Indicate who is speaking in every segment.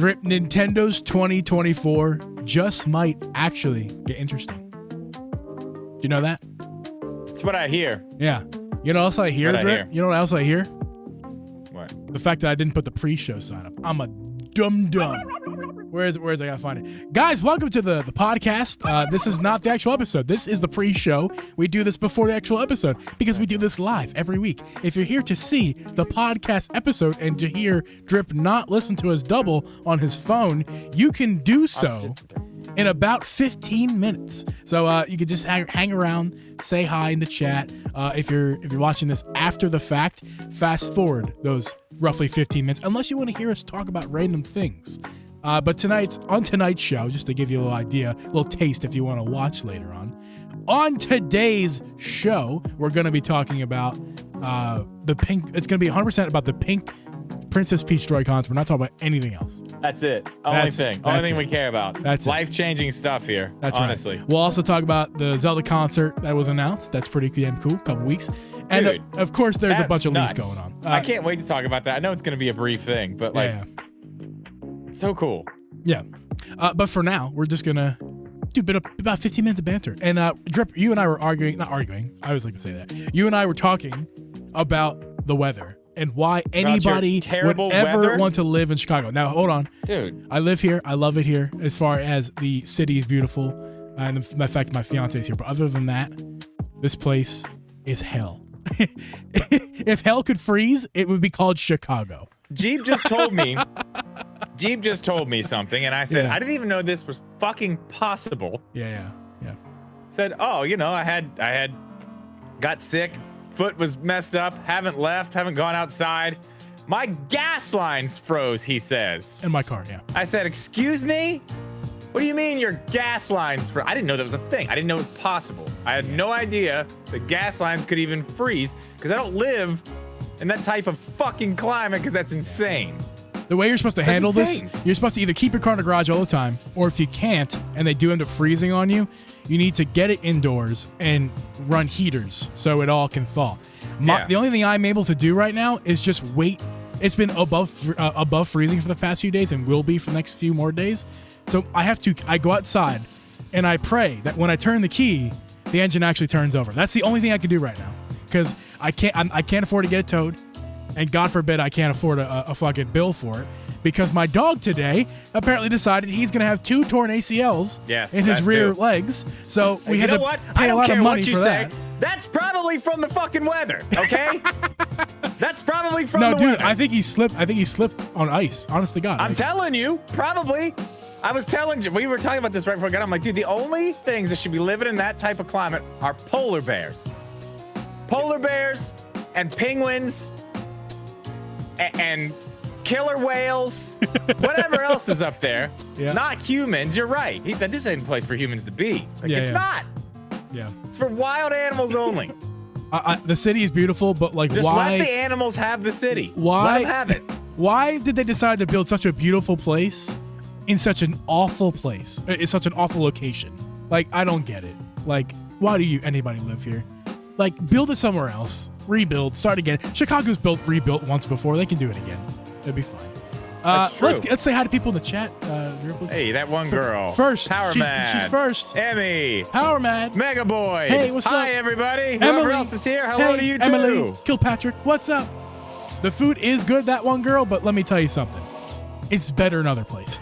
Speaker 1: Drip, Nintendo's 2024 just might actually get interesting. Do you know that?
Speaker 2: That's what I hear.
Speaker 1: Yeah. You know what else I hear, Drip? You know what else I hear?
Speaker 2: What?
Speaker 1: The fact that I didn't put the pre-show sign up. I'm a dum-dum. Where is it? I gotta find it. Guys, welcome to the podcast. This is not the actual episode. This is the pre-show. We do this before the actual episode because we do this live every week. If you're here to see the podcast episode and to hear Drip not listen to his double on his phone, you can do so in about 15 minutes. So you can just hang around, say hi in the chat. If you're watching this after the fact, fast forward those roughly 15 minutes, unless you want to hear us talk about random things. But tonight's show, just to give you a little idea, a little taste if you want to watch later on today's show, we're going to be talking about the pink. It's going to be 100% about the pink Princess Peach Joy-Cons. We're not talking about anything else.
Speaker 2: That's it. Only thing we care about.
Speaker 1: That's
Speaker 2: life-changing stuff here.
Speaker 1: That's
Speaker 2: honestly.
Speaker 1: Right. We'll also talk about the Zelda concert that was announced. That's pretty damn cool. Couple weeks. And
Speaker 2: Dude,
Speaker 1: of course, there's a bunch of
Speaker 2: nuts.
Speaker 1: leaks going on.
Speaker 2: I can't wait to talk about that. I know it's going to be a brief thing, but so cool.
Speaker 1: Yeah. But for now, we're just going to do about 15 minutes of banter. And Drip, you and I were not arguing. I always like to say that. You and I were talking about the weather and why anybody would ever want to live in Chicago. Now, hold on.
Speaker 2: Dude.
Speaker 1: I live here. I love it here as far as the city is beautiful. And the fact my fiance is here. But other than that, this place is hell. If hell could freeze, it would be called Chicago.
Speaker 2: Jeep just told me something, and I said, I didn't even know this was fucking possible.
Speaker 1: Yeah.
Speaker 2: Said, oh, I had got sick, foot was messed up, haven't gone outside. My gas lines froze, he says.
Speaker 1: In my car, yeah.
Speaker 2: I said, excuse me? What do you mean your gas lines froze? I didn't know that was a thing. I didn't know it was possible. I had no idea that gas lines could even freeze because I don't live in that type of fucking climate because that's insane.
Speaker 1: The way you're supposed to handle this, you're supposed to either keep your car in the garage all the time, or if you can't and they do end up freezing on you, you need to get it indoors and run heaters so it all can thaw. The only thing I'm able to do right now is just wait. It's been above freezing for the past few days and will be for the next few more days. So I go outside and I pray that when I turn the key, the engine actually turns over. That's the only thing I can do right now because I can't afford to get it towed. And God forbid I can't afford a fucking bill for it because my dog today apparently decided he's going to have 2 torn ACLs in his rear legs. So we had to pay a lot of money for that.
Speaker 2: That's probably from the fucking weather, okay? That's probably from the weather.
Speaker 1: No, dude, I think he slipped on ice. Honest to God.
Speaker 2: I'm telling you, probably. I was telling you, we were talking about this right before I got on. I'm like, dude, the only things that should be living in that type of climate are polar bears. Polar bears and penguins and killer whales, whatever else is up there. Yeah. Not humans. You're right. He said this ain't a place for humans to be. It's like, it's not.
Speaker 1: Yeah.
Speaker 2: It's for wild animals only.
Speaker 1: The city is beautiful, but
Speaker 2: just
Speaker 1: why?
Speaker 2: Let the animals have the city.
Speaker 1: Why?
Speaker 2: Let them have it.
Speaker 1: Why did they decide to build such a beautiful place in such an awful place? It's such an awful location. I don't get it. Why do anybody live here? Build it somewhere else. Rebuild. Start again. Chicago's rebuilt once before. They can do it again. It'll be fine.
Speaker 2: That's true.
Speaker 1: Let's say hi to people in the chat.
Speaker 2: Hey, that one girl.
Speaker 1: First.
Speaker 2: Power Mad.
Speaker 1: She's first.
Speaker 2: Emmy.
Speaker 1: Power Mad.
Speaker 2: Mega Boy.
Speaker 1: Hey, what's up?
Speaker 2: Hi, everybody.
Speaker 1: Emily.
Speaker 2: Whoever else is here, hello to you, too.
Speaker 1: Emily. Kilpatrick. What's up? The food is good, that one girl, but let me tell you something. It's better in other places.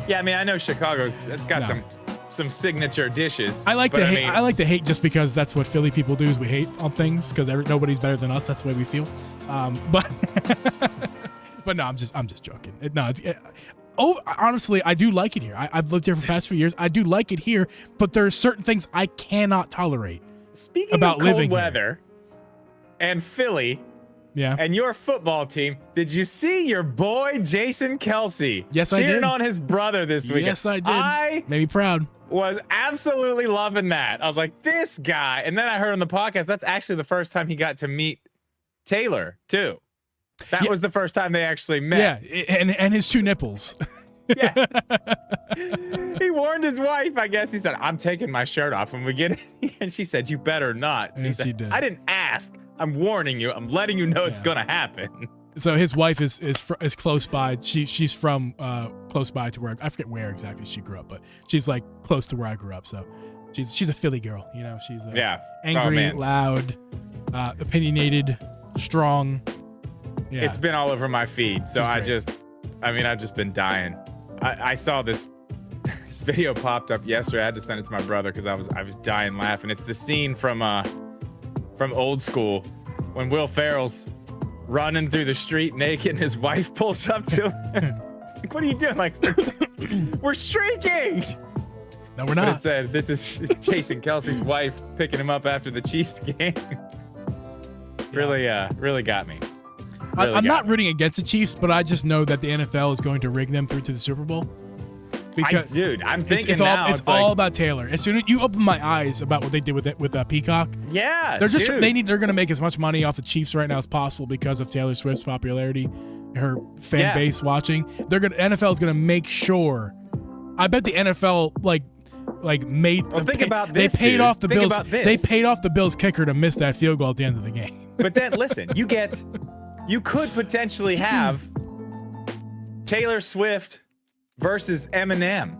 Speaker 2: Yeah, I know it's got some signature dishes.
Speaker 1: I like to hate just because that's what Philly people do is we hate on things because nobody's better than us. That's the way we feel. But no, I'm just joking. Honestly, I do like it here. I've lived here for the past few years. I do like it here, but there are certain things I cannot tolerate.
Speaker 2: Speaking
Speaker 1: about
Speaker 2: of cold
Speaker 1: living
Speaker 2: weather and Philly, and your football team, did you see your boy Jason Kelsey?
Speaker 1: Yes, I did.
Speaker 2: Cheering on his brother this weekend.
Speaker 1: Yes, I did. Made me proud.
Speaker 2: Was absolutely loving that. I was like, this guy. And then I heard on the podcast, that's actually the first time he got to meet Taylor, too. That was the first time they actually met.
Speaker 1: Yeah, and his 2 nipples.
Speaker 2: Yeah. He warned his wife, I guess. He said, I'm taking my shirt off when we get in. And she said, you better not. And he said,
Speaker 1: she did.
Speaker 2: I didn't ask. I'm warning you. I'm letting you know it's going to happen.
Speaker 1: So his wife is close by. She's from close by to where I forget where exactly she grew up, but she's like close to where I grew up. So she's a Philly girl, you know. She's angry, loud, opinionated, strong. Yeah.
Speaker 2: It's been all over my feed, so I've just been dying. I saw this video popped up yesterday. I had to send it to my brother because I was dying laughing. It's the scene from Old School when Will Ferrell's running through the street naked and his wife pulls up to him. Like, what are you doing? Like, we're streaking.
Speaker 1: No, we're not.
Speaker 2: But it said, this is Jason Kelsey's wife picking him up after the Chiefs game. Really got me.
Speaker 1: I'm not rooting against the Chiefs, but I just know that the NFL is going to rig them through to the Super Bowl.
Speaker 2: Because, I'm thinking
Speaker 1: it's all about Taylor. As soon as you open my eyes about what they did with Peacock, they're going to make as much money off the Chiefs right now as possible because of Taylor Swift's popularity, her fan base watching. NFL is going to make sure. I bet the NFL made.
Speaker 2: Well, think about this.
Speaker 1: They paid off the
Speaker 2: Think
Speaker 1: Bills.
Speaker 2: about this.
Speaker 1: They paid off the Bills kicker to miss that field goal at the end of the game.
Speaker 2: But then listen, you could potentially have Taylor Swift versus Eminem.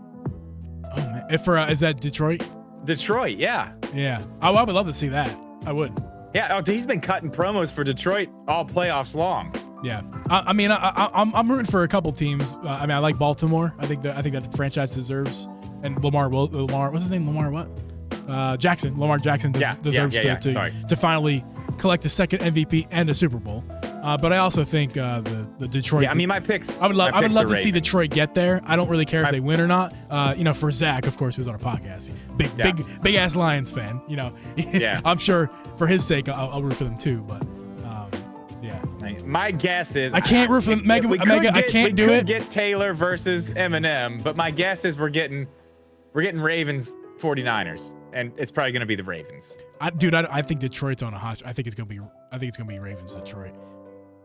Speaker 1: Oh man, is that Detroit?
Speaker 2: Detroit, yeah.
Speaker 1: Yeah, I would love to see that. I would.
Speaker 2: Yeah. Oh, he's been cutting promos for Detroit all playoffs long.
Speaker 1: Yeah, I'm rooting for a couple teams. I like Baltimore. I think that franchise deserves, and Lamar. What's his name? Lamar Jackson. Lamar Jackson deserves to finally collect a second MVP and a Super Bowl. But I also think the Detroit.
Speaker 2: Yeah, I mean my picks.
Speaker 1: I would love to see Detroit get there. I don't really care if they win or not. For Zach, of course, who's on our podcast, big ass Lions fan. Yeah. I'm sure for his sake, I'll root for them too. But yeah.
Speaker 2: My guess is
Speaker 1: I can't root for Mega. I can't do it.
Speaker 2: We could get Taylor versus Eminem, but my guess is we're getting Ravens 49ers, and it's probably going to be the Ravens.
Speaker 1: I think Detroit's on a hot. I think it's going to be Ravens Detroit.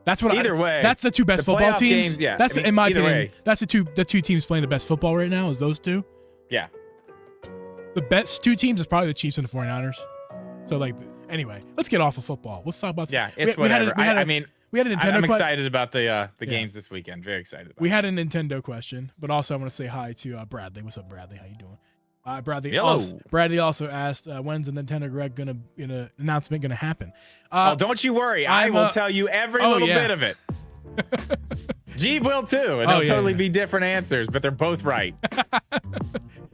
Speaker 1: That's what.
Speaker 2: Either way,
Speaker 1: that's the two best football teams.
Speaker 2: Games,
Speaker 1: in my opinion. That's the two teams playing the best football right now. Is those two?
Speaker 2: Yeah.
Speaker 1: The best two teams is probably the Chiefs and the 49ers. So anyway, let's get off of football. Let's talk about.
Speaker 2: Yeah, it's whatever. We had a Nintendo. I'm excited about the games this weekend. Very excited.
Speaker 1: We had a Nintendo question, but also I want to say hi to Bradley. What's up, Bradley? How you doing? Bradley also asked, when's the Nintendo Direct announcement gonna happen?
Speaker 2: Don't you worry. I will tell you every little bit of it. Jeeb will too, and they'll totally be different answers, but they're both right.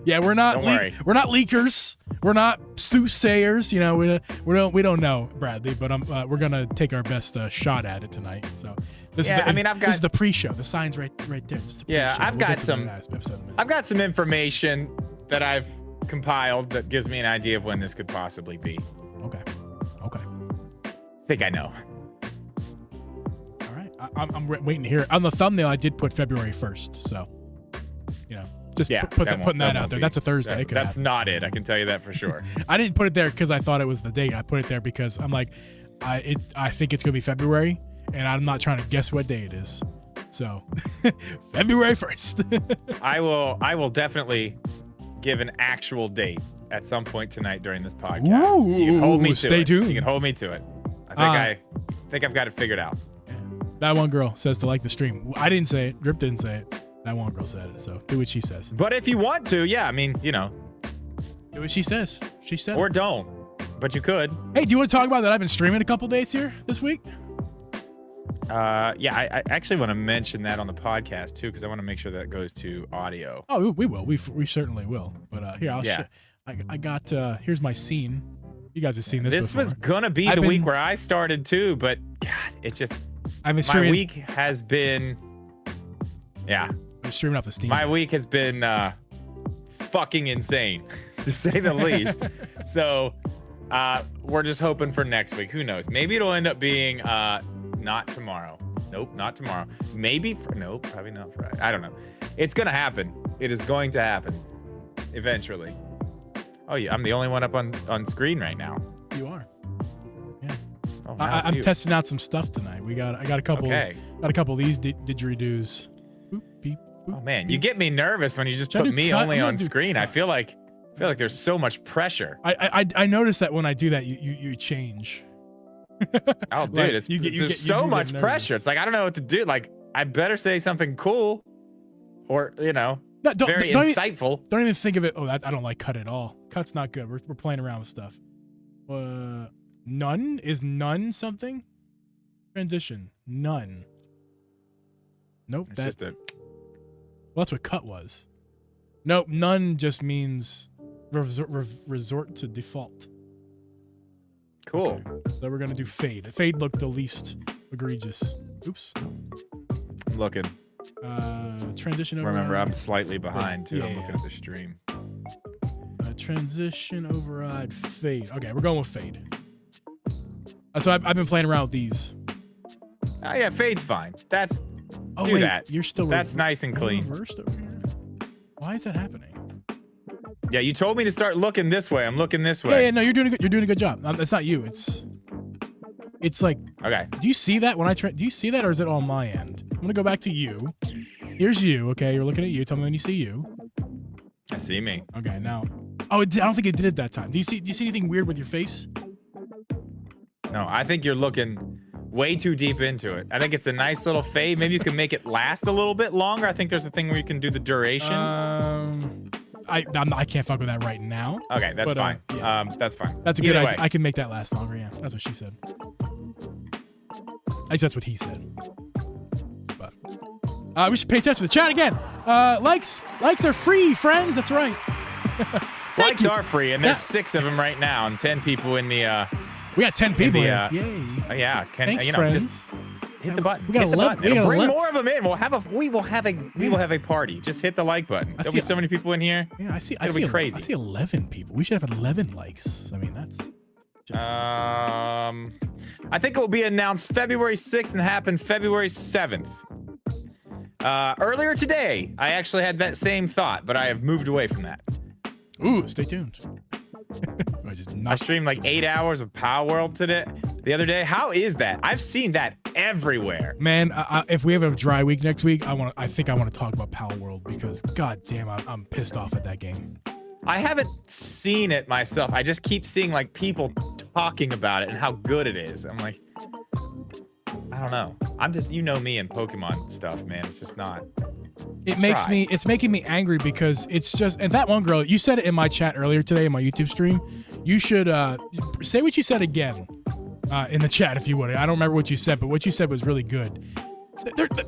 Speaker 1: Yeah, we're not. We're not leakers. We're not soothsayers. We don't know, Bradley, but we're gonna take our best shot at it tonight. So this is the pre-show. The sign's right there.
Speaker 2: I've got some information that I've compiled that gives me an idea of when this could possibly be.
Speaker 1: Okay.
Speaker 2: I think I know.
Speaker 1: All right. I'm waiting to hear it. On the thumbnail, I did put February 1st. So, putting that out there. That's a Thursday.
Speaker 2: That's not it. I can tell you that for sure.
Speaker 1: I didn't put it there because I thought it was the date. I put it there because I'm like, I think it's going to be February, and I'm not trying to guess what day it is. So, February 1st.
Speaker 2: I will definitely give an actual date at some point tonight during this podcast.
Speaker 1: Ooh,
Speaker 2: you can hold me to
Speaker 1: stay
Speaker 2: it.
Speaker 1: tuned.
Speaker 2: You can hold me to it. I think I've got it figured out.
Speaker 1: That one girl says to like the stream. I didn't say it. Grip didn't say it. That one girl said it. So do what she says.
Speaker 2: But if you want to, do
Speaker 1: what she says. She said
Speaker 2: or
Speaker 1: it.
Speaker 2: Don't. But you could.
Speaker 1: Hey, do you want to talk about that? I've been streaming a couple days here this week.
Speaker 2: I actually want to mention that on the podcast too, because I want to make sure that goes to audio.
Speaker 1: Oh, we will. We certainly will. But here, I'll show. I got here's my scene. You guys have seen this.
Speaker 2: This
Speaker 1: before.
Speaker 2: was gonna be the week where I started too, but God, it's just my week has been. Yeah,
Speaker 1: I'm streaming off the Steam.
Speaker 2: My week has been fucking insane, to say the least. So we're just hoping for next week. Who knows? Maybe it'll end up being not tomorrow. Nope, not tomorrow. Maybe nope, probably not Friday. I don't know. It's gonna happen. It is going to happen eventually. Oh yeah, I'm the only one up on screen right now.
Speaker 1: You are. Yeah.
Speaker 2: Oh,
Speaker 1: I'm testing out some stuff tonight. I got a couple.
Speaker 2: Okay.
Speaker 1: Got a couple of these didgeridoos. Boop, beep, boop,
Speaker 2: oh man,
Speaker 1: beep.
Speaker 2: you get me nervous when you just put me only on screen. I feel like there's so much pressure.
Speaker 1: I noticed that when I do that, you change.
Speaker 2: Oh, dude,
Speaker 1: Like,
Speaker 2: it's
Speaker 1: you
Speaker 2: there's
Speaker 1: do
Speaker 2: so
Speaker 1: get
Speaker 2: much
Speaker 1: nervous.
Speaker 2: pressure. It's like I don't know what to do. Like I better say something cool, or
Speaker 1: No,
Speaker 2: very
Speaker 1: don't even-
Speaker 2: insightful.
Speaker 1: Don't even think of it. Oh, I don't like cut at all. Cut's not good. We're playing around with stuff. None? Is none something? Transition. None. Nope.
Speaker 2: It's just a
Speaker 1: Well, that's what cut was. Nope. None just means resort to default.
Speaker 2: cool.
Speaker 1: Okay. So we're going to do fade. Fade looked the least egregious. Oops.
Speaker 2: I'm looking.
Speaker 1: Transition override.
Speaker 2: Remember, I'm slightly behind too.
Speaker 1: Yeah,
Speaker 2: I'm
Speaker 1: yeah.
Speaker 2: looking at the stream.
Speaker 1: Transition override fade. Okay, we're going with fade. So I've been playing around with these.
Speaker 2: Oh yeah, fade's fine. That's
Speaker 1: Oh
Speaker 2: do
Speaker 1: wait,
Speaker 2: that.
Speaker 1: you're still
Speaker 2: That's nice and clean.
Speaker 1: reversed over here. Why is that happening?
Speaker 2: Yeah, you told me to start looking this way. I'm looking this
Speaker 1: Yeah,
Speaker 2: way.
Speaker 1: yeah, no, you're doing a good. You're doing a good job. It's not you. It's like.
Speaker 2: Okay.
Speaker 1: Do you see that when I try? Do you see that, or is it on my end? I'm gonna go back to you. Here's you. Okay, you're looking at you. Tell me when you see you.
Speaker 2: I see me.
Speaker 1: Okay, now. Oh, I don't think it did it that time. Do you see anything weird with your face?
Speaker 2: No, I think you're looking way too deep into it. I think it's a nice little fade. Maybe you can make it last a little bit longer. I think there's a thing where you can do the duration.
Speaker 1: I can't fuck with that right now.
Speaker 2: Okay, that's
Speaker 1: but,
Speaker 2: fine.
Speaker 1: yeah.
Speaker 2: That's fine.
Speaker 1: That's a
Speaker 2: Either
Speaker 1: good
Speaker 2: way.
Speaker 1: idea. I can make that last longer. Yeah, that's what she said. At least that's what he said. But we should pay attention to the chat again. Likes are free, friends. That's right.
Speaker 2: Likes are free, and there's 6 of them right now, and 10 people in the.
Speaker 1: We got 10 people.
Speaker 2: Yay!
Speaker 1: Yeah.
Speaker 2: Can
Speaker 1: Thanks, friends.
Speaker 2: just hit the button.
Speaker 1: We got
Speaker 2: Hit the
Speaker 1: 11
Speaker 2: button. It'll bring
Speaker 1: 11
Speaker 2: more of them in. We will have a party. Just hit the like button. There'll be so many people in here.
Speaker 1: Yeah, I see.
Speaker 2: It'll be crazy.
Speaker 1: I see 11 people. We should have 11 likes. I mean, that's.
Speaker 2: I think it will be announced February 6th and happen February 7th. Earlier today, I actually had that same thought, but I have moved away from that.
Speaker 1: Ooh, stay tuned.
Speaker 2: I streamed like 8 hours of Power World the other day. How is that? I've seen that everywhere.
Speaker 1: Man, if we have a dry week next week, I think I want to talk about Power World because goddamn, I'm pissed off at that game.
Speaker 2: I haven't seen it myself. I just keep seeing like people talking about it and how good it is. I'm like, I don't know. I'm just, you know me and Pokemon stuff, man. It's just not.
Speaker 1: It's making me angry because it's just, and that one girl, you said it in my chat earlier today in my YouTube stream. You should say what you said again in the chat if you would. I don't remember what you said, but what you said was really good.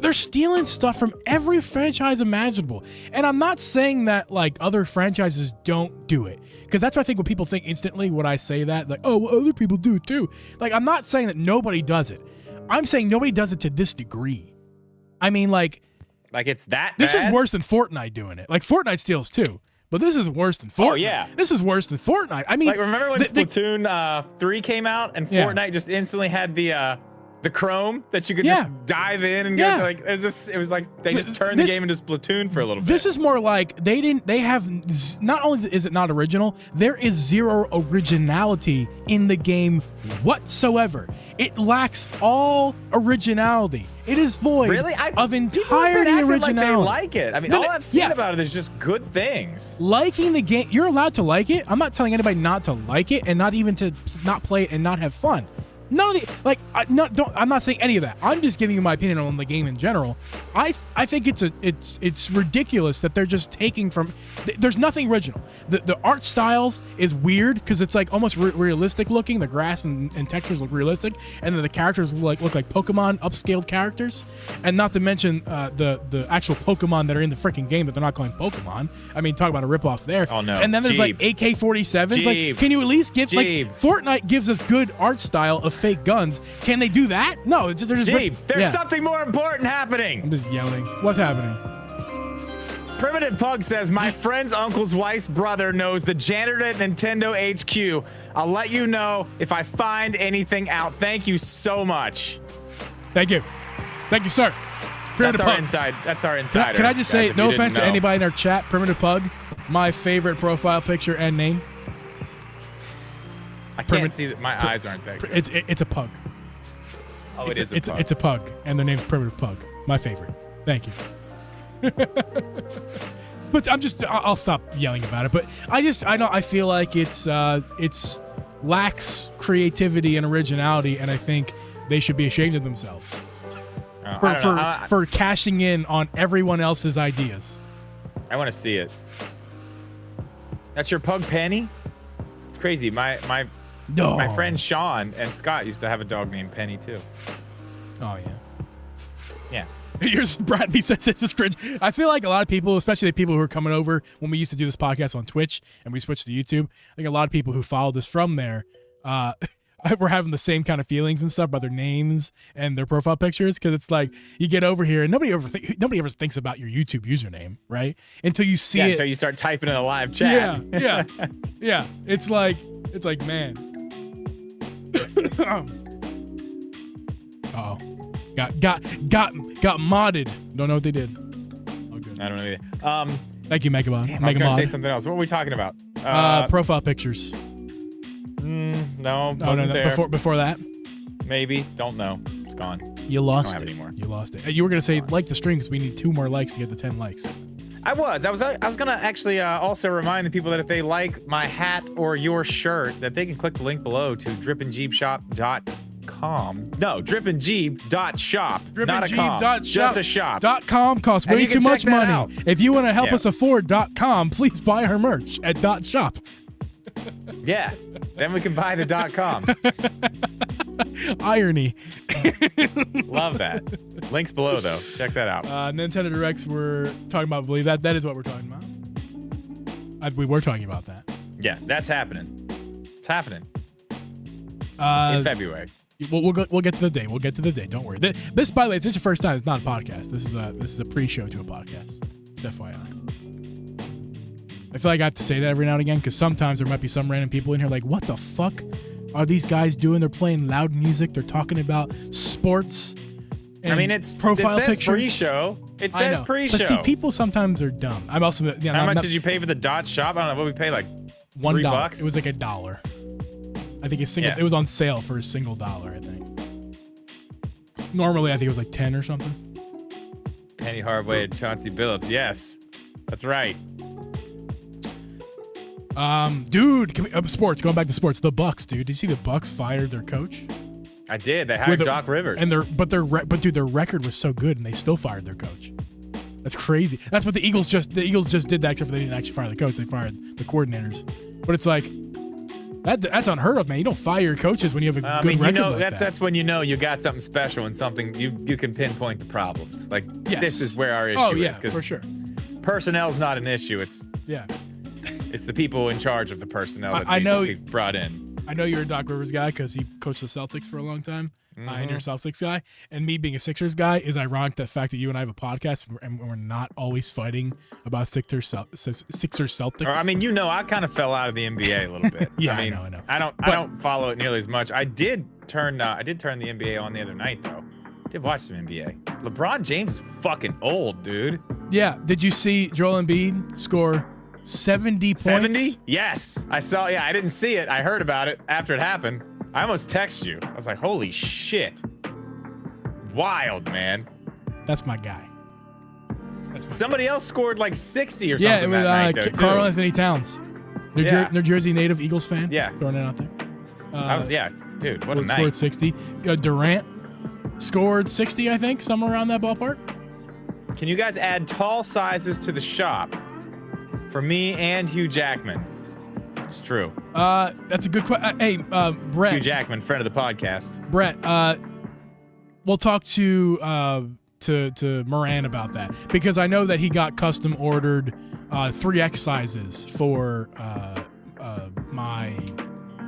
Speaker 1: They're stealing stuff from every franchise imaginable. And I'm not saying that like other franchises don't do it. Because that's what I think when people think instantly when I say that, like, oh, well, other people do it too. Like, I'm not saying that nobody does it. I'm saying nobody does it to this degree. I mean, like
Speaker 2: it's that
Speaker 1: this
Speaker 2: bad?
Speaker 1: is worse than Fortnite doing it. Like Fortnite steals too. But this is worse than Fortnite.
Speaker 2: Oh, yeah.
Speaker 1: This is worse than Fortnite. I mean,
Speaker 2: like, remember when Splatoon 3 came out and Fortnite just instantly had the Chrome that you could just dive in and go like it was like they just turned the game into Splatoon for a little bit.
Speaker 1: This is more like they have not only is it not original, there is zero originality in the game whatsoever. It lacks all originality. It is void of entirety originality.
Speaker 2: Like they like it. I mean, all I've seen about it is just good things.
Speaker 1: Liking the game, you're allowed to like it. I'm not telling anybody not to like it and not even to not play it and not have fun. None of the I'm not saying any of that. I'm just giving you my opinion on the game in general. I think it's ridiculous that they're just taking from. There's nothing original. The art styles is weird because it's like almost realistic looking. The grass and textures look realistic, and then the characters look like Pokemon upscaled characters. And not to mention the actual Pokemon that are in the freaking game that they're not calling Pokemon. I mean, talk about a ripoff there.
Speaker 2: Oh no!
Speaker 1: And then there's like AK-47s. Like, can you at least give like Fortnite gives us good art style of fake guns? Can they do that? No, it's just, they're just.
Speaker 2: There's something more important happening.
Speaker 1: I'm just yelling. What's happening?
Speaker 2: Primitive Pug says, my friend's uncle's wife's brother knows the janitor at Nintendo HQ. I'll let you know if I find anything out. Thank you so much.
Speaker 1: Thank you. Thank you, sir. Primitive
Speaker 2: That's our
Speaker 1: Pug.
Speaker 2: inside. That's our insider.
Speaker 1: Can I just say,
Speaker 2: guys,
Speaker 1: no offense to anybody in our chat, Primitive Pug, my favorite profile picture and name.
Speaker 2: I can't see that. My eyes aren't that good.
Speaker 1: It's a pug.
Speaker 2: Oh, it is a pug.
Speaker 1: It's a pug, and their name's Primitive Pug. My favorite. Thank you. But I'll stop yelling about it. But I feel like it's lacks creativity and originality, and I think they should be ashamed of themselves for cashing in on everyone else's ideas.
Speaker 2: I want to see it. That's your pug Penny? It's crazy. My friend Sean and Scott used to have a dog named Penny too.
Speaker 1: Oh yeah.
Speaker 2: Yeah.
Speaker 1: Here's Bradley says this is cringe. I feel like a lot of people, especially the people who are coming over when we used to do this podcast on Twitch and we switched to YouTube, I think a lot of people who followed us from there we're having the same kind of feelings and stuff about their names and their profile pictures, because it's like you get over here and nobody ever thinks about your YouTube username, right? Until you see it.
Speaker 2: Until you start typing in a live chat.
Speaker 1: Yeah. It's like man. Uh-oh. Got modded. Don't know what they did. Oh, good.
Speaker 2: I don't know either.
Speaker 1: Thank you, Megabot.
Speaker 2: I was gonna say something else. What were we talking about?
Speaker 1: Profile pictures.
Speaker 2: No, wasn't there.
Speaker 1: Before that.
Speaker 2: Maybe. Don't know. It's gone.
Speaker 1: You lost
Speaker 2: I don't have
Speaker 1: it.
Speaker 2: it anymore.
Speaker 1: You lost it. You were gonna say like the stream because we need 2 more likes to get the 10 likes.
Speaker 2: I was gonna actually also remind the people that if they like my hat or your shirt, that they can click the link below to dripandjeebshop.com. No, dripandjeeb.shop. Not a com. Just a shop.
Speaker 1: .com costs way too much money.
Speaker 2: Out.
Speaker 1: If you want to help us afford .com, please buy our merch at .shop.
Speaker 2: Yeah, then we can buy the .com.
Speaker 1: Irony.
Speaker 2: Love that. Links below though. Check that out.
Speaker 1: Nintendo Directs we're talking about. I believe that is what we're talking about. We were talking about that.
Speaker 2: Yeah, that's happening. It's happening. In February.
Speaker 1: We'll get to the day. We'll get to the day. Don't worry. This, by the way, if this is your first time, it's not a podcast. This is a pre-show to a podcast. FYI. I feel like I have to say that every now and again because sometimes there might be some random people in here like, what the fuck are these guys doing? They're playing loud music. They're talking about sports. And
Speaker 2: I mean, it says pre-show. It says pre-show.
Speaker 1: But see, people sometimes are dumb. I'm also.
Speaker 2: How much did you pay for the .shop? I don't know. What we pay, like $3?
Speaker 1: It was like $1. I think it was on sale for a single $1, I think. Normally, I think it was like 10 or something.
Speaker 2: Penny Hardaway and Chauncey Billups. Yes, that's right.
Speaker 1: Dude, sports. Going back to sports, the Bucks, dude. Did you see the Bucks fired their coach?
Speaker 2: I did. They hired Doc Rivers.
Speaker 1: And their record was so good, and they still fired their coach. That's crazy. That's what the Eagles just did that, except for they didn't actually fire the coach. They fired the coordinators. But it's like that's unheard of, man. You don't fire your coaches when you have a good record like that.
Speaker 2: That's when you know you got something special and something you can pinpoint the problems. Like this is where our issue is.
Speaker 1: Oh yeah, for sure.
Speaker 2: Personnel's not an issue. It's the people in charge of the personnel that we've brought in.
Speaker 1: I know you're a Doc Rivers guy because he coached the Celtics for a long time. And you're a Celtics guy. And me being a Sixers guy is ironic, the fact that you and I have a podcast and we're not always fighting about Sixers Celtics.
Speaker 2: I mean, I kind of fell out of the NBA a little bit.
Speaker 1: I know.
Speaker 2: I don't follow it nearly as much. I did turn the NBA on the other night though. I did watch some NBA. LeBron James is fucking old, dude.
Speaker 1: Yeah. Did you see Joel Embiid score 70 points?
Speaker 2: 70? Yes. I saw. Yeah, I didn't see it. I heard about it after it happened. I almost texted you. I was like, holy shit. Wild, man.
Speaker 1: That's my guy.
Speaker 2: Somebody else scored like 60 or something
Speaker 1: that
Speaker 2: night, though,
Speaker 1: Karl Anthony Towns. New Jersey native Eagles fan.
Speaker 2: Yeah.
Speaker 1: Throwing it out there.
Speaker 2: Dude, what a night.
Speaker 1: Scored 60. Durant scored 60, I think, somewhere around that ballpark.
Speaker 2: Can you guys add tall sizes to the shop for me and Hugh Jackman? It's true.
Speaker 1: That's a good question. Hey, Brett.
Speaker 2: Hugh Jackman, friend of the podcast.
Speaker 1: Brett, we'll talk to Moran about that because I know that he got custom ordered 3X sizes for my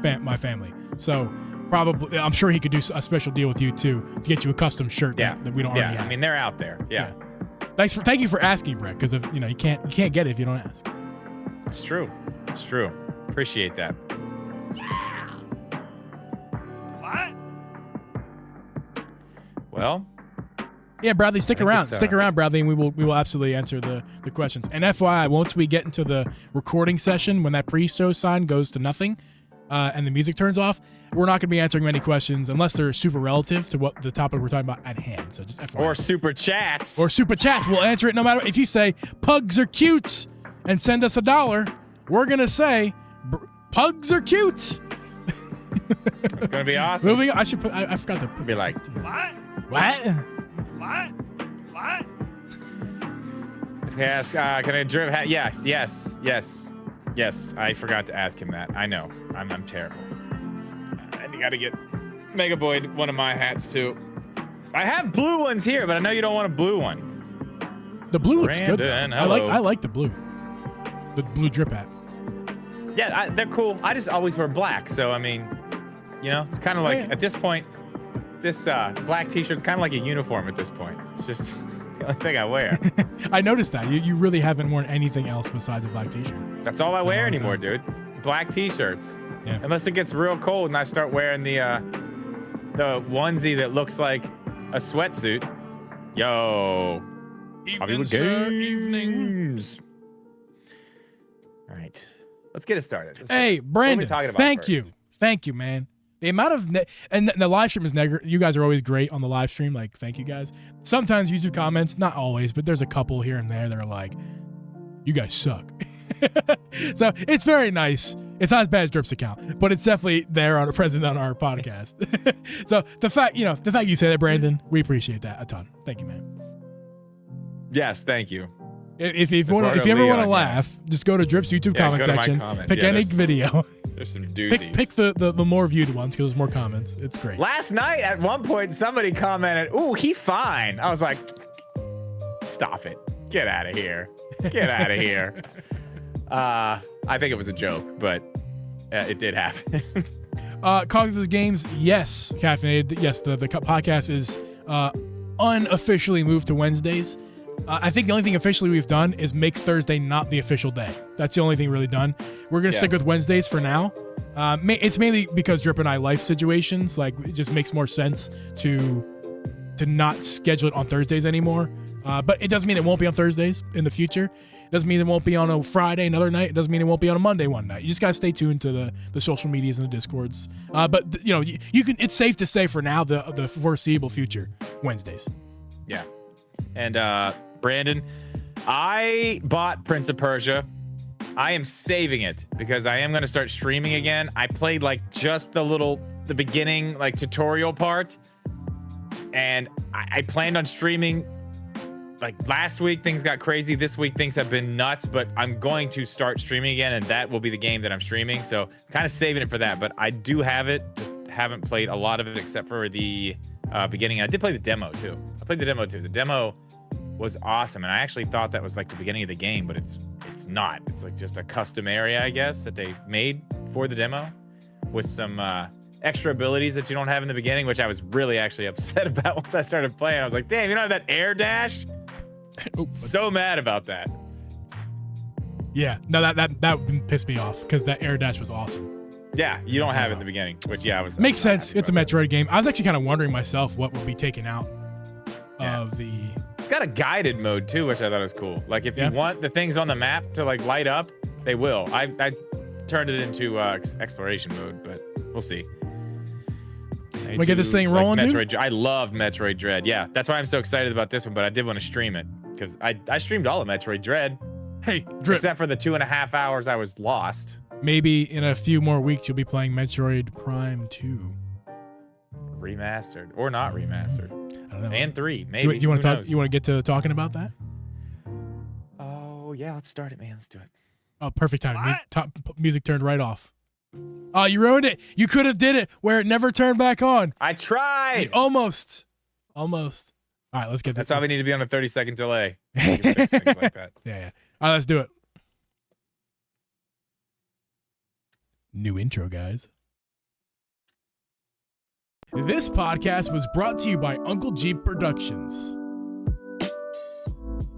Speaker 1: family. So probably, I'm sure he could do a special deal with you too to get you a custom shirt that we don't already have.
Speaker 2: I mean, they're out there. Yeah.
Speaker 1: Thank you for asking, Brett, because you can't get it if you don't ask.
Speaker 2: It's true. Appreciate that.
Speaker 3: Yeah. What?
Speaker 2: Well.
Speaker 1: Yeah, Bradley, stick around. Stick around, Bradley, and we will absolutely answer the questions. And FYI, once we get into the recording session, when that pre-show sign goes to nothing, and the music turns off, we're not going to be answering many questions unless they're super relative to what the topic we're talking about at hand. So just FYI.
Speaker 2: Or super chats.
Speaker 1: We'll answer it no matter. If you say pugs are cute and send us $1, we're going to say pugs are cute.
Speaker 2: It's gonna be awesome.
Speaker 1: Moving. I should put. I forgot to put.
Speaker 2: Be like,
Speaker 3: What?
Speaker 1: What?
Speaker 3: What? What?
Speaker 2: yes. Can I drip hat? Yes. I forgot to ask him that. I know. I'm terrible. I gotta get Mega Boy one of my hats too. I have blue ones here, but I know you don't want a blue one.
Speaker 1: The blue looks good.
Speaker 2: Brandon,
Speaker 1: Though. I
Speaker 2: hello.
Speaker 1: like the blue. The blue drip hat.
Speaker 2: Yeah, they're cool. I just always wear black, so I mean, you know, it's kind of like at this point, this black T-shirt's kind of like a uniform at this point. It's just the only thing I wear.
Speaker 1: I noticed that you really haven't worn anything else besides a black T-shirt.
Speaker 2: That's all I wear anymore, dude. Black T-shirts.
Speaker 1: Yeah.
Speaker 2: Unless it gets real cold and I start wearing the onesie that looks like a sweatsuit. Yo.
Speaker 3: Evening, sir. Evening.
Speaker 2: All right. Let's get it started.
Speaker 1: Hey, Brandon,
Speaker 2: talking about
Speaker 1: thank
Speaker 2: first?
Speaker 1: you. Thank you, man. The amount of and the live stream is you guys are always great on the live stream. Like, thank you guys. Sometimes YouTube comments, not always, but there's a couple here and there that are like, you guys suck. So it's very nice. It's not as bad as Drip's account, but it's definitely there present on our podcast. So the fact you say that, Brandon, we appreciate that a ton. Thank you, man.
Speaker 2: Yes, thank you.
Speaker 1: If you ever want to laugh, just go to Drip's YouTube comment
Speaker 2: go to my
Speaker 1: section,
Speaker 2: comment.
Speaker 1: pick
Speaker 2: Yeah,
Speaker 1: any
Speaker 2: there's-
Speaker 1: video,
Speaker 2: There's some doozies.
Speaker 1: pick the more viewed ones because there's more comments. It's great.
Speaker 2: Last night, at one point, somebody commented, "Ooh, he fine." I was like, "Stop it! Get out of here! Get out of here!" I think it was a joke, but it did happen.
Speaker 1: Cognitive Games, yes. Caffeinated, yes. The podcast is unofficially moved to Wednesdays. I think the only thing officially we've done is make Thursday not the official day. That's the only thing really done. We're gonna stick with Wednesdays for now. It's mainly because Drip and I life situations. Like, it just makes more sense to not schedule it on Thursdays anymore. But it doesn't mean it won't be on Thursdays in the future. It doesn't mean it won't be on a Friday another night. It doesn't mean it won't be on a Monday one night. You just gotta stay tuned to the social medias and the Discords. But you know, you can. It's safe to say for now the foreseeable future, Wednesdays.
Speaker 2: Yeah. And Brandon, I bought Prince of Persia. I am saving it because I am going to start streaming again. I played like just the beginning like tutorial part, and I planned on streaming like last week. Things got crazy. This week things have been nuts, but I'm going to start streaming again, and that will be the game that I'm streaming. So kind of saving it for that, but I do have it. Just haven't played a lot of it except for the beginning. I did play the demo too. I played the demo too. The demo was awesome, and I actually thought that was like the beginning of the game, but it's not. It's like just a custom area, I guess, that they made for the demo with some extra abilities that you don't have in the beginning, which I was really actually upset about once I started playing. I was like, damn, you don't have that air dash? So mad about that.
Speaker 1: Yeah, no, that pissed me off because that air dash was awesome.
Speaker 2: Yeah, you don't have it in the beginning, which I was
Speaker 1: makes
Speaker 2: not
Speaker 1: sense.
Speaker 2: happy
Speaker 1: It's a
Speaker 2: about
Speaker 1: Metroid game. I was actually kind of wondering myself what would be taken out of the.
Speaker 2: It's got a guided mode too, which I thought was cool. Like if you want the things on the map to like light up, they will. I turned it into exploration mode, but we'll see.
Speaker 1: We get this thing rolling,
Speaker 2: Metroid,
Speaker 1: dude?
Speaker 2: I love Metroid Dread. Yeah, that's why I'm so excited about this one, but I did want to stream it because I streamed all of Metroid Dread.
Speaker 1: Hey, Drip.
Speaker 2: Except for the 2.5 hours I was lost.
Speaker 1: Maybe in a few more weeks you'll be playing Metroid Prime 2.
Speaker 2: Remastered or not remastered.
Speaker 1: I don't know.
Speaker 2: And 3, maybe.
Speaker 1: You want
Speaker 2: Who
Speaker 1: to talk?
Speaker 2: knows?
Speaker 1: You want to get to talking about that?
Speaker 2: Oh yeah, let's start it, man. Let's do it.
Speaker 1: Oh, perfect time.
Speaker 3: What?
Speaker 1: Music turned right off. Oh, you ruined it. You could have did it where it never turned back on.
Speaker 2: I tried.
Speaker 1: Almost. All right, let's get
Speaker 2: That's
Speaker 1: this.
Speaker 2: why we need to be on a 30-second delay. We can fix things like that.
Speaker 1: Yeah. All right, let's do it. New intro, guys. This podcast was brought to you by Uncle Jeep Productions.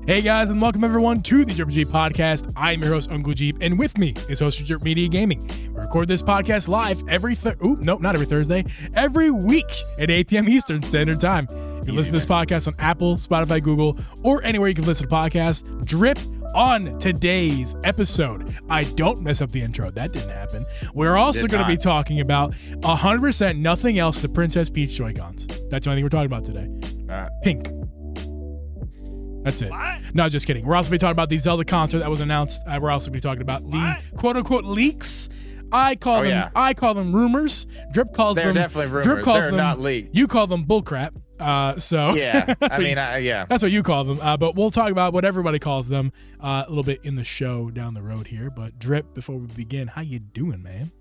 Speaker 1: Hey guys, and welcome everyone to the Drip Jeep Podcast. I'm your host, Uncle Jeep, and with me is host of Drip Media Gaming. We record this podcast live not every Thursday, every week at 8 p.m. Eastern Standard Time. You can listen to this podcast on Apple, Spotify, Google, or anywhere you can listen to podcasts. Drip on today's episode. I don't mess up the intro. That didn't happen. We're also going to be talking about 100% nothing else the Princess Peach Joy-Cons. That's the only thing we're talking about today. Pink. That's it.
Speaker 3: What?
Speaker 1: No, just kidding. We're also going to be talking about the Zelda concert that was announced. We're also going to be talking about the quote-unquote leaks I call them.
Speaker 2: yeah.
Speaker 1: I call them rumors. Drip calls
Speaker 2: They're
Speaker 1: them.
Speaker 2: definitely rumors.
Speaker 1: Drip calls
Speaker 2: They're
Speaker 1: them.
Speaker 2: not leaked.
Speaker 1: You call them bullcrap. So
Speaker 2: Yeah.
Speaker 1: that's
Speaker 2: I
Speaker 1: what
Speaker 2: mean,
Speaker 1: you,
Speaker 2: yeah.
Speaker 1: that's what you call them. But we'll talk about what everybody calls them a little bit in the show down the road here. But Drip, before we begin, how you doing, man?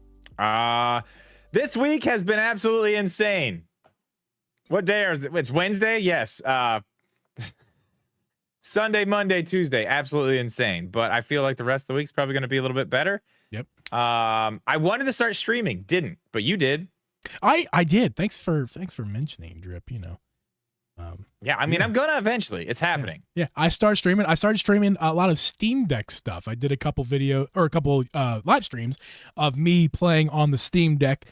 Speaker 2: This week has been absolutely insane. What day is it? It's Wednesday? Yes. Sunday, Monday, Tuesday. Absolutely insane. But I feel like the rest of the week's probably going to be a little bit better.
Speaker 1: Yep.
Speaker 2: I wanted to start streaming. Didn't. But you did.
Speaker 1: I did. Thanks for mentioning Drip, you know.
Speaker 2: Yeah, I mean, I'm gonna eventually. It's happening.
Speaker 1: Yeah, I started streaming a lot of Steam Deck stuff. I did a couple live streams of me playing on the Steam Deck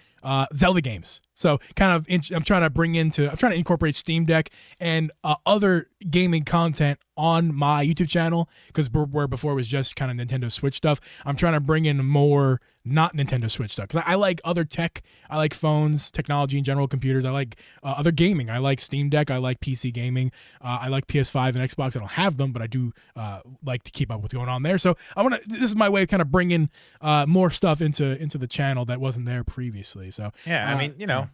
Speaker 1: Zelda games. So kind of I'm trying to incorporate Steam Deck and other gaming content on my YouTube channel, because where before it was just kind of Nintendo Switch stuff. I'm trying to bring in more not Nintendo Switch stuff, because I like other tech. I like phones, technology in general, computers. I like other gaming. I like Steam Deck. I like PC gaming. I like PS5 and Xbox. I don't have them, but I do like to keep up with what's going on there. So this is my way of kind of bringing more stuff into the channel that wasn't there previously. So
Speaker 2: Yeah, I mean, you know,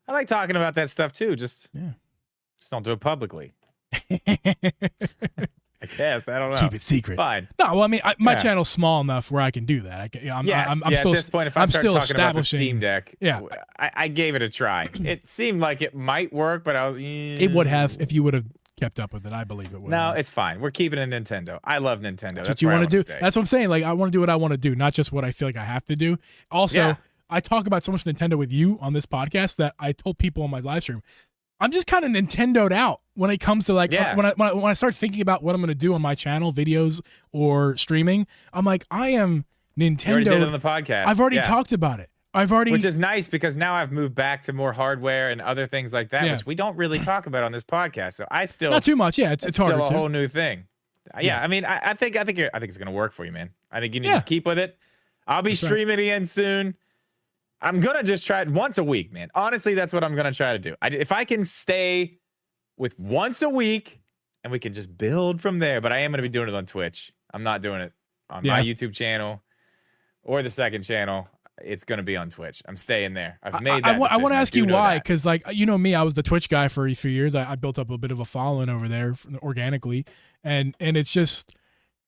Speaker 2: I like talking about that stuff too. Just don't do it publicly. I guess, I don't know.
Speaker 1: Keep it secret.
Speaker 2: Fine.
Speaker 1: No, well, I mean, my channel's small enough where I can do that. I'm still,
Speaker 2: at this point, if I
Speaker 1: I'm
Speaker 2: start
Speaker 1: still
Speaker 2: talking about the
Speaker 1: establishing.
Speaker 2: Steam Deck,
Speaker 1: Yeah.
Speaker 2: I gave it a try. It seemed like it might work, but I was.
Speaker 1: It would have if you would have kept up with it. I believe it would.
Speaker 2: No, it's fine. We're keeping it Nintendo. I love Nintendo.
Speaker 1: That's what you want to do.
Speaker 2: Stay.
Speaker 1: That's what I'm saying. Like, I want to do what I want to do, not just what I feel like I have to do. Also, I talk about so much Nintendo with you on this podcast that I told people on my live stream, I'm just kind of Nintendo'd out when it comes to when I start thinking about what I'm going to do on my channel, videos or streaming. I'm like, I am Nintendo.
Speaker 2: You already did it on the podcast.
Speaker 1: I've already talked about it.
Speaker 2: Which is nice, because now I've moved back to more hardware and other things like that, which we don't really talk about on this podcast. So I still
Speaker 1: not too much. Yeah, it's harder.
Speaker 2: Still a whole new thing. Yeah, I mean, I think it's gonna work for you, man. I think you need to just keep with it. I'll be streaming again soon. I'm gonna just try it once a week, man. Honestly, that's what I'm gonna try to do. If I can stay with once a week, and we can just build from there. But I am gonna be doing it on Twitch. I'm not doing it on my YouTube channel or the second channel. It's gonna be on Twitch. I'm staying there. I've made that.
Speaker 1: I want to ask you why, because like, you know me, I was the Twitch guy for a few years. I built up a bit of a following over there organically, and it's just,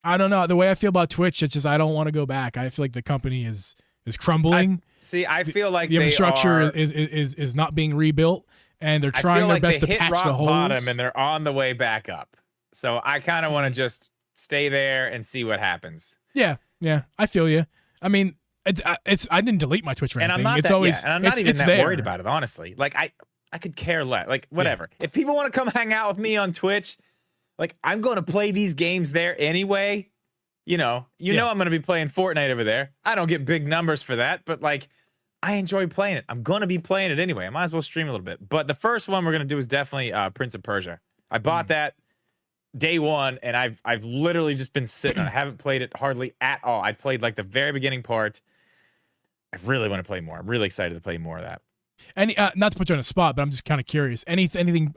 Speaker 1: I don't know, the way I feel about Twitch. It's just, I don't want to go back. I feel like the company is crumbling.
Speaker 2: I feel like
Speaker 1: the infrastructure is not being rebuilt, and they're trying their best to patch the holes.
Speaker 2: Bottom, and they're on the way back up. So I kind of want to just stay there and see what happens.
Speaker 1: Yeah, I feel you. I mean, I didn't delete my Twitch or anything.
Speaker 2: And I'm not
Speaker 1: I'm
Speaker 2: not even that worried about it, honestly. Like I could care less. Like whatever. Yeah. If people want to come hang out with me on Twitch, like I'm going to play these games there anyway. You know I'm going to be playing Fortnite over there. I don't get big numbers for that, but like I enjoy playing it. I'm going to be playing it anyway. I might as well stream a little bit. But the first one we're going to do is definitely Prince of Persia. I bought that day one, and I've literally just been sitting on it. I haven't played it hardly at all. I played like the very beginning part. I really want to play more. I'm really excited to play more of that.
Speaker 1: Any not to put you on a spot, but I'm just kind of curious. Anything?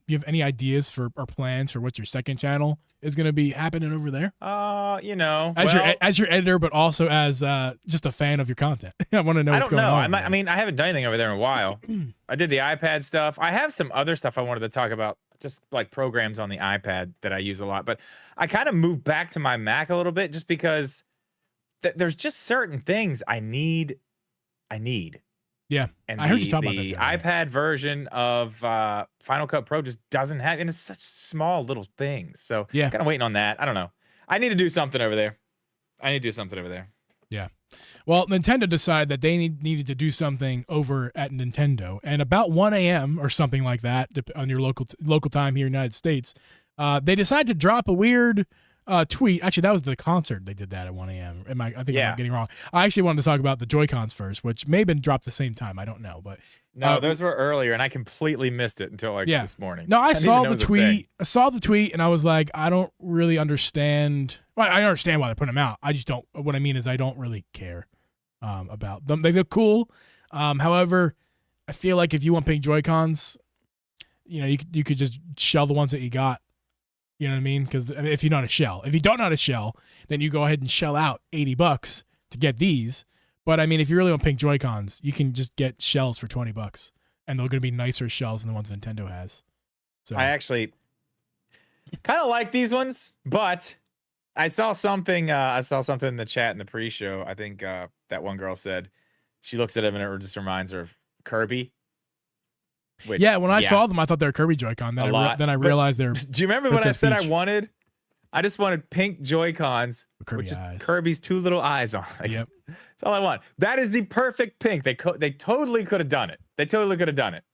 Speaker 1: You have any ideas for or plans for what your second channel is going to be happening over there? As your editor, but also as just a fan of your content. I want to know what's going on.
Speaker 2: I mean, I haven't done anything over there in a while. I did the iPad stuff. I have some other stuff I wanted to talk about, just like programs on the iPad that I use a lot. But I kind of moved back to my Mac a little bit, just because there's just certain things I need.
Speaker 1: Yeah,
Speaker 2: and
Speaker 1: I heard you talk about that.
Speaker 2: The iPad version of Final Cut Pro just doesn't have, and it's such small little things. So kind of waiting on that. I don't know. I need to do something over there.
Speaker 1: Yeah. Well, Nintendo decided that they needed to do something over at Nintendo, and about 1 a.m. or something like that, on your local time here in the United States, they decided to drop a weird tweet. Actually, that was the concert. They did that at 1 a.m. I think I'm getting wrong. I actually wanted to talk about the Joy-Cons first, which may have been dropped the same time. I don't know, but
Speaker 2: no, those were earlier, and I completely missed it until this morning.
Speaker 1: No, I saw the tweet. I saw the tweet, and I was like, I don't really understand. Well, I understand why they're putting them out. I just don't. What I mean is, I don't really care about them. They look cool. However, I feel like if you want pink Joy-Cons, you could just shell the ones that you got. You know what I mean? Because if you don't know how to shell, then you go ahead and shell out $80 to get these. But I mean, if you really want pink Joy-Cons, you can just get shells for $20, and they're going to be nicer shells than the ones Nintendo has. So
Speaker 2: I actually kind of like these ones, but I saw something. I saw something in the chat in the pre-show. I think that one girl said she looks at them and it just reminds her of Kirby. Which,
Speaker 1: yeah, when I saw them, I thought they were Kirby Joy-Con. Then I realized they're.
Speaker 2: Do you remember when I said I wanted? I just wanted pink Joy-Cons,
Speaker 1: Kirby
Speaker 2: with
Speaker 1: eyes.
Speaker 2: Kirby's two little eyes on. Like,
Speaker 1: Yep.
Speaker 2: That's all I want. That is the perfect pink. They totally could have done it. They totally could have done it.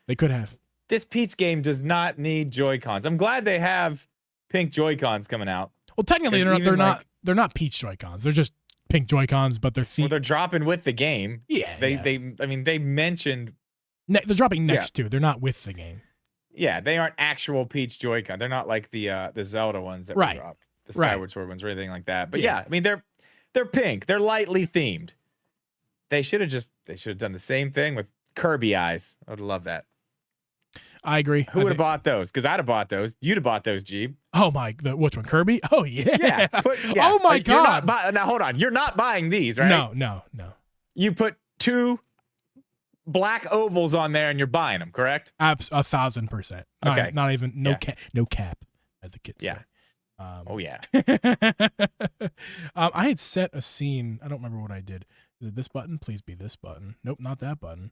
Speaker 1: They could have.
Speaker 2: This Peach game does not need Joy-Cons. I'm glad they have pink Joy-Cons coming out.
Speaker 1: Well, technically, they're not Peach Joy-Cons. They're just pink Joy-Cons, but they're themed.
Speaker 2: Well, they're dropping with the game.
Speaker 1: Yeah.
Speaker 2: They mentioned.
Speaker 1: They're dropping next to. They're not with the game.
Speaker 2: Yeah, they aren't actual Peach Joy-Con. They're not like the Zelda ones that were dropped, the Skyward Sword ones or anything like that. But yeah, I mean they're pink. They're lightly themed. They should have done the same thing with Kirby eyes. I would love that.
Speaker 1: I agree.
Speaker 2: Who would have bought those? Because I'd have bought those. You'd have bought those, Jeeb.
Speaker 1: Oh my, which one? Kirby? Oh yeah.
Speaker 2: Yeah.
Speaker 1: Oh my God.
Speaker 2: Now hold on. You're not buying these, right?
Speaker 1: No.
Speaker 2: You put 2 black ovals on there and you're buying them, correct?
Speaker 1: 1,000%.
Speaker 2: Okay.
Speaker 1: Not even no cap, as the kids say.
Speaker 2: Oh yeah.
Speaker 1: I had set a scene. I don't remember what I did. Is it this button? Please be this button. Nope, not that button.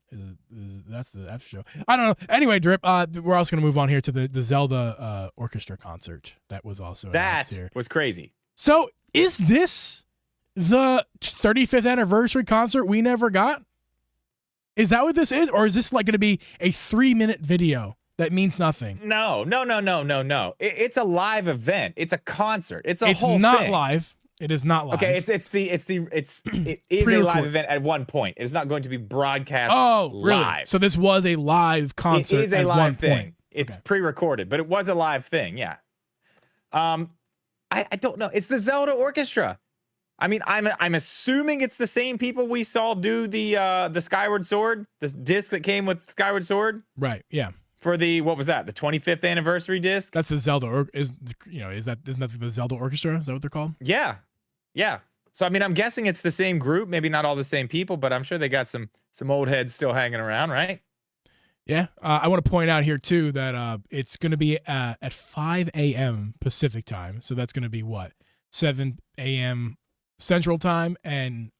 Speaker 1: That's the after show. I don't know. Anyway, Drip, we're also going to move on here to the Zelda orchestra concert that was also announced here.
Speaker 2: That was crazy.
Speaker 1: So is this the 35th anniversary concert we never got? Is that what this is? Or is this like going to be a 3-minute video that means nothing?
Speaker 2: No. It's a live event. It's a concert. It's whole thing.
Speaker 1: It's not live. It is not live.
Speaker 2: Okay, it is a live event at one point. It is not going to be broadcast.
Speaker 1: Oh, really?
Speaker 2: Live.
Speaker 1: So this was a live concert. It is a live
Speaker 2: thing. It's pre-recorded, but it was a live thing. Yeah. I don't know. It's the Zelda Orchestra. I mean, I'm assuming it's the same people we saw do the Skyward Sword, the disc that came with Skyward Sword.
Speaker 1: Right. Yeah.
Speaker 2: For the what was that? The 25th anniversary disc.
Speaker 1: That's the Zelda. Isn't that the Zelda Orchestra? Is that what they're called?
Speaker 2: Yeah. So I mean, I'm guessing it's the same group. Maybe not all the same people, but I'm sure they got some old heads still hanging around, right?
Speaker 1: Yeah. I want to point out here too that it's going to be at 5 a.m. Pacific time. So that's going to be what 7 a.m. Central time and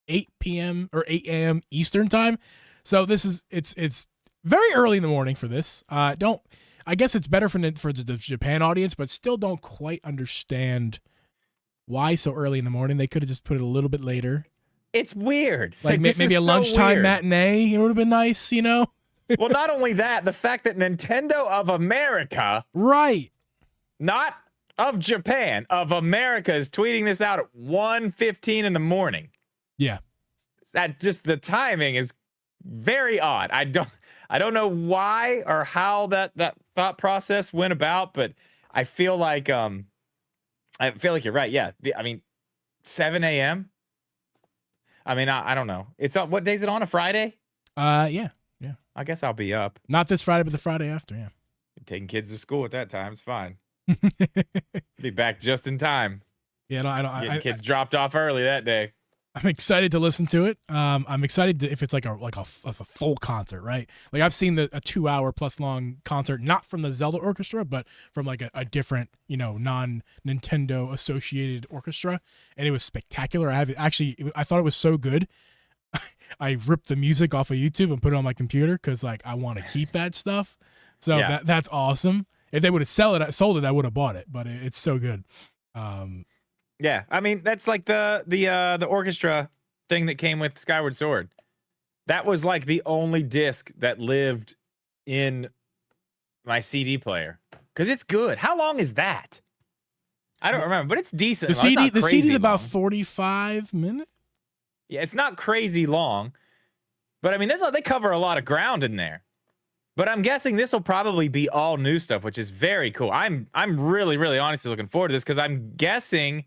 Speaker 1: 8 p.m. or 8 a.m. Eastern time. So it's very early in the morning for this. I guess it's better for the Japan audience, but still don't quite understand why so early in the morning. They could have just put it a little bit later.
Speaker 2: It's weird.
Speaker 1: Like maybe a lunchtime matinee. It would have been nice, you know?
Speaker 2: Well, not only that, the fact that Nintendo of America,
Speaker 1: right,
Speaker 2: not of Japan, of America, is tweeting this out at 1:15 in the morning.
Speaker 1: Yeah.
Speaker 2: That just the timing is very odd. I don't know why or how that thought process went about, but I feel like you're right. Yeah. I mean, 7 a.m. I mean, I don't know. It's what day is it on? A Friday?
Speaker 1: Yeah.
Speaker 2: I guess I'll be up.
Speaker 1: Not this Friday, but the Friday after. Yeah.
Speaker 2: Taking kids to school at that time. It's fine. Be back just in time.
Speaker 1: Yeah.
Speaker 2: Getting kids dropped off early that day.
Speaker 1: I'm excited to listen to it. I'm excited if it's like a full concert, right? Like I've seen a 2-hour plus long concert, not from the Zelda Orchestra, but from like a different, non-Nintendo associated orchestra, and it was spectacular. I thought it was so good. I ripped the music off of YouTube and put it on my computer because like I want to keep that stuff. So
Speaker 2: yeah.
Speaker 1: that's awesome. If they would have sold it, I would have bought it. But it's so good.
Speaker 2: Yeah, I mean that's like the orchestra thing that came with Skyward Sword. That was like the only disc that lived in my CD player because it's good. How long is that? I don't remember, but it's decent.
Speaker 1: The CD's about 45 minutes.
Speaker 2: Yeah, it's not crazy long, but I mean they cover a lot of ground in there. But I'm guessing this will probably be all new stuff, which is very cool. I'm really, really honestly looking forward to this because I'm guessing.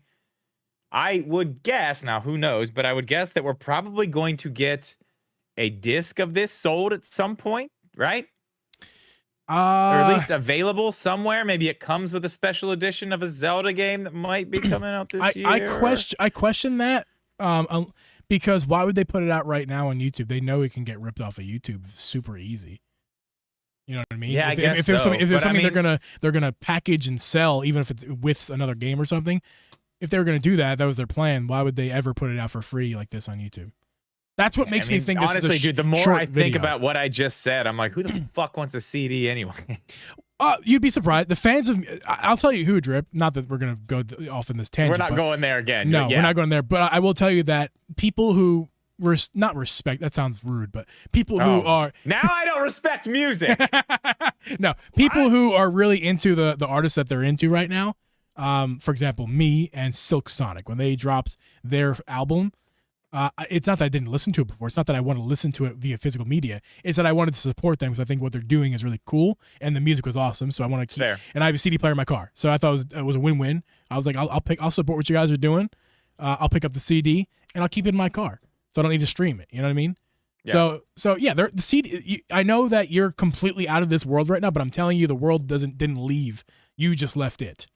Speaker 2: I would guess, now who knows, but I would guess that we're probably going to get a disc of this sold at some point, right? Or at least available somewhere. Maybe it comes with a special edition of a Zelda game that might be coming out this year.
Speaker 1: I question that. Because why would they put it out right now on YouTube? They know it can get ripped off of YouTube super easy. You know what I mean?
Speaker 2: Yeah, I
Speaker 1: if
Speaker 2: guess
Speaker 1: there's
Speaker 2: so.
Speaker 1: something, if there's
Speaker 2: But I
Speaker 1: something
Speaker 2: mean-
Speaker 1: they're gonna package and sell, even if it's with another game or something. If they were gonna do that, that was their plan. Why would they ever put it out for free like this on YouTube? That's what makes me think this
Speaker 2: honestly,
Speaker 1: is a
Speaker 2: dude, the more
Speaker 1: short
Speaker 2: I think
Speaker 1: video.
Speaker 2: about what I just said, I'm like, who the fuck wants a CD anyway?
Speaker 1: You'd be surprised. The fans of I'll tell you who, Drip. Not that we're gonna go off in this tangent.
Speaker 2: We're not
Speaker 1: but-
Speaker 2: going there again.
Speaker 1: No,
Speaker 2: Yeah.
Speaker 1: we're not going there. But I will tell you that people who not respect, that sounds rude, but people who are
Speaker 2: Now I don't respect music.
Speaker 1: no, people who are really into the artists that they're into right now. For example, me and Silk Sonic, when they dropped their album, it's not that I didn't listen to it before. It's not that I want to listen to it via physical media. It's that I wanted to support them because I think what they're doing is really cool and the music was awesome. So I want to keep.
Speaker 2: Fair.
Speaker 1: And I have a CD player in my car, so I thought it was a win-win. I was like, I'll support what you guys are doing. I'll pick up the CD and I'll keep it in my car, so I don't need to stream it. You know what I mean?
Speaker 2: Yeah.
Speaker 1: So yeah, the CD. I know that you're completely out of this world right now, but I'm telling you, the world didn't leave. You just left it.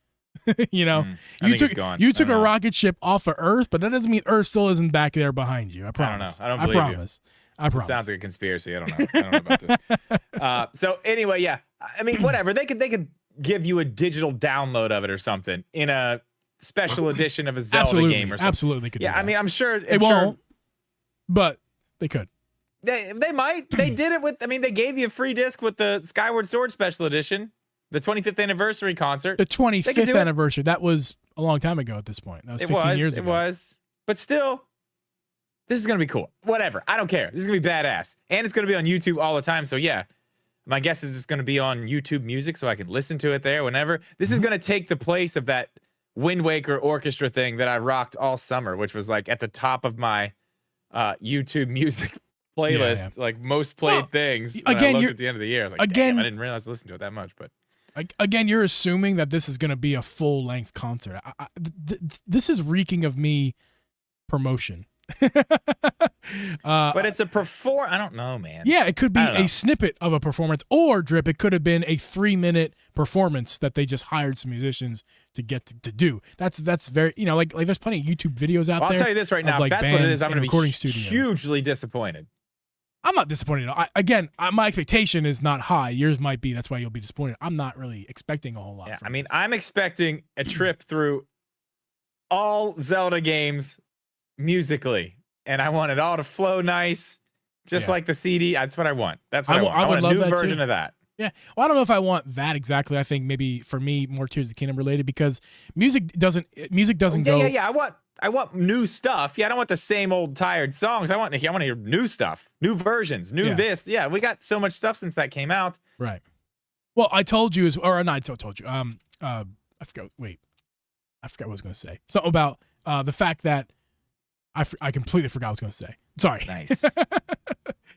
Speaker 1: You know,
Speaker 2: I think it's gone.
Speaker 1: you
Speaker 2: I
Speaker 1: took
Speaker 2: don't
Speaker 1: a
Speaker 2: know.
Speaker 1: rocket ship off of Earth, but that doesn't mean Earth still isn't back there behind you. I promise.
Speaker 2: I don't believe you.
Speaker 1: promise. I
Speaker 2: It
Speaker 1: promise.
Speaker 2: sounds like a conspiracy. I don't know. I don't know about this. So anyway, yeah. I mean, whatever. They could give you a digital download of it or something in a special edition of a Zelda
Speaker 1: absolutely,
Speaker 2: game or something.
Speaker 1: absolutely they could.
Speaker 2: Yeah,
Speaker 1: do that.
Speaker 2: I mean, I'm sure
Speaker 1: it won't, but they could.
Speaker 2: They might. They did it with. I mean, they gave you a free disc with the Skyward Sword Special Edition, the 25th anniversary concert.
Speaker 1: The
Speaker 2: They could
Speaker 1: 25th
Speaker 2: do it.
Speaker 1: anniversary. That was a long time ago at this point. That was 15 years ago.
Speaker 2: It was. But still, this is gonna be cool. Whatever. I don't care. This is gonna be badass, and it's gonna be on YouTube all the time. So yeah, my guess is it's gonna be on YouTube Music, so I can listen to it there whenever. This is gonna take the place of that Wind Waker orchestra thing that I rocked all summer, which was like at the top of my YouTube Music playlist, like most played things. When
Speaker 1: again,
Speaker 2: I looked
Speaker 1: you're-
Speaker 2: at the end of the year, I was like,
Speaker 1: again-
Speaker 2: damn, I didn't realize I listened to it that much. But
Speaker 1: Again, you're assuming that this is going to be a full length concert. This is reeking of me promotion.
Speaker 2: but it's a I don't know, man.
Speaker 1: Yeah, it could be
Speaker 2: I don't know.
Speaker 1: a snippet of a performance, or Drip, it could have been a 3-minute performance that they just hired some musicians to get to do. That's very, like there's plenty of YouTube videos out
Speaker 2: Well, I'll
Speaker 1: there.
Speaker 2: tell you this right
Speaker 1: of,
Speaker 2: now.
Speaker 1: like,
Speaker 2: If that's what it
Speaker 1: bands
Speaker 2: is, I'm
Speaker 1: and
Speaker 2: going to
Speaker 1: recording
Speaker 2: be
Speaker 1: studios.
Speaker 2: hugely disappointed.
Speaker 1: I'm not disappointed. My expectation is not high. Yours might be. That's why you'll be disappointed. I'm not really expecting a whole lot.
Speaker 2: Yeah,
Speaker 1: from
Speaker 2: I mean,
Speaker 1: this.
Speaker 2: I'm expecting a trip through all Zelda games musically, and I want it all to flow nice, just
Speaker 1: Yeah.
Speaker 2: like the CD. That's what I want. That's what I, want.
Speaker 1: I
Speaker 2: I
Speaker 1: would
Speaker 2: want a
Speaker 1: love
Speaker 2: new
Speaker 1: that,
Speaker 2: version
Speaker 1: too.
Speaker 2: of that.
Speaker 1: Yeah. Well, I don't know if I want that exactly. I think maybe for me more Tears of the Kingdom related because music doesn't go.
Speaker 2: Yeah. I want new stuff. Yeah, I don't want the same old tired songs. I want to hear new stuff, new versions, new
Speaker 1: Yeah.
Speaker 2: this. Yeah, we got so much stuff since that came out.
Speaker 1: Right. Well, I told you I told you. I forgot. Wait, I forgot what I was going to say. Something about the fact that I completely forgot what I was going to say. Sorry.
Speaker 2: Nice.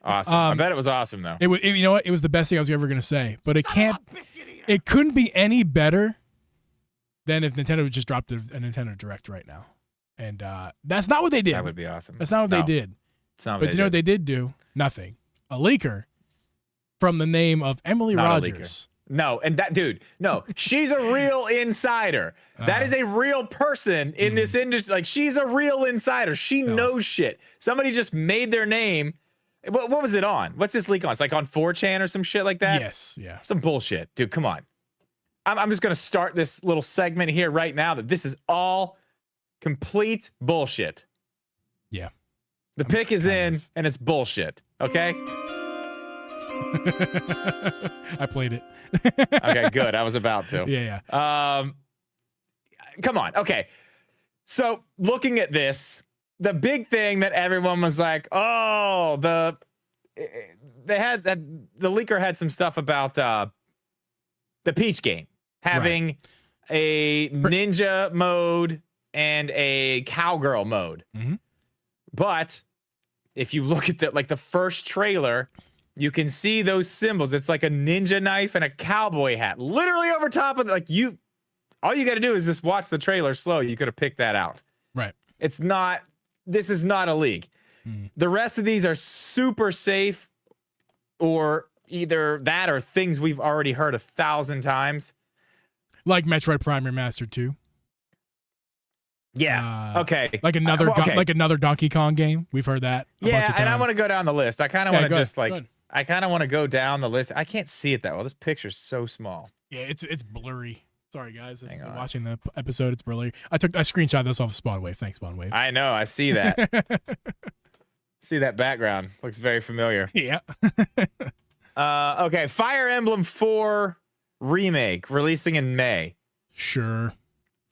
Speaker 2: Awesome. I bet it was awesome though.
Speaker 1: You know what? It was the best thing I was ever going to say. But it can't. It couldn't be any better than if Nintendo just dropped a Nintendo Direct right now. And that's not what they did.
Speaker 2: That would be awesome.
Speaker 1: That's not what they did.
Speaker 2: It's not what
Speaker 1: But
Speaker 2: they
Speaker 1: you know what
Speaker 2: did.
Speaker 1: they did do? Nothing. A leaker from the name of Emily
Speaker 2: Not a
Speaker 1: Rogers.
Speaker 2: No, and that dude, no, she's a real insider. That is a real person in this industry. Like, she's a real insider. She knows shit. Somebody just made their name. What was it on? What's this leak on? It's like on 4chan or some shit like that?
Speaker 1: Yes, yeah.
Speaker 2: Some bullshit. Dude, come on. I'm just going to start this little segment here right now that this is all complete bullshit.
Speaker 1: Yeah.
Speaker 2: The pick is
Speaker 1: kind
Speaker 2: in,
Speaker 1: of.
Speaker 2: and it's bullshit. Okay?
Speaker 1: I played it.
Speaker 2: Okay, good. I was about to.
Speaker 1: Yeah.
Speaker 2: Come on. Okay. So looking at this, the big thing that everyone was like, oh, the leaker had some stuff about the Peach game having a ninja mode and a cowgirl mode.
Speaker 1: Mhm.
Speaker 2: But if you look at the first trailer, you can see those symbols. It's like a ninja knife and a cowboy hat, literally over top of all you got to do is just watch the trailer slow. You could have picked that out.
Speaker 1: Right.
Speaker 2: This is not a leak. The rest of these are super safe, or either that or things we've already heard 1,000 times.
Speaker 1: Like Metroid Prime Remastered 2.
Speaker 2: Yeah. Okay.
Speaker 1: Like another
Speaker 2: okay.
Speaker 1: like another Donkey Kong game. We've heard that. A bunch of
Speaker 2: Yeah, and I
Speaker 1: times.
Speaker 2: want to go down the list. I kind of want to
Speaker 1: go
Speaker 2: just
Speaker 1: ahead,
Speaker 2: like
Speaker 1: go ahead.
Speaker 2: I kind of want to go down the list. I can't see it that well. This picture's so small.
Speaker 1: Yeah, it's blurry. Sorry guys, if
Speaker 2: Hang
Speaker 1: you're
Speaker 2: on.
Speaker 1: watching the episode, it's blurry. I screenshot this off of Spawn Wave. Thanks, Spawn Wave.
Speaker 2: I know. I see that. See that background. Looks very familiar.
Speaker 1: Yeah.
Speaker 2: Okay, Fire Emblem 4 remake releasing in May.
Speaker 1: Sure.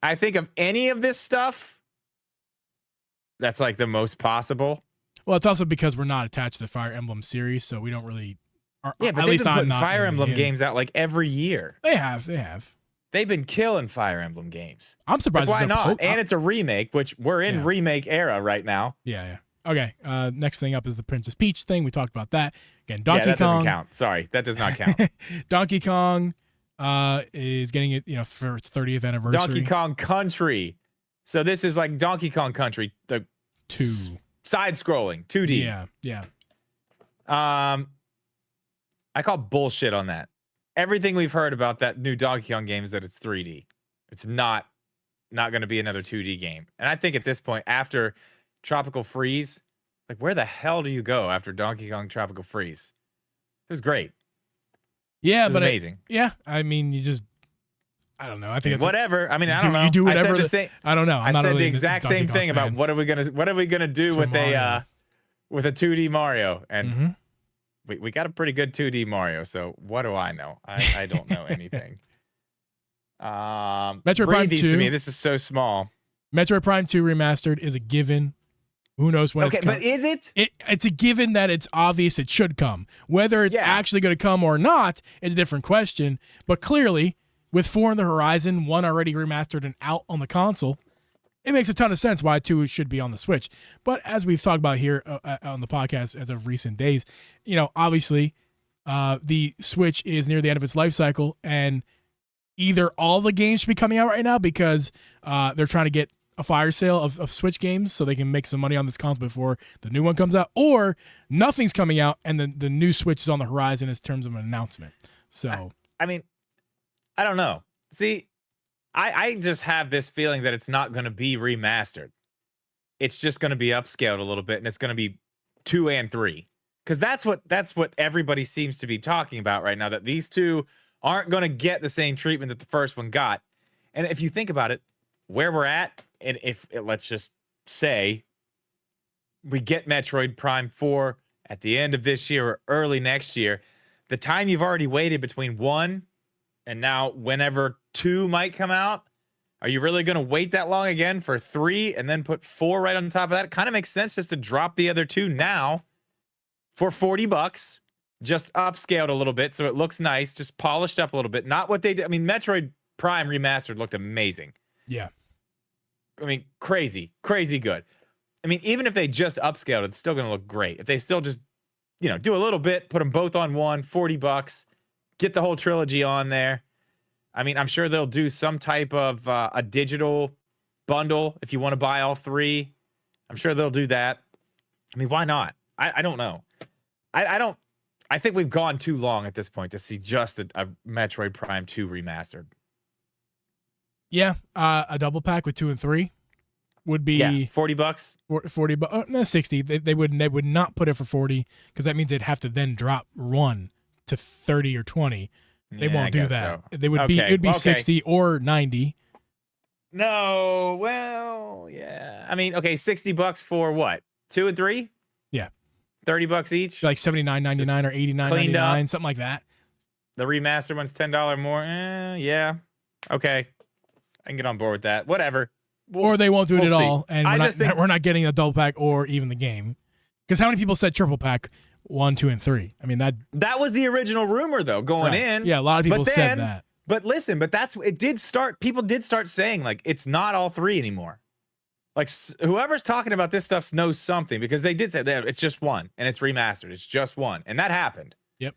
Speaker 2: I think of any of this stuff, that's like the most possible.
Speaker 1: Well, it's also because we're not attached to the Fire Emblem series, so we don't really.
Speaker 2: Yeah, but
Speaker 1: at
Speaker 2: they've
Speaker 1: least
Speaker 2: been
Speaker 1: I'm
Speaker 2: putting
Speaker 1: not
Speaker 2: Fire
Speaker 1: really
Speaker 2: Emblem
Speaker 1: in.
Speaker 2: games out like every year.
Speaker 1: They have.
Speaker 2: They've been killing Fire Emblem games.
Speaker 1: I'm
Speaker 2: Like,
Speaker 1: surprised.
Speaker 2: why
Speaker 1: there's no
Speaker 2: not? And it's a remake, which we're in
Speaker 1: Yeah.
Speaker 2: remake era right now.
Speaker 1: Yeah. Okay. Next thing up is the Princess Peach thing. We talked about that. Again,
Speaker 2: Yeah,
Speaker 1: Donkey
Speaker 2: that
Speaker 1: Kong.
Speaker 2: doesn't count. Sorry, that does not count.
Speaker 1: Donkey Kong is getting it, for its 30th anniversary.
Speaker 2: Donkey Kong Country. So this is like Donkey Kong Country, the
Speaker 1: 2.
Speaker 2: side scrolling 2D.
Speaker 1: Yeah.
Speaker 2: I call bullshit on that. Everything we've heard about that new Donkey Kong game is that it's 3D. It's not going to be another 2D game. And I think at this point, after Tropical Freeze, like where the hell do you go after Donkey Kong Tropical Freeze? It was great.
Speaker 1: Yeah,
Speaker 2: It was
Speaker 1: but
Speaker 2: amazing.
Speaker 1: I mean, you just. I don't know. I think it's
Speaker 2: Whatever. I mean, I don't know.
Speaker 1: You do whatever.
Speaker 2: I said the same.
Speaker 1: I don't know. I'm
Speaker 2: I
Speaker 1: not
Speaker 2: said
Speaker 1: really
Speaker 2: the
Speaker 1: a
Speaker 2: exact
Speaker 1: Donkey
Speaker 2: same
Speaker 1: Kong
Speaker 2: thing about
Speaker 1: fan.
Speaker 2: what are we gonna do
Speaker 1: Some
Speaker 2: with
Speaker 1: Mario.
Speaker 2: with a 2D Mario, and
Speaker 1: Mhm.
Speaker 2: we got a pretty good 2D Mario. So what do I know? I don't know anything.
Speaker 1: Metroid
Speaker 2: Read
Speaker 1: Prime
Speaker 2: these
Speaker 1: 2.
Speaker 2: to me. This is so small.
Speaker 1: Metroid Prime 2 remastered is a given. Who knows when
Speaker 2: Okay,
Speaker 1: it's coming?
Speaker 2: but is it?
Speaker 1: It's a given that it's obvious it should come. Whether it's
Speaker 2: Yeah.
Speaker 1: actually going to come or not is a different question. But clearly, with 4 on the horizon, 1 already remastered and out on the console, it makes a ton of sense why 2 should be on the Switch. But as we've talked about here on the podcast as of recent days, obviously, the Switch is near the end of its life cycle, and either all the games should be coming out right now because they're trying to get a fire sale of Switch games so they can make some money on this console before the new one comes out, or nothing's coming out and the new Switch is on the horizon in terms of an announcement. So,
Speaker 2: I mean, I don't know. See, I just have this feeling that it's not going to be remastered. It's just going to be upscaled a little bit, and it's going to be 2 and 3. Because that's what everybody seems to be talking about right now, that these two aren't going to get the same treatment that the first one got. And if you think about it, where we're at, and if let's just say we get Metroid Prime 4 at the end of this year or early next year, the time you've already waited between 1 and now whenever 2 might come out, are you really going to wait that long again for 3 and then put 4 right on top of that? It kind of makes sense just to drop the other 2 now for $40, just upscaled a little bit so it looks nice, just polished up a little bit. Not what they did. I mean, Metroid Prime Remastered looked amazing.
Speaker 1: yeah.
Speaker 2: I mean, crazy good. I mean, even if they just upscaled, it's still going to look great. If they still just, do a little bit, put them both on one, $40, get the whole trilogy on there. I mean, I'm sure they'll do some type of a digital bundle if you want to buy all 3. I'm sure they'll do that. I mean, why not? I don't know. I think we've gone too long at this point to see just a Metroid Prime 2 remastered.
Speaker 1: Yeah, a double pack with 2 and 3 would be
Speaker 2: $40.
Speaker 1: 40, but no, 60. They would not put it for 40 because that means they'd have to then drop 1 to 30 or 20. They
Speaker 2: Yeah, I
Speaker 1: won't do
Speaker 2: guess
Speaker 1: that.
Speaker 2: so.
Speaker 1: They would be
Speaker 2: Okay,
Speaker 1: it'd be
Speaker 2: okay.
Speaker 1: 60 or 90.
Speaker 2: No, well, yeah. I mean, okay, $60 for what? 2 and 3?
Speaker 1: Yeah.
Speaker 2: $30 each.
Speaker 1: Like $79.99 or
Speaker 2: cleaned up.
Speaker 1: $89.99, something like that.
Speaker 2: The remastered one's $10 more. Yeah. Okay. I can get on board with that. Whatever.
Speaker 1: Or they won't do it
Speaker 2: we'll
Speaker 1: at
Speaker 2: see.
Speaker 1: all, and
Speaker 2: I
Speaker 1: we're
Speaker 2: just think-
Speaker 1: we're not getting a double pack or even the game. Because how many people said triple pack 1, 2, and 3? I mean
Speaker 2: That was the original rumor though, going
Speaker 1: right.
Speaker 2: in.
Speaker 1: Yeah, a lot of people
Speaker 2: But
Speaker 1: said
Speaker 2: then-
Speaker 1: that.
Speaker 2: But listen, it did start, people did start saying like it's not all 3 anymore. Like whoever's talking about this stuff knows something, because they did say that it's just 1 and it's remastered. It's just 1. And that happened.
Speaker 1: Yep.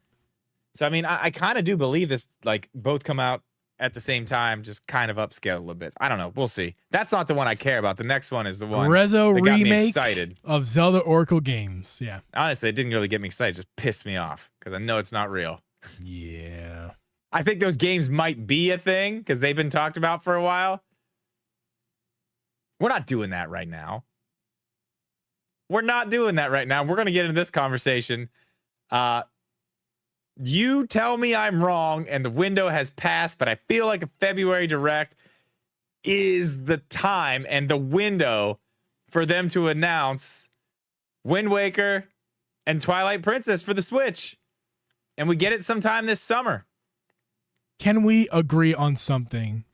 Speaker 2: So I mean, I kind of do believe this, like both come out at the same time, just kind of upscale a little bit. I don't know. We'll see. That's not the one I care about. The next one is the one
Speaker 1: Grezzo
Speaker 2: that got me
Speaker 1: remake
Speaker 2: excited.
Speaker 1: of Zelda Oracle games. Yeah.
Speaker 2: Honestly, it didn't really get me excited. It just pissed me off because I know it's not real.
Speaker 1: Yeah.
Speaker 2: I think those games might be a thing because they've been talked about for a while. We're not doing that right now. We're not doing that right now. We're going to get into this conversation. You tell me I'm wrong and the window has passed, but I feel like a February Direct is the time and the window for them to announce Wind Waker and Twilight Princess for the Switch. And we get it sometime this summer.
Speaker 1: Can we agree on something?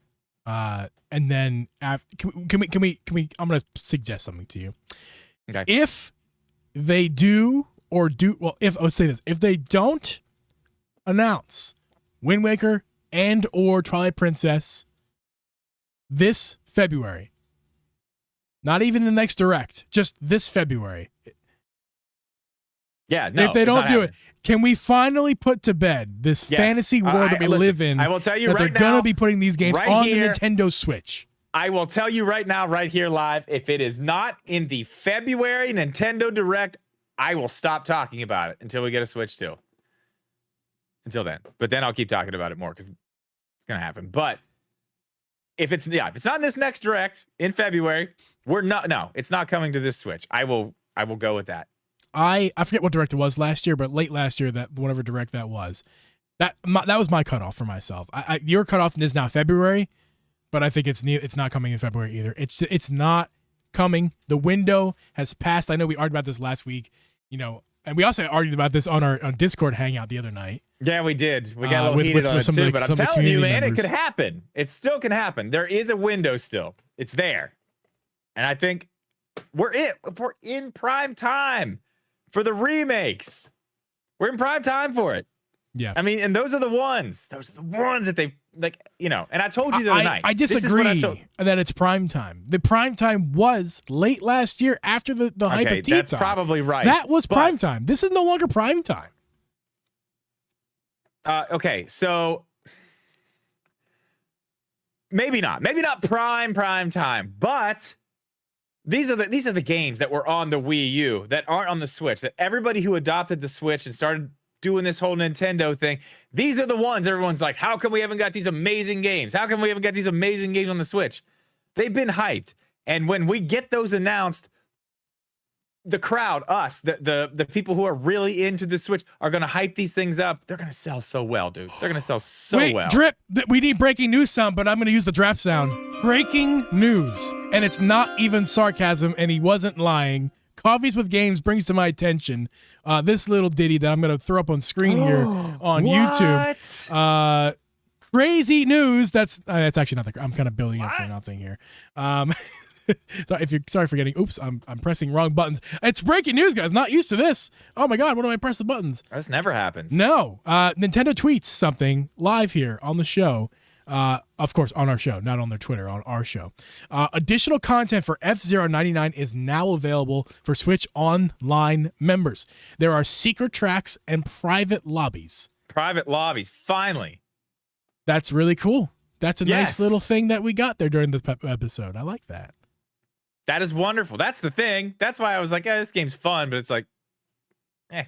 Speaker 1: And then can we I'm going to suggest something to you.
Speaker 2: Okay.
Speaker 1: If they do let's say this, if they don't announce Wind Waker and or Twilight Princess this February, not even the next Direct, just this February.
Speaker 2: Yeah, no.
Speaker 1: If they don't do it, can we finally put to bed this fantasy world that we live in?
Speaker 2: I will tell you
Speaker 1: that
Speaker 2: right
Speaker 1: they're
Speaker 2: now,
Speaker 1: gonna be putting these games on
Speaker 2: here,
Speaker 1: the Nintendo Switch.
Speaker 2: I will tell you right now, right here live, if it is not in the February Nintendo Direct, I will stop talking about it until we get a Switch 2. Until then. But then I'll keep talking about it more because it's going to happen. But if it's not in this next Direct in February, it's not coming to this Switch. I will go with that.
Speaker 1: I forget what Direct it was last year, but late last year, that whatever Direct that was, that was my cutoff for myself. Your cutoff is now February, but I think it's not coming in February either. It's not coming. The window has passed. I know we argued about this last week, and we also argued about this on our Discord hangout the other night.
Speaker 2: Yeah, we did. We got a little heated on it too, but I'm telling you, man, it could happen. It still can happen. There is a window still. It's there. And I think we're in prime time for the remakes. We're in prime time for it.
Speaker 1: Yeah.
Speaker 2: I mean, and those are the ones. Those are the ones that they and I told you the other night.
Speaker 1: I disagree that it's prime time. The prime time was late last year after the hype of Tea
Speaker 2: that's
Speaker 1: Time.
Speaker 2: probably right.
Speaker 1: That was prime time. This is no longer prime time.
Speaker 2: Okay, so maybe not prime time, but these are the games that were on the Wii U that aren't on the Switch. That everybody who adopted the Switch and started doing this whole Nintendo thing, these are the ones everyone's like, how come we haven't got these amazing games? How come we haven't got these amazing games on the Switch? They've been hyped, and when we get those announced, the crowd, us, the people who are really into the Switch are going to hype these things up. They're going to sell so well, dude. They're going to sell so well.
Speaker 1: Drip, we need breaking news sound, but I'm going to use the draft sound. Breaking news. And it's not even sarcasm, and he wasn't lying. Coffees with Games brings to my attention this little ditty that I'm going to throw up on screen here on YouTube. Crazy news. That's actually not I'm kind of building up for nothing here. Sorry for getting. Oops, I'm pressing wrong buttons. It's breaking news, guys. Not used to this. Oh my god, what do I press the buttons?
Speaker 2: This never happens.
Speaker 1: No. Nintendo tweets something live here on the show. Of course, on our show, not on their Twitter, on our show. Additional content for F-099 is now available for Switch Online members. There are secret tracks and private lobbies.
Speaker 2: Private lobbies, finally.
Speaker 1: That's really cool. That's a nice little thing that we got there during the episode. I like that.
Speaker 2: That is wonderful. That's the thing. That's why I was like, this game's fun, but it's like, I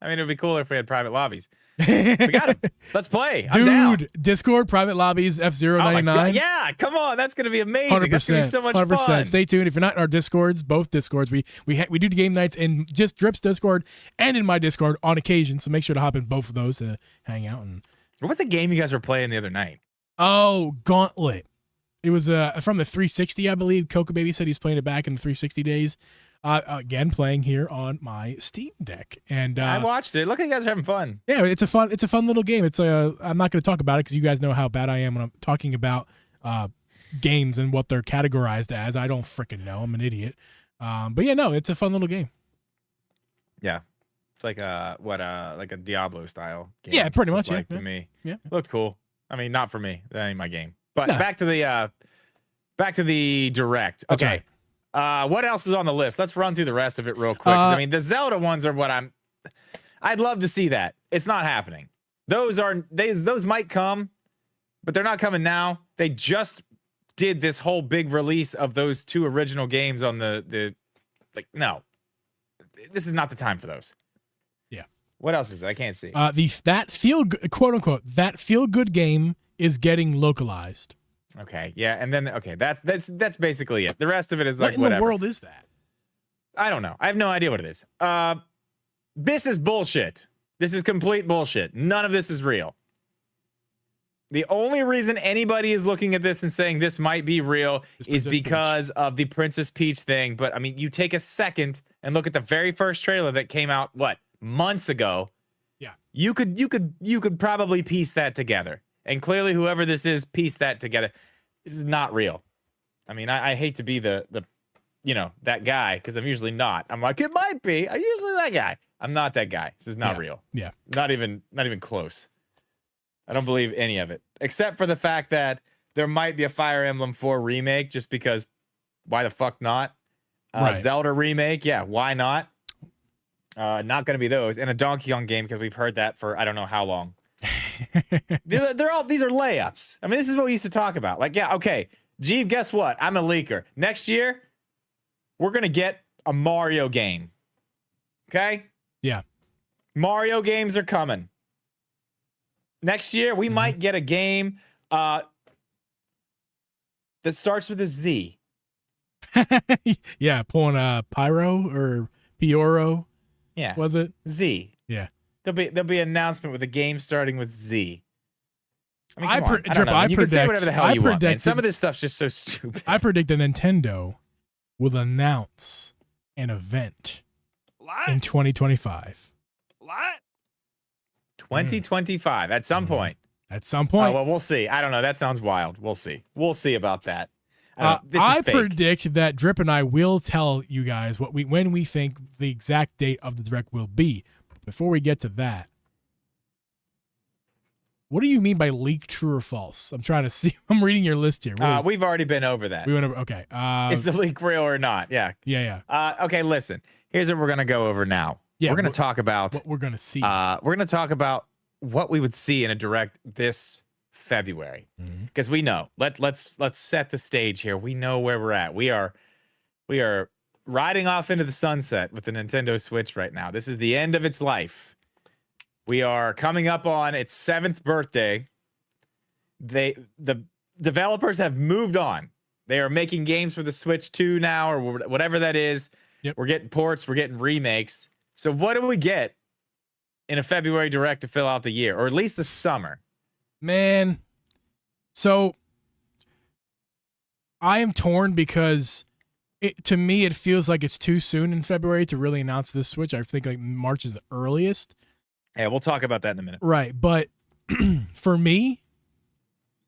Speaker 2: mean, it would be cooler if we had private lobbies. We got it. Let's play. I'm down.
Speaker 1: Discord, private lobbies, F-099.
Speaker 2: Yeah, come on. That's going to be amazing. 100%. That's going to be so much 100%. Fun.
Speaker 1: Stay tuned. If you're not in our Discords, both Discords, we do the game nights in just Drip's Discord and in my Discord on occasion, so make sure to hop in both of those to hang out. And
Speaker 2: what's the game you guys were playing the other night?
Speaker 1: Oh, Gauntlet. It was from the 360, I believe. Coca Baby said he's playing it back in the 360 days. Again, playing here on my Steam Deck, and
Speaker 2: I watched it. Look, you guys are having fun.
Speaker 1: Yeah, it's a fun little game. I'm not going to talk about it because you guys know how bad I am when I'm talking about games and what they're categorized as. I don't freaking know. I'm an idiot. But yeah, no, it's a fun little game.
Speaker 2: Yeah, it's like like a Diablo style game.
Speaker 1: Yeah, pretty much.
Speaker 2: Like to me,
Speaker 1: yeah,
Speaker 2: it looked cool. I mean, not for me. That ain't my game. But back to the Direct. Okay. What else is on the list? Let's run through the rest of it real quick. I mean, the Zelda ones are what I'd love to see that. It's not happening. Those might come, but they're not coming now. They just did this whole big release of those two original games on no. This is not the time for those.
Speaker 1: Yeah.
Speaker 2: What else is it? I can't see.
Speaker 1: That feel quote unquote that feel good game is getting localized.
Speaker 2: Okay, yeah, and then that's basically it. The rest of it is
Speaker 1: What
Speaker 2: like
Speaker 1: in
Speaker 2: whatever.
Speaker 1: the world is that?
Speaker 2: I don't know. I have no idea what it is. This is bullshit. This is complete bullshit. None of this is real. The only reason anybody is looking at this and saying this might be real is because of the Princess Peach thing. But I mean, you take a second and look at the very first trailer that came out, months ago.
Speaker 1: Yeah.
Speaker 2: You could probably piece that together. And clearly whoever this is pieced that together. This is not real. I mean, I hate to be the that guy, because I'm usually not. I'm like, it might be. I'm usually that guy. I'm not that guy. This is not real.
Speaker 1: Yeah.
Speaker 2: Not even close. I don't believe any of it, except for the fact that there might be a Fire Emblem 4 remake, just because why the fuck not?
Speaker 1: Right.
Speaker 2: Zelda remake, yeah, why not? Not going to be those. And a Donkey Kong game, because we've heard that for I don't know how long. These are layups. I mean, this is what we used to talk about. Like, yeah, okay, gee, guess what? I'm a leaker. Next year, we're going to get a Mario game. Okay?
Speaker 1: Yeah.
Speaker 2: Mario games are coming. Next year, we might get a game that starts with a Z.
Speaker 1: Yeah, pulling Pyro or Pioro.
Speaker 2: Yeah.
Speaker 1: Was it?
Speaker 2: Z.
Speaker 1: Yeah.
Speaker 2: There'll be an announcement with a game starting with Z. I mean, come on. I don't
Speaker 1: Drip,
Speaker 2: know. You can say whatever the hell you want, man. Some of this stuff's just so stupid.
Speaker 1: I predict that Nintendo will announce an event in 2025.
Speaker 3: What?
Speaker 2: 2025 at some point.
Speaker 1: At some point.
Speaker 2: Oh, well, we'll see. I don't know. That sounds wild. We'll see. We'll see about that. This is
Speaker 1: I
Speaker 2: fake.
Speaker 1: predict that Drip and I will tell you guys when we think the exact date of the direct will be. Before we get to that, what do you mean by leak, true or false? I'm trying to see. I'm reading your list here.
Speaker 2: We've already been over that.
Speaker 1: We went over. Okay.
Speaker 2: Is the leak real or not? Yeah.
Speaker 1: Yeah.
Speaker 2: Okay, listen. Here's what we're gonna go over now.
Speaker 1: Yeah,
Speaker 2: we're gonna talk about
Speaker 1: what we're gonna see.
Speaker 2: We're gonna talk about what we would see in a direct this February, because we know. Let's set the stage here. We know where we're at. We are riding off into the sunset with the Nintendo Switch right now. This is the end of its life. We are coming up on its 7th birthday. The developers have moved on. They are making games for the Switch 2 now, or whatever that is.
Speaker 1: Yep.
Speaker 2: We're getting ports. We're getting remakes. So what do we get in a February direct to fill out the year, or at least the summer?
Speaker 1: Man, so I am torn because to me it feels like it's too soon in February to really announce this Switch. I think like March is the earliest.
Speaker 2: Yeah, we'll talk about that in a minute.
Speaker 1: Right, but for me,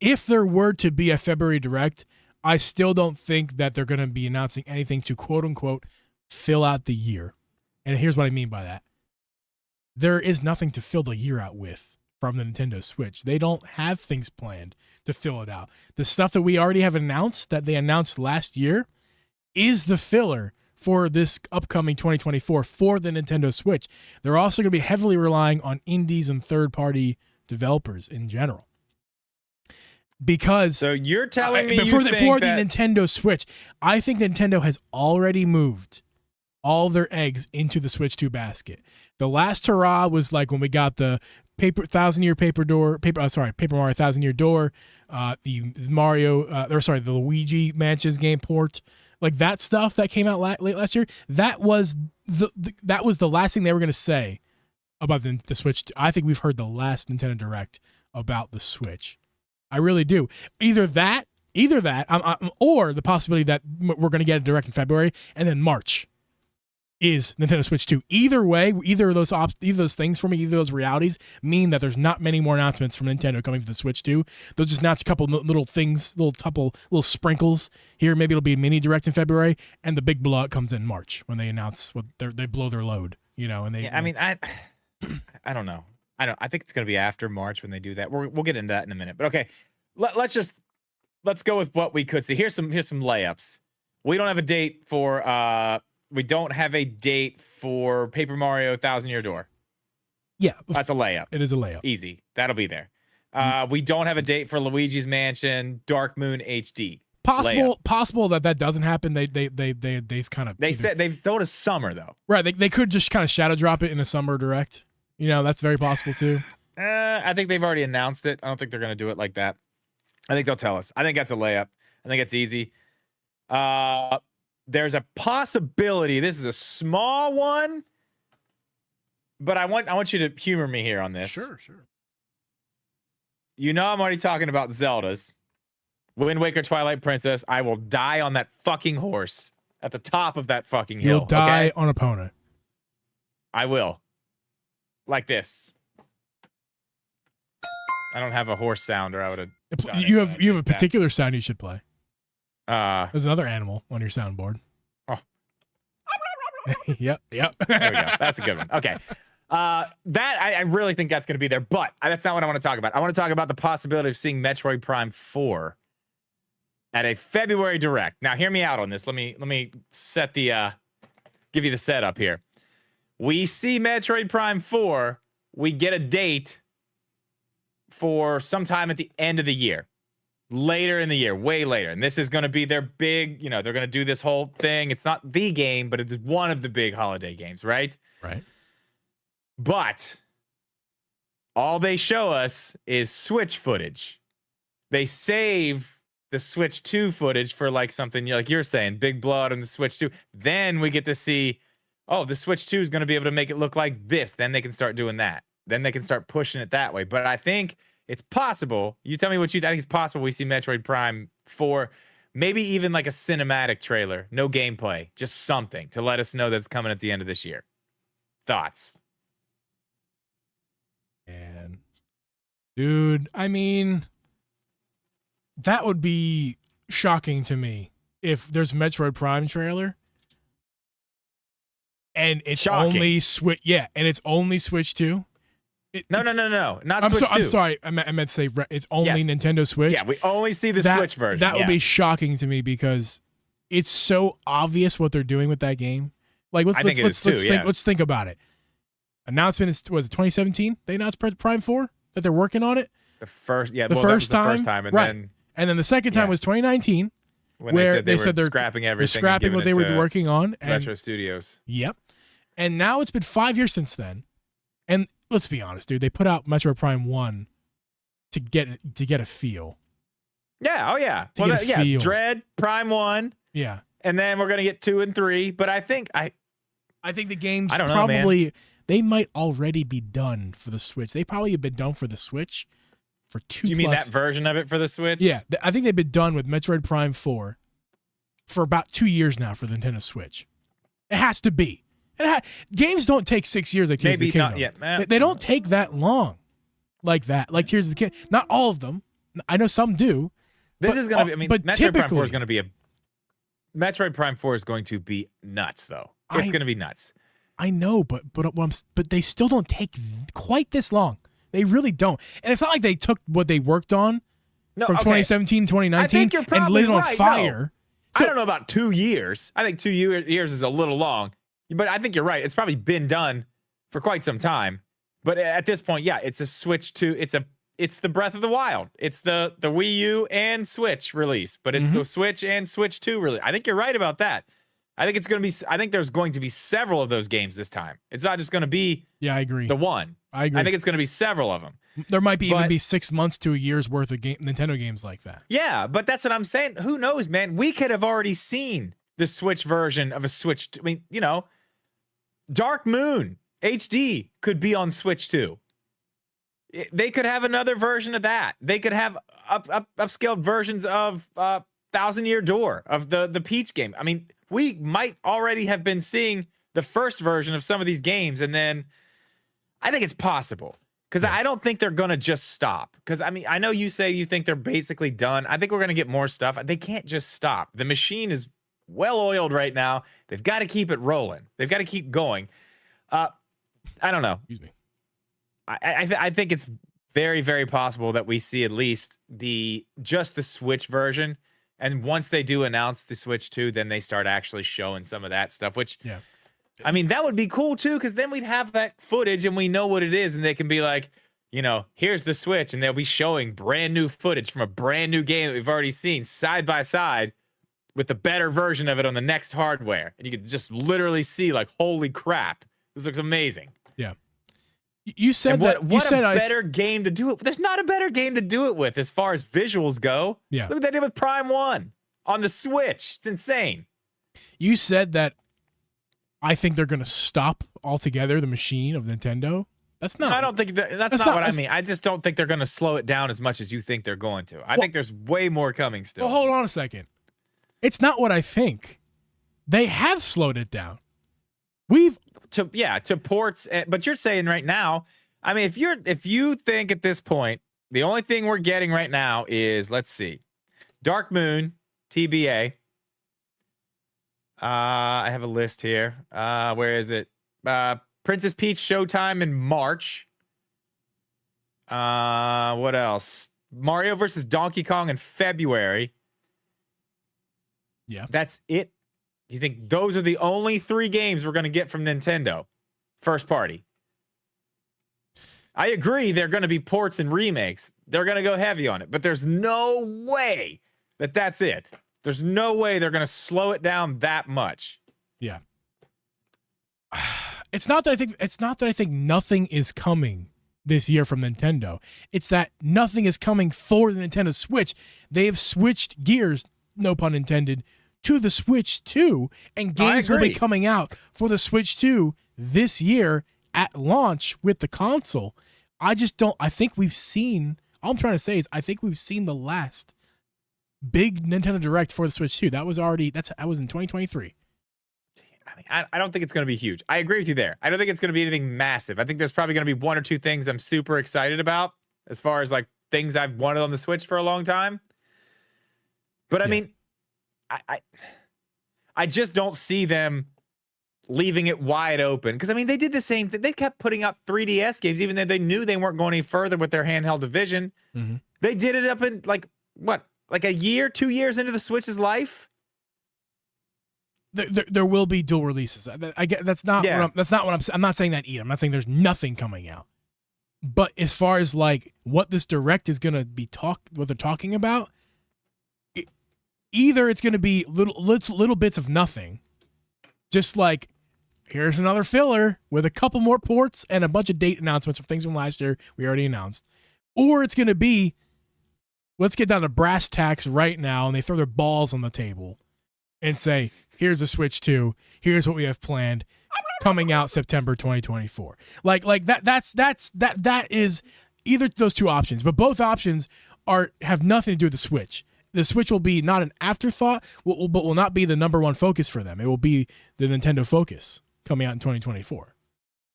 Speaker 1: if there were to be a February direct, I still don't think that they're going to be announcing anything to quote unquote fill out the year. And here's what I mean by that. There is nothing to fill the year out with from the Nintendo Switch. They don't have things planned to fill it out. The stuff that we already have announced, that they announced last year, is the filler for this upcoming 2024 for the Nintendo Switch. They're also going to be heavily relying on indies and third-party developers in general. Because
Speaker 2: so you're telling me
Speaker 1: for
Speaker 2: the
Speaker 1: Nintendo Switch, I think Nintendo has already moved all their eggs into the Switch 2 basket. The last hurrah was like when we got the Paper Mario 1000-Year Door, the Luigi Mansions game port, like that stuff that came out late last year. That was the last thing they were going to say about the Switch. I think we've heard the last Nintendo Direct about the Switch. I really do. Either that, or the possibility that we're going to get a Direct in February and then March is Nintendo Switch 2. Either way, either of those things for me, either of those realities mean that there's not many more announcements from Nintendo coming for the Switch 2. They'll just announce a couple little things, little sprinkles here. Maybe it'll be a mini direct in February, and the big blowout comes in March when they announce they blow their load, and they.
Speaker 2: Yeah, I mean, I don't know. I think it's going to be after March when they do that. We'll get into that in a minute. But okay, let's go with what we could see. Here's some layups. We don't have a date for Paper Mario 1000-Year Door.
Speaker 1: Yeah.
Speaker 2: That's a layup.
Speaker 1: It is a layup.
Speaker 2: Easy. That'll be there. We don't have a date for Luigi's Mansion Dark Moon HD.
Speaker 1: Possible that doesn't happen. They kind of.
Speaker 2: They said they've thrown a summer though.
Speaker 1: Right. They could just kind of shadow drop it in a summer direct. That's very possible too.
Speaker 2: I think they've already announced it. I don't think they're going to do it like that. I think they'll tell us. I think that's a layup. I think it's easy. There's a possibility. This is a small one, but I want you to humor me here on this.
Speaker 1: Sure.
Speaker 2: You know I'm already talking about Zeldas. Wind Waker, Twilight Princess. I will die on that fucking horse at the top of that fucking hill.
Speaker 1: You'll die
Speaker 2: okay?
Speaker 1: on Epona.
Speaker 2: I will. Like this. I don't have a horse sound, or I would have.
Speaker 1: You have a particular sound you should play.
Speaker 2: There's
Speaker 1: There's another animal on your soundboard.
Speaker 2: Oh.
Speaker 1: Yep.
Speaker 2: There we go. That's a good one. Okay. I really think that's going to be there, but that's not what I want to talk about. I want to talk about the possibility of seeing Metroid Prime 4 at a February Direct. Now, hear me out on this. Let me set the give you the setup here. We see Metroid Prime 4. We get a date for sometime at the end of the year. Later in the year, way later. And this is going to be their big, they're going to do this whole thing. It's not the game, but it's one of the big holiday games, right?
Speaker 1: Right.
Speaker 2: But all they show us is Switch footage. They save the Switch 2 footage for like something like you're saying, big blood on the Switch 2. Then we get to see, oh, the Switch 2 is going to be able to make it look like this. Then they can start doing that. Then they can start pushing it that way. But I think it's possible. You tell me what you think. It's possible we see Metroid Prime 4, maybe even like a cinematic trailer, no gameplay, just something to let us know that it's coming at the end of this year. Thoughts?
Speaker 1: And dude, I mean, that would be shocking to me if there's a Metroid Prime trailer and it's
Speaker 2: Shocking.
Speaker 1: only Switch. Yeah, and it's only Switch 2.
Speaker 2: No. Not Switch 2.
Speaker 1: I'm sorry. I meant to say it's only
Speaker 2: Yes.
Speaker 1: Nintendo Switch.
Speaker 2: Yeah, we only see the Switch version.
Speaker 1: That would
Speaker 2: Yeah.
Speaker 1: be shocking to me because it's so obvious what they're doing with that game. Like, let's think about it. Announcement was it 2017? They announced Prime 4 that they're working on it.
Speaker 2: The first
Speaker 1: time,
Speaker 2: and
Speaker 1: right? And then the second time was 2019,
Speaker 2: when
Speaker 1: where
Speaker 2: they said
Speaker 1: they're
Speaker 2: scrapping everything,
Speaker 1: they're scrapping what they were working on. And,
Speaker 2: Retro Studios.
Speaker 1: Yep. And now it's been 5 years since then. And let's be honest, dude, they put out Metroid Prime 1 to get a feel.
Speaker 2: Yeah. Oh yeah.
Speaker 1: To get a feel.
Speaker 2: Dread Prime 1.
Speaker 1: Yeah.
Speaker 2: And then we're gonna get 2 and 3. But I think
Speaker 1: the games
Speaker 2: I don't know,
Speaker 1: probably they might already be done for the Switch. They probably have been done for the Switch for 2
Speaker 2: You mean that version of it for the Switch?
Speaker 1: Yeah, I think they've been done with Metroid Prime 4 for about 2 years now for the Nintendo Switch. It has to be. Games don't take 6 years like Tears of the Kingdom.
Speaker 2: Not yet.
Speaker 1: They don't take that long like that. Like Tears of the Kingdom. Not all of them. I know some do.
Speaker 2: This is going to be, Metroid Prime 4 is going to be Metroid Prime 4 is going to be nuts, though. It's going to be nuts.
Speaker 1: I know, but they still don't take quite this long. They really don't. And it's not like they took what they worked on from 2017, 2019 and lit it on fire.
Speaker 2: No. I don't know about 2 years. I think 2 years is a little long. But I think you're right. It's probably been done for quite some time. But at this point, yeah, it's a Switch 2. It's the Breath of the Wild. It's the Wii U and Switch release. But it's the Switch and Switch 2 release. I think you're right about that. I think there's going to be several of those games this time. It's not just going to be
Speaker 1: I agree.
Speaker 2: The one.
Speaker 1: I agree.
Speaker 2: I think it's going to be several of them.
Speaker 1: There might even be 6 months to a year's worth of Nintendo games like that.
Speaker 2: Yeah, but that's what I'm saying. Who knows, man? We could have already seen the Switch version of a Switch. I mean, Dark Moon HD could be on Switch 2. They could have another version of that. They could have upscaled versions of Thousand Year Door, of the Peach game. I mean, we might already have been seeing the first version of some of these games, and then I think it's possible. Because I don't think they're going to just stop. Because, I know you say you think they're basically done. I think we're going to get more stuff. They can't just stop. The machine is well-oiled right now. They've got to keep it rolling. They've got to keep going. I don't know.
Speaker 1: Excuse me.
Speaker 2: I think it's very, very possible that we see at least just the Switch version. And once they do announce the Switch 2, then they start actually showing some of that stuff, which, that would be cool too, because then we'd have that footage and we know what it is, and they can be like, here's the Switch, and they'll be showing brand new footage from a brand new game that we've already seen side by side with the better version of it on the next hardware. And you could just literally see like, holy crap, this looks amazing.
Speaker 1: Yeah. You said
Speaker 2: And
Speaker 1: that.
Speaker 2: what
Speaker 1: You said
Speaker 2: a better game to do it. There's not a better game to do it with as far as visuals go.
Speaker 1: Yeah.
Speaker 2: Look what they did with Prime 1 on the Switch. It's insane.
Speaker 1: You said that. I think they're going to stop altogether the machine of Nintendo. That's not.
Speaker 2: I don't think that's not what I mean. I just don't think they're going to slow it down as much as you think they're going to. I think there's way more coming still.
Speaker 1: Well, hold on a second. It's not what I think. They have slowed it down.
Speaker 2: To ports, but you're saying right now. I mean, if you think at this point the only thing we're getting right now is, let's see, Dark Moon, TBA. I have a list here. Where is it? Princess Peach Showtime in March. What else? Mario versus Donkey Kong in February.
Speaker 1: Yeah.
Speaker 2: That's it. You think those are the only 3 games we're going to get from Nintendo? First party. I agree they're going to be ports and remakes. They're going to go heavy on it. But there's no way that that's it. There's no way they're going to slow it down that much.
Speaker 1: Yeah. It's not that I think nothing is coming this year from Nintendo. It's that nothing is coming for the Nintendo Switch. They have switched gears, no pun intended, to the Switch 2, and games will be coming out for the Switch 2 this year at launch with the console. I think we've seen, all I'm trying to say is I think we've seen the last big Nintendo Direct for the Switch 2. That was in 2023.
Speaker 2: I mean, I don't think it's going to be huge. I agree with you there. I don't think it's going to be anything massive. I think there's probably going to be 1 or 2 things I'm super excited about as far as like things I've wanted on the Switch for a long time. But I mean, I just don't see them leaving it wide open. Because I mean, they did the same thing. They kept putting up 3DS games, even though they knew they weren't going any further with their handheld division. Mm-hmm. They did it up in like a year, 2 years into the Switch's life.
Speaker 1: There will be dual releases. I get that's not what I'm not saying that either. I'm not saying there's nothing coming out. But as far as like what this Direct is going to be what they're talking about, either it's going to be little bits of nothing, just like here's another filler with a couple more ports and a bunch of date announcements of things from last year we already announced, or it's going to be let's get down to brass tacks right now, and they throw their balls on the table and say, here's the Switch 2. Here's what we have planned coming out September 2024. Like that is either those 2 options, but both options have nothing to do with the Switch. The Switch will be not an afterthought, but will not be the number 1 focus for them. It will be the Nintendo Focus coming out in 2024.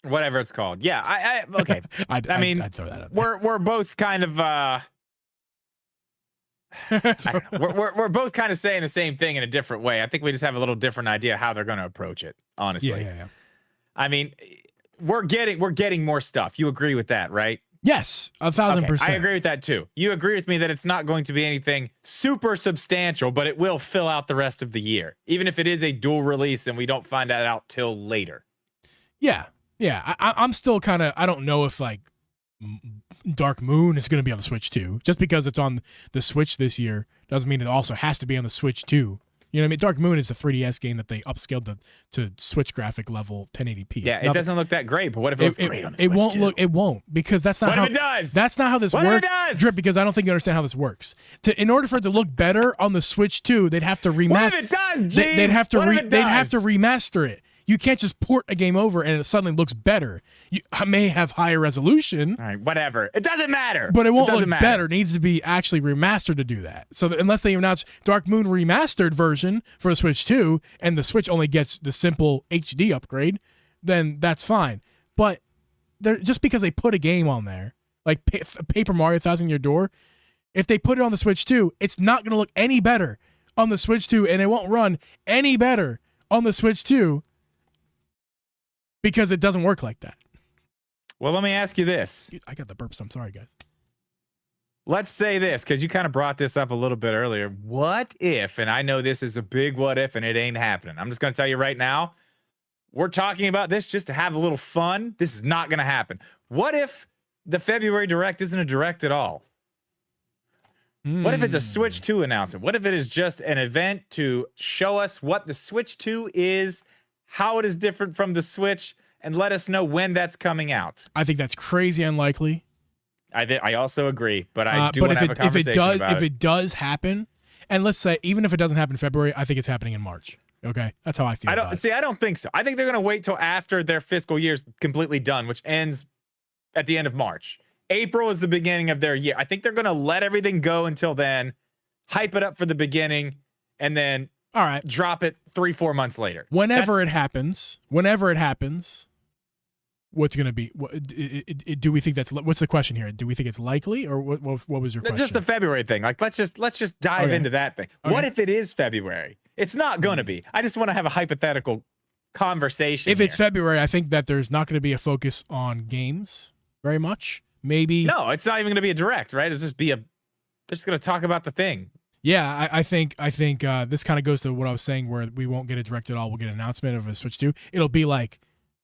Speaker 2: Whatever it's called. Yeah, I okay. I mean, I'd throw that up there. We're both kind of we're both kind of saying the same thing in a different way. I think we just have a little different idea how they're going to approach it, honestly.
Speaker 1: Yeah.
Speaker 2: I mean, we're getting more stuff. You agree with that, right?
Speaker 1: Yes, 1,000%.
Speaker 2: I agree with that too. You agree with me that it's not going to be anything super substantial, but it will fill out the rest of the year, even if it is a dual release and we don't find that out till later.
Speaker 1: Yeah. I'm still kind of, I don't know if like Dark Moon is going to be on the Switch too. Just because it's on the Switch this year doesn't mean it also has to be on the Switch too. You know what I mean? Dark Moon is a 3DS game that they upscaled to Switch graphic level 1080p.
Speaker 2: Yeah, it doesn't look that great, but what if it looks great on the Switch?
Speaker 1: It won't, because that's not
Speaker 2: what
Speaker 1: how
Speaker 2: if it does?
Speaker 1: That's not how this works. Drip, because I don't think you understand how this works. In order for it to look better on the Switch 2, they'd have to remaster.
Speaker 2: What if it does, Gene?
Speaker 1: They'd have to remaster it. You can't just port a game over and it suddenly looks better. You may have higher resolution.
Speaker 2: All right, whatever. It doesn't matter.
Speaker 1: But it won't look better. It needs to be actually remastered to do that. So unless they announce Dark Moon remastered version for the Switch 2 and the Switch only gets the simple HD upgrade, then that's fine. But just because they put a game on there, like Paper Mario Thousand Year Door, if they put it on the Switch 2, it's not going to look any better on the Switch 2, and it won't run any better on the Switch 2 because it doesn't work like that.
Speaker 2: Well, let me ask you this.
Speaker 1: I got the burps. I'm sorry, guys.
Speaker 2: Let's say this, because you kind of brought this up a little bit earlier. What if, and I know this is a big what if, and it ain't happening. I'm just going to tell you right now, we're talking about this just to have a little fun. This is not going to happen. What if the February Direct isn't a Direct at all? What if it's a Switch 2 announcement? What if it is just an event to show us what the Switch 2 is, how it is different from the Switch, and let us know when that's coming out.
Speaker 1: I think that's crazy unlikely.
Speaker 2: I also agree, but I do want to have a conversation about it.
Speaker 1: If it does happen, and let's say even if it doesn't happen in February, I think it's happening in March. Okay, that's how I feel.
Speaker 2: I don't think so. I think they're going to wait till after their fiscal year's completely done, which ends at the end of March. April is the beginning of their year. I think they're going to let everything go until then, hype it up for the beginning, and then drop it 3-4 months later.
Speaker 1: Whenever it happens, what's going to be? Do we think that's? What's the question here? Do we think it's likely, or what was your question?
Speaker 2: Just the February thing. Like let's just dive into that thing. Okay. What if it is February? It's not going to be. I just want to have a hypothetical conversation.
Speaker 1: If it's February, I think that there's not going to be a focus on games very much. Maybe
Speaker 2: no, it's not even going to be a direct, right? It's just they're just going to talk about the thing.
Speaker 1: Yeah, I think this kind of goes to what I was saying, where we won't get a direct at all. We'll get an announcement of a Switch 2. It'll be like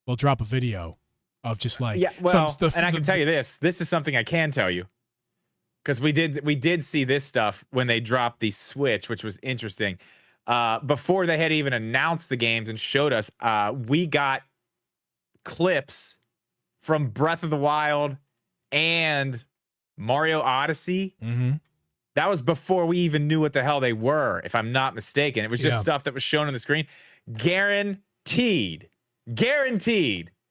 Speaker 1: we'll drop a video of just like some stuff. And
Speaker 2: I can tell you this is something I can tell you, because we did see this stuff when they dropped the Switch, which was interesting. Before they had even announced the games and showed us, we got clips from Breath of the Wild and Mario Odyssey.
Speaker 1: Mm-hmm.
Speaker 2: That was before we even knew what the hell they were, if I'm not mistaken. It was just stuff that was shown on the screen. Guaranteed.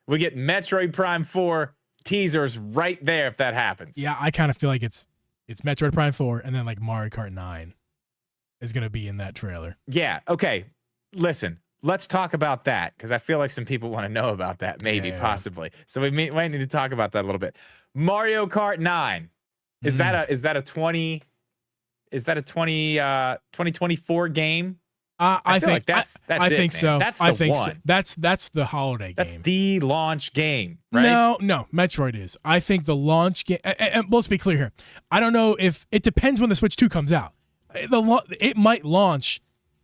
Speaker 2: We get Metroid Prime 4 teasers right there if that happens.
Speaker 1: Yeah, I kind of feel like it's Metroid Prime 4 and then like Mario Kart 9 is going to be in that trailer.
Speaker 2: Yeah, okay. Listen, let's talk about that, because I feel like some people want to know about that, maybe, possibly. So we might need to talk about that a little bit. Mario Kart 9. Is that a 2024 game? I think like that's
Speaker 1: I
Speaker 2: it,
Speaker 1: think
Speaker 2: man.
Speaker 1: so.
Speaker 2: That's the
Speaker 1: I think
Speaker 2: one.
Speaker 1: So. That's the holiday game.
Speaker 2: That's the launch game, right?
Speaker 1: No, Metroid is. I think the launch game. And let's be clear here. I don't know if it depends when the Switch 2 comes out. It might launch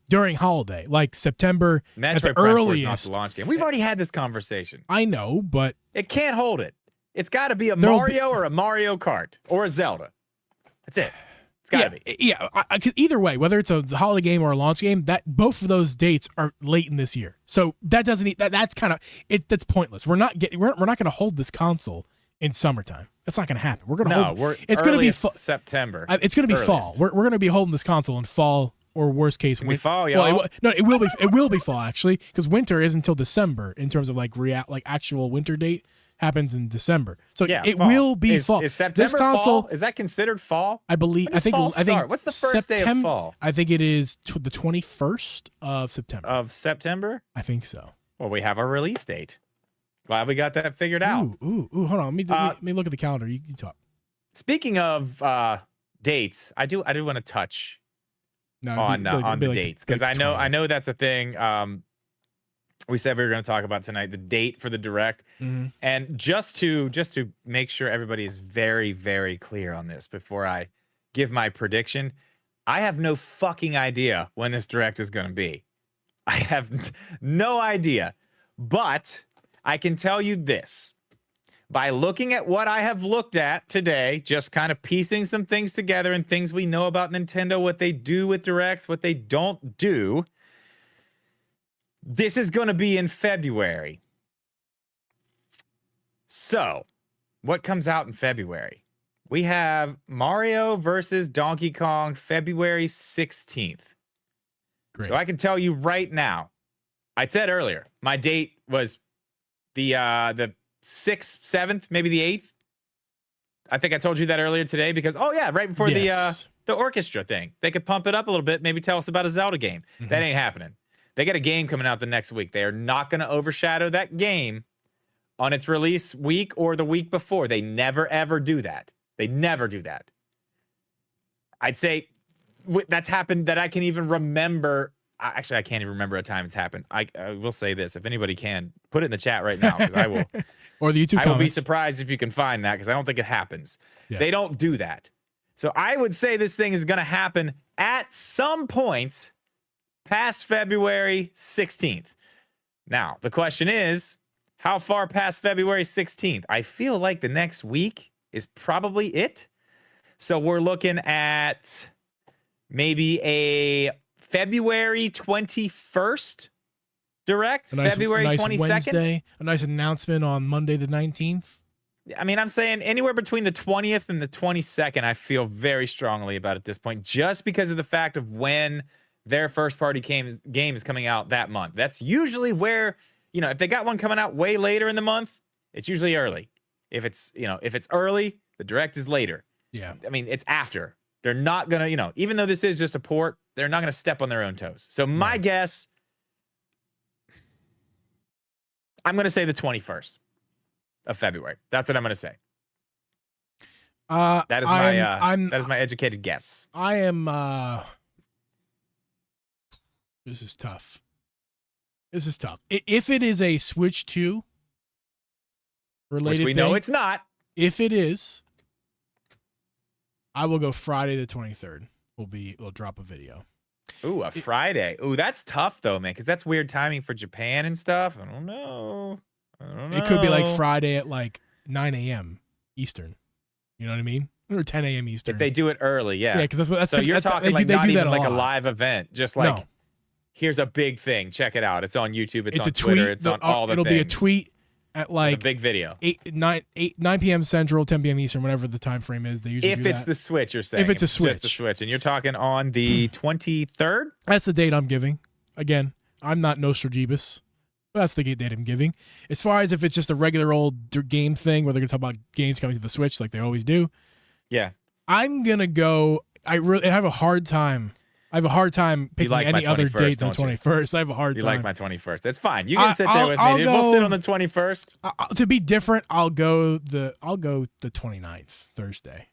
Speaker 1: during holiday, like September
Speaker 2: Metroid
Speaker 1: at the
Speaker 2: Prime 4 is
Speaker 1: earliest.
Speaker 2: not the launch game. We've already had this conversation.
Speaker 1: I know, but
Speaker 2: it can't hold it. It's got to be a Mario or a Mario Kart or a Zelda. That's it. It's got to be.
Speaker 1: Yeah, either way, whether it's a holiday game or a launch game, that both of those dates are late in this year. So that doesn't that's kind of that's pointless. We're not going to hold this console in summertime. That's not going to happen. We're going to hold. It's going to be
Speaker 2: September.
Speaker 1: It's going to be fall. We're going to be holding this console in fall, or worst case, winter.
Speaker 2: Fall, y'all.
Speaker 1: Well, it will be. It will be fall actually, because winter is until December in terms of like actual winter date happens in December. So it will be fall.
Speaker 2: Is September
Speaker 1: this console,
Speaker 2: fall? Is that considered fall?
Speaker 1: I believe. I think.
Speaker 2: What's the first day of fall?
Speaker 1: I think it is the 21st of September.
Speaker 2: Of September?
Speaker 1: I think so.
Speaker 2: Well, we have our release date. Glad we got that figured out.
Speaker 1: Ooh, hold on. Let me look at the calendar. You talk.
Speaker 2: Speaking of dates, I do want to touch on the dates, because I know that's a thing. We said we were going to talk about tonight, the date for the direct.
Speaker 1: Mm-hmm.
Speaker 2: And just to make sure everybody is very, very clear on this before I give my prediction, I have no fucking idea when this direct is going to be. I have no idea. But I can tell you this. By looking at what I have looked at today, just kind of piecing some things together and things we know about Nintendo, what they do with directs, what they don't do, this is going to be in February. So, what comes out in February? We have Mario versus Donkey Kong, February 16th.
Speaker 1: Great.
Speaker 2: So I can tell you right now, I said earlier, my date was the 6th, 7th, maybe the 8th. I think I told you that earlier today because, right before the orchestra thing. They could pump it up a little bit, maybe tell us about a Zelda game. Mm-hmm. That ain't happening. They got a game coming out the next week. They are not going to overshadow that game on its release week or the week before. They never, ever do that. They never do that. I'd say that's happened that I can even remember. Actually, I can't even remember a time it's happened. I will say this. If anybody can, put it in the chat right now, because I will.
Speaker 1: Or the YouTube comments.
Speaker 2: I will be surprised if you can find that, because I don't think it happens. Yeah. They don't do that. So I would say this thing is going to happen at some point past February 16th. Now, the question is, how far past February 16th? I feel like the next week is probably it. So we're looking at maybe a February 21st Direct, February 22nd.
Speaker 1: Wednesday, a nice announcement on Monday the 19th.
Speaker 2: I mean, I'm saying anywhere between the 20th and the 22nd, I feel very strongly about at this point, just because of the fact of when their first party game is coming out that month. That's usually where, if they got one coming out way later in the month, it's usually early. If it's early, the direct is later.
Speaker 1: Yeah.
Speaker 2: I mean, it's after. They're not going to, even though this is just a port, they're not going to step on their own toes. So my guess, I'm going to say the 21st of February. That's what I'm going to say. That is that is my educated guess.
Speaker 1: I am. This is tough. If it is a Switch 2 related,
Speaker 2: which we know it's not.
Speaker 1: If it is, I will go Friday the 23rd. We'll drop a video.
Speaker 2: Ooh, Friday. Ooh, that's tough though, man, because that's weird timing for Japan and stuff. I don't know.
Speaker 1: It could be like Friday at like 9 a.m. Eastern. You know what I mean? Or 10 a.m. Eastern.
Speaker 2: If they do it early, yeah.
Speaker 1: Yeah, because that's
Speaker 2: so you're talking like not even like a live event, just like
Speaker 1: no.
Speaker 2: Here's a big thing. Check it out. It's on YouTube. It's on
Speaker 1: a
Speaker 2: Twitter.
Speaker 1: tweet.
Speaker 2: It's on all the
Speaker 1: It'll
Speaker 2: things.
Speaker 1: be a tweet at like
Speaker 2: a big video.
Speaker 1: 9 p.m. Central, 10 p.m. Eastern, whatever the time frame is. They usually
Speaker 2: if
Speaker 1: do
Speaker 2: it's
Speaker 1: that.
Speaker 2: the Switch, you're saying.
Speaker 1: If it's a Switch.
Speaker 2: Just the Switch. And you're talking on the 23rd?
Speaker 1: That's the date I'm giving. Again, I'm not Nostradamus, but that's the date I'm giving. As far as if it's just a regular old game thing where they're going to talk about games coming to the Switch like they always do.
Speaker 2: Yeah.
Speaker 1: I'm going to go. I have a hard time. Picking any other date than 21st. I have a hard time.
Speaker 2: You like my 21st. That's fine. You can sit there with me. We'll sit on the 21st.
Speaker 1: To be different, I'll go the 29th, Thursday.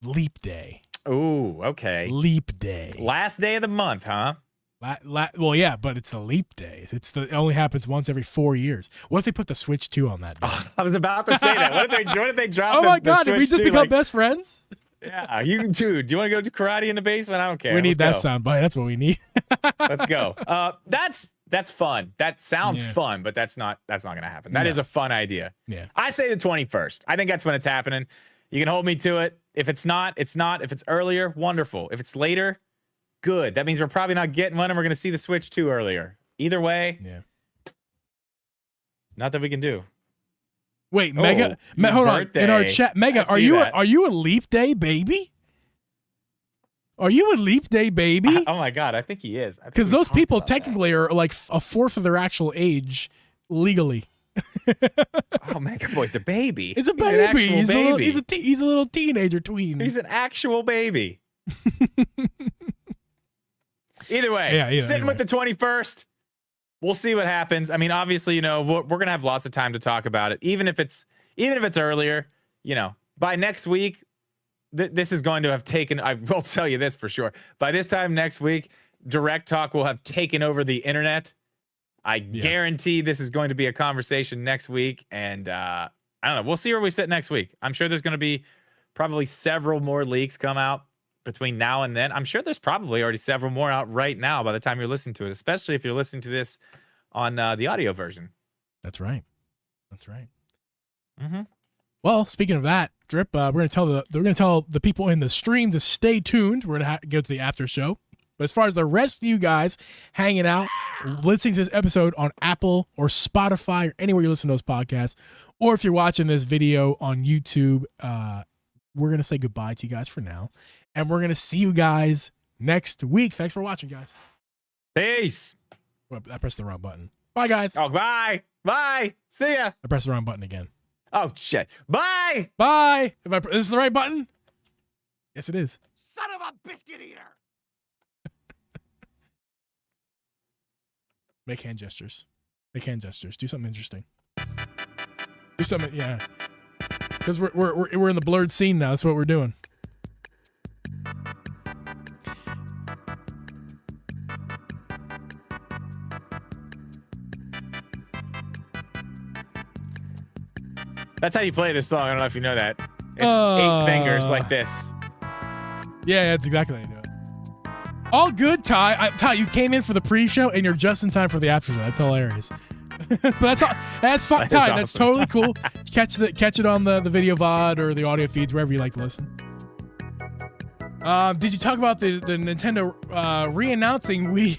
Speaker 1: Leap day.
Speaker 2: Ooh, okay.
Speaker 1: Leap day.
Speaker 2: Last day of the month, huh?
Speaker 1: Well, yeah, but it's the leap days. It only happens once every 4 years. What if they put the Switch 2 on that day?
Speaker 2: I was about to say that. What if they drop
Speaker 1: Oh my
Speaker 2: the
Speaker 1: God, did we
Speaker 2: Switch
Speaker 1: just
Speaker 2: 2,
Speaker 1: become best friends?
Speaker 2: Yeah, dude, do you want to go do karate in the basement? I don't care.
Speaker 1: We need that
Speaker 2: go.
Speaker 1: soundbite. That's what we need.
Speaker 2: Let's go. That's fun. That sounds fun, but that's not going to happen. That is a fun idea.
Speaker 1: Yeah.
Speaker 2: I say the 21st. I think that's when it's happening. You can hold me to it. If it's not, it's not. If it's earlier, wonderful. If it's later, good. That means we're probably not getting one and we're going to see the Switch 2 earlier. Either way, not that we can do.
Speaker 1: Wait, Mega, hold on. In our chat, Mega, are you a leap day baby? Are you a leap day baby?
Speaker 2: Oh my God, I think he is.
Speaker 1: Because those people technically are like a fourth of their actual age legally.
Speaker 2: Oh, Mega Boy's a baby.
Speaker 1: He's a baby. He's a little teenager tween.
Speaker 2: He's an actual baby. Either way, sitting with the 21st. We'll see what happens. I mean, obviously, we're going to have lots of time to talk about it. Even if it's earlier, by next week, this is going to have taken, I will tell you this for sure. By this time next week, Direct Talk will have taken over the internet. I guarantee this is going to be a conversation next week. And I don't know. We'll see where we sit next week. I'm sure there's going to be probably several more leaks come out between now and then. I'm sure there's probably already several more out right now by the time you're listening to it, especially if you're listening to this on the audio version.
Speaker 1: That's right. Mm-hmm. Well, speaking of that, Drip, we're gonna tell the people in the stream to stay tuned. We're gonna go to the after show. But as far as the rest of you guys hanging out, listening to this episode on Apple or Spotify or anywhere you listen to those podcasts, or if you're watching this video on YouTube, we're going to say goodbye to you guys for now. And we're going to see you guys next week. Thanks for watching, guys.
Speaker 2: Peace.
Speaker 1: Well, I pressed the wrong button. Bye, guys.
Speaker 2: Oh, bye. Bye. See ya.
Speaker 1: I pressed the wrong button again.
Speaker 2: Oh, shit. Bye.
Speaker 1: Bye. Is this the right button? Yes, it is.
Speaker 3: Son of a biscuit eater.
Speaker 1: Make hand gestures. Do something interesting. Do something, yeah. Because we're in the blurred scene now. That's what we're doing.
Speaker 2: That's how you play this song. I don't know if you know that. It's 8 fingers like this.
Speaker 1: Yeah, that's exactly how you do it. All good, Ty. Ty, you came in for the pre-show and you're just in time for the after show. That's hilarious. But that's all. That's fine, Ty. Awesome. That's totally cool. Catch it on the video VOD or the audio feeds wherever you like to listen. Did you talk about the Nintendo re-announcing Wii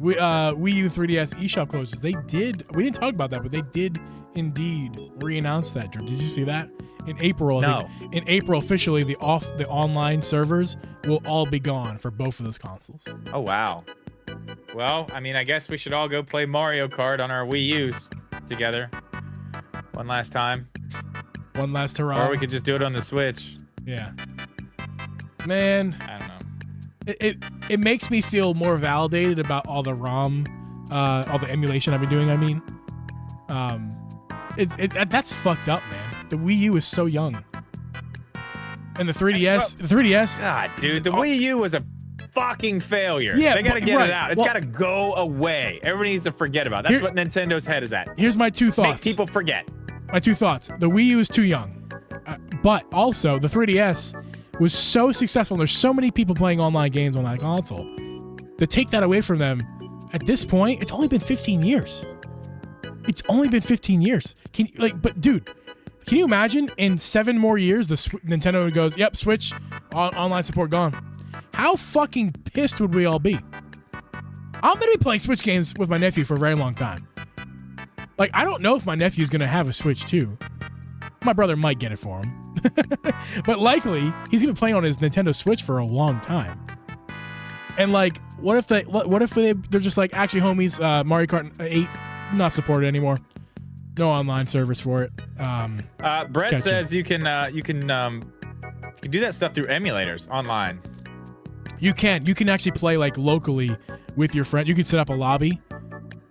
Speaker 1: U 3DS eShop closures? They did. We didn't talk about that, but they did indeed re-announce that. Did you see that? In April,
Speaker 2: No.
Speaker 1: In April, officially, the online servers will all be gone for both of those consoles.
Speaker 2: Oh, wow. Well, I mean, I guess we should all go play Mario Kart on our Wii U's together one last time.
Speaker 1: One last hurrah.
Speaker 2: Or we could just do it on the Switch.
Speaker 1: Yeah. Man,
Speaker 2: I don't know.
Speaker 1: it makes me feel more validated about all the ROM, all the emulation I've been doing. I mean, that's fucked up, man. The Wii U is so young, and the 3DS.
Speaker 2: God, dude, the Wii U was a fucking failure.
Speaker 1: Yeah,
Speaker 2: they gotta get
Speaker 1: right.
Speaker 2: it out. It's gotta go away. Everybody needs to forget about it. That's what Nintendo's head is at.
Speaker 1: Here's my two thoughts.
Speaker 2: Make people forget.
Speaker 1: My two thoughts. The Wii U is too young, but also the 3DS was so successful. And there's so many people playing online games on that console. To take that away from them, at this point, it's only been 15 years. It's only been 15 years. But dude, can you imagine in 7 more years, Nintendo goes, "Yep, Switch online support gone." How fucking pissed would we all be? I'm gonna be playing Switch games with my nephew for a very long time. Like, I don't know if my nephew's gonna have a Switch too. My brother might get it for him. But likely, he's gonna be playing on his Nintendo Switch for a long time. And like, what if they're just like, actually, homies, Mario Kart 8 not supported anymore. No online service for it.
Speaker 2: Brett says you can do that stuff through emulators online.
Speaker 1: You can actually play like locally with your friend. You can set up a lobby.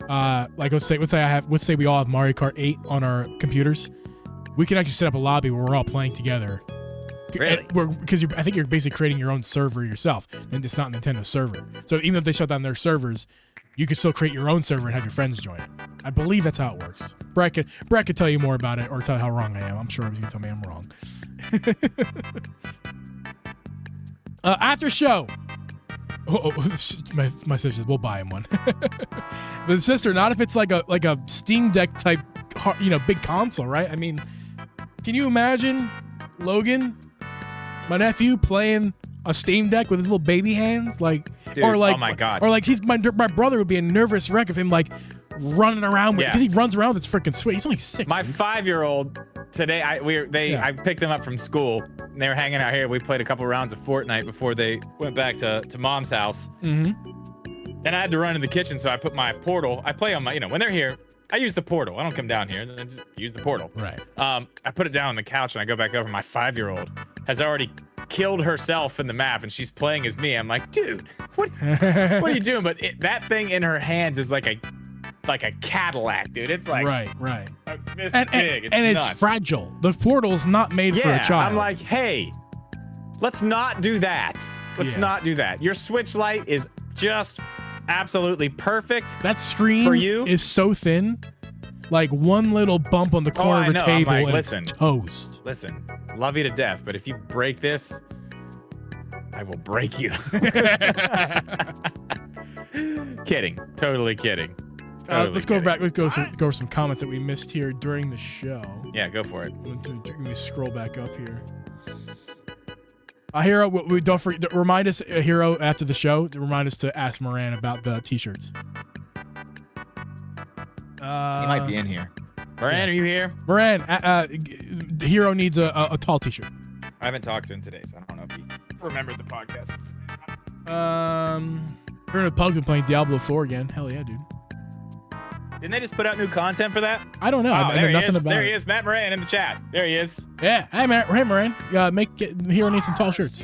Speaker 1: Like let's say we all have Mario Kart 8 on our computers. We can actually set up a lobby where we're all playing together.
Speaker 2: Really?
Speaker 1: Because I think you're basically creating your own server yourself, and it's not a Nintendo server. So even if they shut down their servers, you can still create your own server and have your friends join it. I believe that's how it works. Brett could tell you more about it or tell you how wrong I am. I'm sure he's gonna tell me I'm wrong. After show. My sister says we'll buy him one. But sister, not if it's like a Steam Deck type, big console, right? I mean, can you imagine Logan, my nephew, playing a Steam Deck with his little baby hands, like,
Speaker 2: dude,
Speaker 1: or like,
Speaker 2: oh my God,
Speaker 1: or like my brother would be a nervous wreck of him like running around with, because he runs around with his freaking Switch. He's only 6.
Speaker 2: My
Speaker 1: dude.
Speaker 2: 5-year-old today, I picked them up from school. And they were hanging out here. We played a couple rounds of Fortnite before they went back to mom's house.
Speaker 1: Mm-hmm.
Speaker 2: And I had to run in the kitchen, so I put my portal. I play on my, when they're here, I use the portal. I don't come down here. I just use the portal.
Speaker 1: Right.
Speaker 2: I put it down on the couch and I go back over. My 5-year-old has already killed herself in the map and she's playing as me. I'm like, dude, what are you doing? But that thing in her hands is like a Cadillac, dude. It's like
Speaker 1: right.
Speaker 2: This
Speaker 1: and,
Speaker 2: big.
Speaker 1: And
Speaker 2: nuts.
Speaker 1: it's fragile. The portal's not made for a child.
Speaker 2: I'm like, hey, let's not do that. Let's not do that. Your Switch Lite is just absolutely perfect.
Speaker 1: That screen
Speaker 2: for you
Speaker 1: is so thin. Like one little bump on the corner of the table and
Speaker 2: listen,
Speaker 1: it's toast.
Speaker 2: Listen, love you to death, but if you break this, I will break you. Kidding. Totally kidding.
Speaker 1: Let's go back. Let's go over some comments that we missed here during the show.
Speaker 2: Yeah, go for it.
Speaker 1: Let me scroll back up here. Hero, we don't forget. Remind us, Hero, after the show. Remind us to ask Moran about the t-shirts.
Speaker 2: He might be in here. Moran, are you here?
Speaker 1: Moran, Hero needs a tall t-shirt.
Speaker 2: I haven't talked to him today, so I don't know if he remembered the podcast.
Speaker 1: We're in the pub's been playing Diablo 4 again. Hell yeah, dude.
Speaker 2: Didn't they just put out new content for that?
Speaker 1: I don't know. I know nothing about it.
Speaker 2: There he is, Matt Moran in the chat. There he is.
Speaker 1: Yeah. Hey, Moran. Hero needs some tall shirts.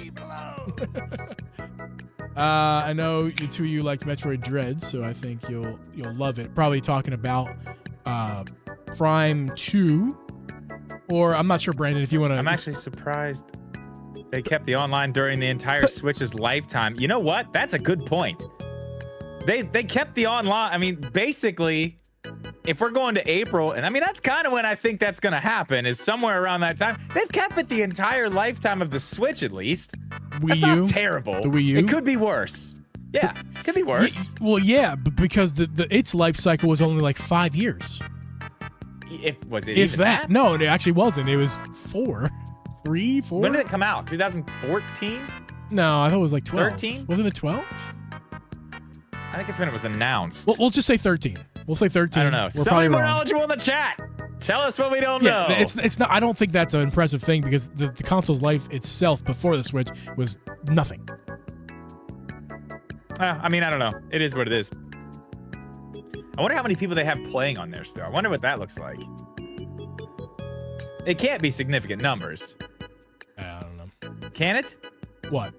Speaker 1: I know you two of you like Metroid Dread, so I think you'll love it. Probably talking about Prime 2, or I'm not sure, Brandon, if you want to.
Speaker 2: I'm actually surprised they kept the online during the entire Switch's lifetime. You know what? That's a good point. They kept the online. I mean, basically, if we're going to April, and I mean, that's kind of when I think that's going to happen, is somewhere around that time. They've kept it the entire lifetime of the Switch, at least. That's not terrible.
Speaker 1: The Wii U?
Speaker 2: It could be worse. Yeah, it could be worse.
Speaker 1: Yeah, but because its life cycle was only like 5 years.
Speaker 2: If that?
Speaker 1: No, it actually wasn't. It was 4. 3, 4.
Speaker 2: When did it come out? 2014?
Speaker 1: No, I thought it was like 12.
Speaker 2: 13?
Speaker 1: Wasn't it 12?
Speaker 2: I think it's when it was announced.
Speaker 1: We'll just say 13. We'll say 13.
Speaker 2: I don't know.
Speaker 1: We're
Speaker 2: Somebody
Speaker 1: probably
Speaker 2: more
Speaker 1: wrong.
Speaker 2: knowledgeable in the chat. Tell us what we don't
Speaker 1: Yeah,
Speaker 2: know.
Speaker 1: it's not. I don't think that's an impressive thing because the console's life itself before the Switch was nothing.
Speaker 2: I mean, I don't know. It is what it is. I wonder how many people they have playing on there still. I wonder what that looks like. It can't be significant numbers.
Speaker 1: I don't know.
Speaker 2: Can it?
Speaker 1: What?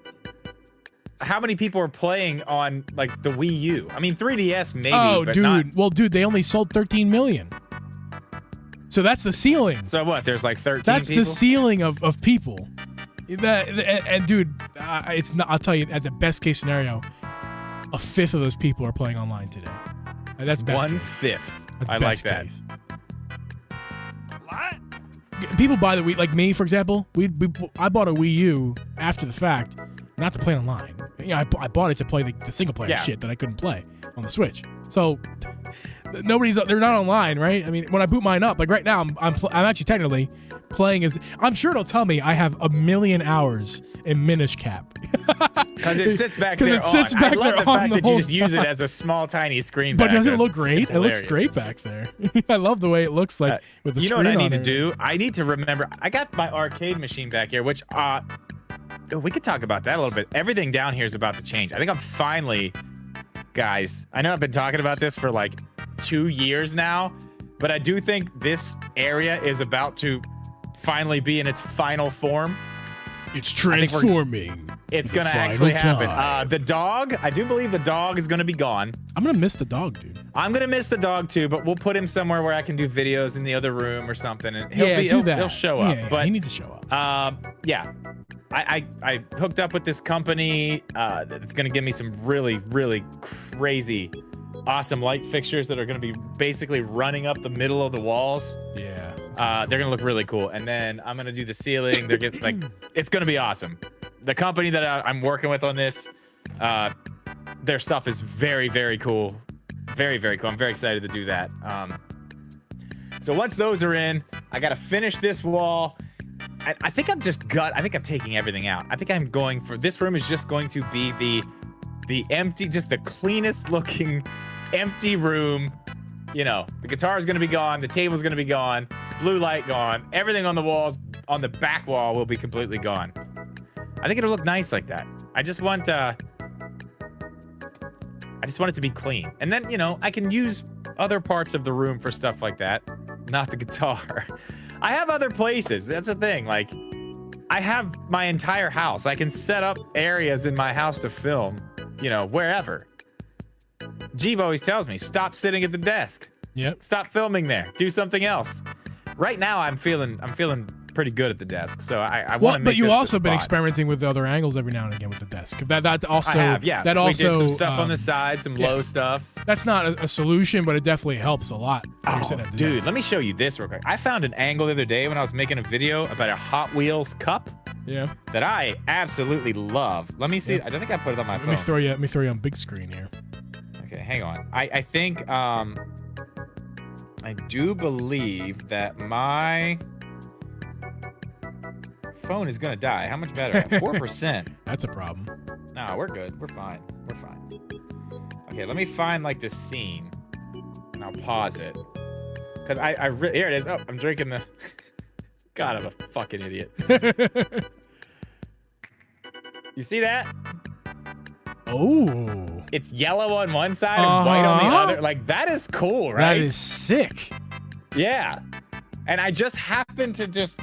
Speaker 2: How many people are playing on like the Wii U? I mean, 3DS maybe.
Speaker 1: Oh,
Speaker 2: but
Speaker 1: dude.
Speaker 2: Not...
Speaker 1: Well, dude, they only sold 13 million. So that's the ceiling.
Speaker 2: So what? There's like 13
Speaker 1: That's
Speaker 2: people?
Speaker 1: the ceiling of people. And dude, it's not. I'll tell you, at the best case scenario, a fifth of those people are playing online today. That's best case.
Speaker 2: 1/5.
Speaker 1: That's
Speaker 2: I like
Speaker 1: best
Speaker 2: that.
Speaker 1: case.
Speaker 3: What?
Speaker 1: People buy the Wii, like me, for example. I bought a Wii U after the fact, not to play online. You know, I bought it to play the single player shit that I couldn't play on the Switch. So they're not online, right? I mean, when I boot mine up, like right now, I'm actually technically playing as. I'm sure it'll tell me I have 1 million hours in Minish Cap.
Speaker 2: Because it sits back there.
Speaker 1: It sits back
Speaker 2: I love
Speaker 1: there
Speaker 2: the
Speaker 1: on
Speaker 2: fact
Speaker 1: the
Speaker 2: that you
Speaker 1: whole
Speaker 2: just use it
Speaker 1: time.
Speaker 2: as a small, tiny screen.
Speaker 1: But
Speaker 2: back
Speaker 1: doesn't
Speaker 2: there.
Speaker 1: it look
Speaker 2: It's
Speaker 1: great? It looks
Speaker 2: hilarious.
Speaker 1: great back there. I love the way it looks like with the
Speaker 2: you know
Speaker 1: screen
Speaker 2: what I
Speaker 1: on
Speaker 2: need to
Speaker 1: there.
Speaker 2: do? I need to remember. I got my arcade machine back here, which we could talk about that a little bit. Everything down here is about to change. I think I'm finally, guys. I know I've been talking about this for like 2 years now, but I do think this area is about to finally be in its final form.
Speaker 1: It's transforming.
Speaker 2: It's
Speaker 1: The
Speaker 2: gonna
Speaker 1: final
Speaker 2: actually happen.
Speaker 1: time.
Speaker 2: The dog, I do believe the dog is gonna be gone.
Speaker 1: I'm gonna miss the dog, dude.
Speaker 2: I'm gonna miss the dog too, but we'll put him somewhere where I can do videos in the other room or something, and he'll show up.
Speaker 1: Yeah,
Speaker 2: but
Speaker 1: he needs to show up.
Speaker 2: yeah, I hooked up with this company that's gonna give me some really, really crazy, awesome light fixtures that are gonna be basically running up the middle of the walls.
Speaker 1: Yeah.
Speaker 2: They're gonna look really cool, and then I'm gonna do the ceiling. They're gonna, like, it's gonna be awesome. The company that I'm working with on this, their stuff is very, very cool. Very, very cool. I'm very excited to do that. So once those are in, I gotta finish this wall. I think I'm taking everything out. I think I'm going for, this room is just going to be the empty, just the cleanest looking empty room. You know, the guitar is gonna be gone, the table's gonna be gone, blue light gone, everything on the walls, on the back wall will be completely gone. I think it'll look nice like that. I just want it to be clean. And then, you know, I can use other parts of the room for stuff like that, not the guitar. I have other places. That's the thing. Like, I have my entire house. I can set up areas in my house to film, you know, wherever. Jeeb always tells me, stop sitting at the desk.
Speaker 1: Yep.
Speaker 2: Stop filming there. Do something else. Right now, I'm feeling pretty good at the desk, so I want to make
Speaker 1: But you
Speaker 2: this the
Speaker 1: also been
Speaker 2: spot.
Speaker 1: experimenting with other angles every now and again with the desk. That also.
Speaker 2: I have, yeah.
Speaker 1: That
Speaker 2: we
Speaker 1: also
Speaker 2: did some stuff on the side, some
Speaker 1: yeah.
Speaker 2: low stuff.
Speaker 1: That's not a solution, but it definitely helps a lot. When you're sitting at the
Speaker 2: Dude,
Speaker 1: desk.
Speaker 2: let me show you this real quick. I found an angle the other day when I was making a video about a Hot Wheels cup
Speaker 1: Yeah.
Speaker 2: that I absolutely love. Let me see.
Speaker 1: Yeah.
Speaker 2: I don't think I put it on my
Speaker 1: Let
Speaker 2: phone.
Speaker 1: me throw you on big screen here.
Speaker 2: Okay, hang on. I think I do believe that my phone is gonna die. How much better? 4%.
Speaker 1: That's a problem.
Speaker 2: No, we're good. We're fine. We're fine. Okay, let me find like this scene, and I'll pause it. Cause here it is. Oh, I'm drinking the. God, I'm a fucking idiot. You see that?
Speaker 1: Oh.
Speaker 2: It's yellow on one side and white on the
Speaker 1: Uh-huh.
Speaker 2: other. Like, that is cool, right?
Speaker 1: That is sick.
Speaker 2: Yeah. And I just happened to just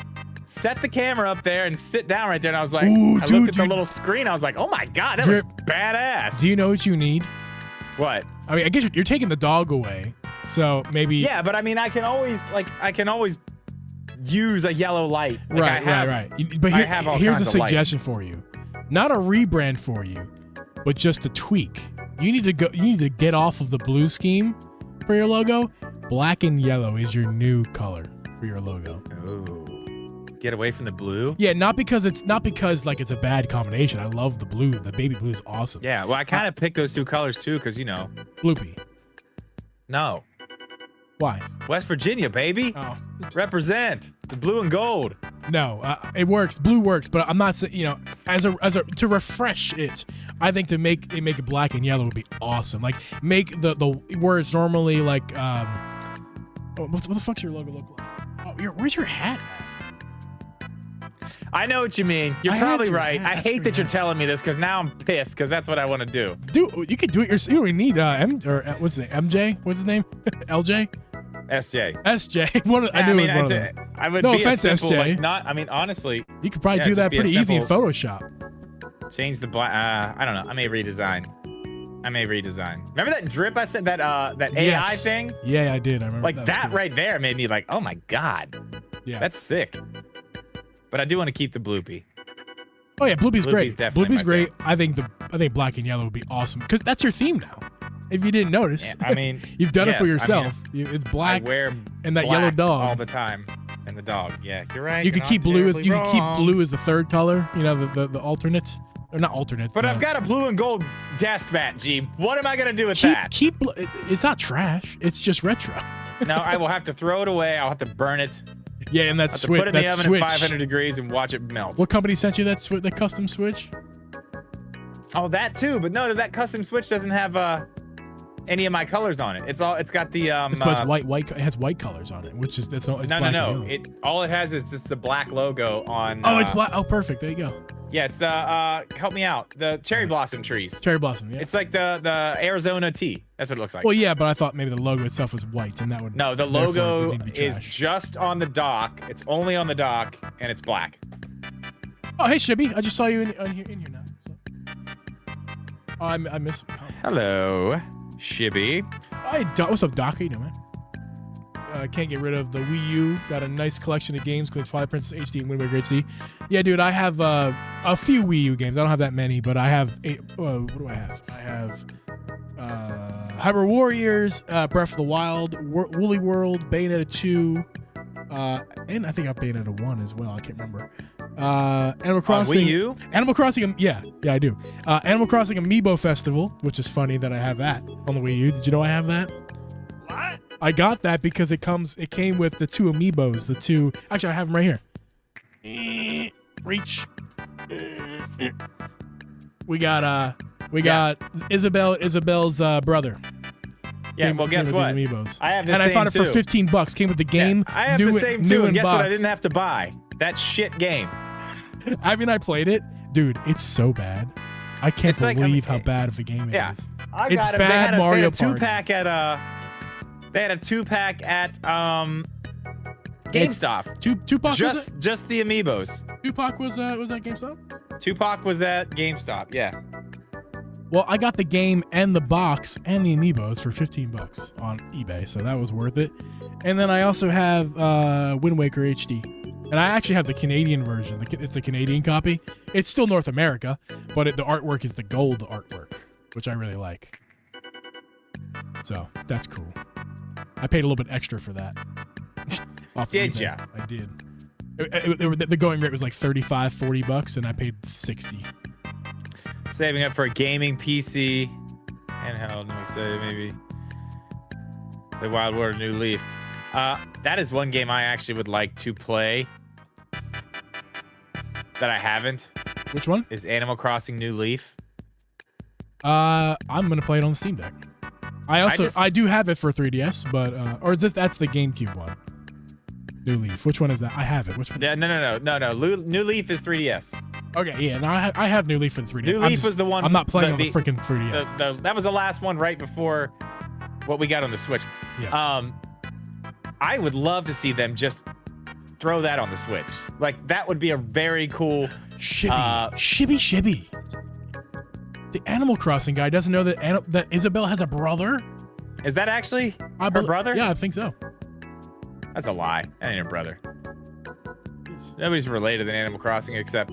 Speaker 2: set the camera up there and sit down right there, and I was like,
Speaker 1: Ooh,
Speaker 2: I
Speaker 1: dude,
Speaker 2: looked at the
Speaker 1: dude.
Speaker 2: little screen, I was like, oh my God, that
Speaker 1: Drip.
Speaker 2: looks badass.
Speaker 1: Do you know what you need?
Speaker 2: What?
Speaker 1: I mean, I guess you're taking the dog away, so maybe.
Speaker 2: Yeah, but I mean, I can always use a yellow light. Like,
Speaker 1: Right,
Speaker 2: I have,
Speaker 1: right. But
Speaker 2: I have all
Speaker 1: here's a
Speaker 2: kinds of light.
Speaker 1: suggestion for you. Not a rebrand for you, but just a tweak. You need to get off of the blue scheme for your logo. Black and yellow is your new color for your logo.
Speaker 2: Oh. Get away from the blue?
Speaker 1: Yeah, not because like it's a bad combination. I love the blue. The baby blue is awesome.
Speaker 2: Yeah, well, I kind of picked those two colors too, because, you know.
Speaker 1: Bloopy.
Speaker 2: No.
Speaker 1: Why?
Speaker 2: West Virginia, baby.
Speaker 1: Oh.
Speaker 2: Represent the blue and gold.
Speaker 1: No, it works. Blue works, but I'm not saying, you know, as a to refresh it. I think to make it black and yellow would be awesome. Like make the where it's normally like what the fuck's your logo look like? Oh, where's your hat at?
Speaker 2: I know what you mean. You're probably right. I hate that you're telling me this because now I'm pissed because that's what I want to do.
Speaker 1: Dude, you could do it yourself. You don't need what's his name? MJ? What's his name? LJ?
Speaker 2: SJ.
Speaker 1: SJ. I knew it was one of those.
Speaker 2: I would
Speaker 1: no
Speaker 2: be
Speaker 1: offense,
Speaker 2: a simple,
Speaker 1: SJ.
Speaker 2: like, I mean, honestly.
Speaker 1: You could probably do that pretty easy in Photoshop.
Speaker 2: Change the black. I don't know. I may redesign. Remember that drip I said, that AI thing?
Speaker 1: Yeah, I did. I remember.
Speaker 2: Like that right there made me like, oh my God. Yeah. That's sick. But I do want to keep the Bloopy.
Speaker 1: Oh yeah, Bloopy's great.
Speaker 2: Bloopy's
Speaker 1: great. I think black and yellow would be awesome because that's your theme now. If you didn't notice,
Speaker 2: yeah, I mean,
Speaker 1: you've done it for yourself. It's black.
Speaker 2: I wear
Speaker 1: and that yellow dog
Speaker 2: all the time, and the dog. Yeah, you're right.
Speaker 1: You could keep blue as blue as the third color. You know, the alternate or not alternate.
Speaker 2: But I've got a blue and gold desk mat, G. What am I gonna do with that?
Speaker 1: It's not trash. It's just retro.
Speaker 2: No, I will have to throw it away. I'll have to burn it.
Speaker 1: Yeah, and that switch.
Speaker 2: Put it in the oven at 500 degrees and watch it melt.
Speaker 1: What company sent you that custom switch?
Speaker 2: Oh, that too. But no, that custom switch doesn't have any of my colors on it. It's got the
Speaker 1: it's white. It has white colors on it, which is no.
Speaker 2: All it has is just the black logo on.
Speaker 1: Oh, it's black. Oh, perfect. There you go.
Speaker 2: Yeah, it's the help me out. The cherry blossom trees.
Speaker 1: Cherry blossom. Yeah.
Speaker 2: It's like the Arizona tea. That's what it looks like.
Speaker 1: Well, yeah, but I thought maybe the logo itself was white, and that would.
Speaker 2: No, the logo is just on the dock. It's only on the dock, and it's black.
Speaker 1: Oh, hey, Shibby. I just saw you in here now. So. Oh, I miss. Oh.
Speaker 2: Hello, Shibby.
Speaker 1: Hi, what's up, Doc? How you doing, man? Can't get rid of the Wii U. Got a nice collection of games, including Twilight Princess HD and Wind Waker HD. Yeah, dude, I have a few Wii U games. I don't have that many, but I have. What do I have? I have Hyrule Warriors, Breath of the Wild, Woolly World, Bayonetta 2, and I think I have Bayonetta 1 as well. I can't remember. Animal Crossing.
Speaker 2: Wii U?
Speaker 1: Animal Crossing. Yeah, I do. Animal Crossing Amiibo Festival, which is funny that I have that on the Wii U. Did you know I have that?
Speaker 3: What?
Speaker 1: I got that because it came with the two amiibos. Actually, I have them right here. Reach. We got Isabel's brother.
Speaker 2: Yeah, well, guess what?
Speaker 1: Amiibos.
Speaker 2: I have the
Speaker 1: and
Speaker 2: same
Speaker 1: I found it for
Speaker 2: too.
Speaker 1: $15. Came with the game.
Speaker 2: Yeah, I have the same too. And guess what? I didn't have to buy that shit game.
Speaker 1: I mean, I played it, dude. It's so bad. I can't believe how bad of a game it is.
Speaker 2: I
Speaker 1: it's
Speaker 2: got it.
Speaker 1: bad. Mario Party.
Speaker 2: They had a 2-pack at GameStop.
Speaker 1: Tupac.
Speaker 2: Just the amiibos.
Speaker 1: Tupac was at GameStop.
Speaker 2: Tupac was at GameStop. Yeah.
Speaker 1: Well, I got the game and the box and the amiibos for $15 on eBay, so that was worth it. And then I also have Wind Waker HD, and I actually have the Canadian version. It's a Canadian copy. It's still North America, but the artwork is the gold artwork, which I really like. So that's cool. I paid a little bit extra for that.
Speaker 2: Did ya?
Speaker 1: I did. The going rate was like $35-$40, and I paid $60.
Speaker 2: Saving up for a gaming PC. Handheld, let me say maybe. The Wild World of New Leaf. That is one game I actually would like to play that I haven't.
Speaker 1: Which one?
Speaker 2: Is Animal Crossing New Leaf.
Speaker 1: I'm gonna play it on the Steam Deck. I do have it for 3DS, but or is that's the GameCube one. New Leaf. Which one is that? I have it. Which one?
Speaker 2: Yeah, no. New Leaf is 3DS.
Speaker 1: Okay, yeah. No, I have New Leaf for the 3DS.
Speaker 2: New Leaf was the one.
Speaker 1: I'm not playing on the freaking 3DS.
Speaker 2: That was the last one right before what we got on the Switch.
Speaker 1: Yeah.
Speaker 2: I would love to see them just throw that on the Switch. Like that would be a very cool.
Speaker 1: Shibby. The Animal Crossing guy doesn't know that Isabel has a brother.
Speaker 2: Is that actually her brother?
Speaker 1: Yeah, I think so.
Speaker 2: That's a lie. That ain't her brother. Nobody's related in Animal Crossing except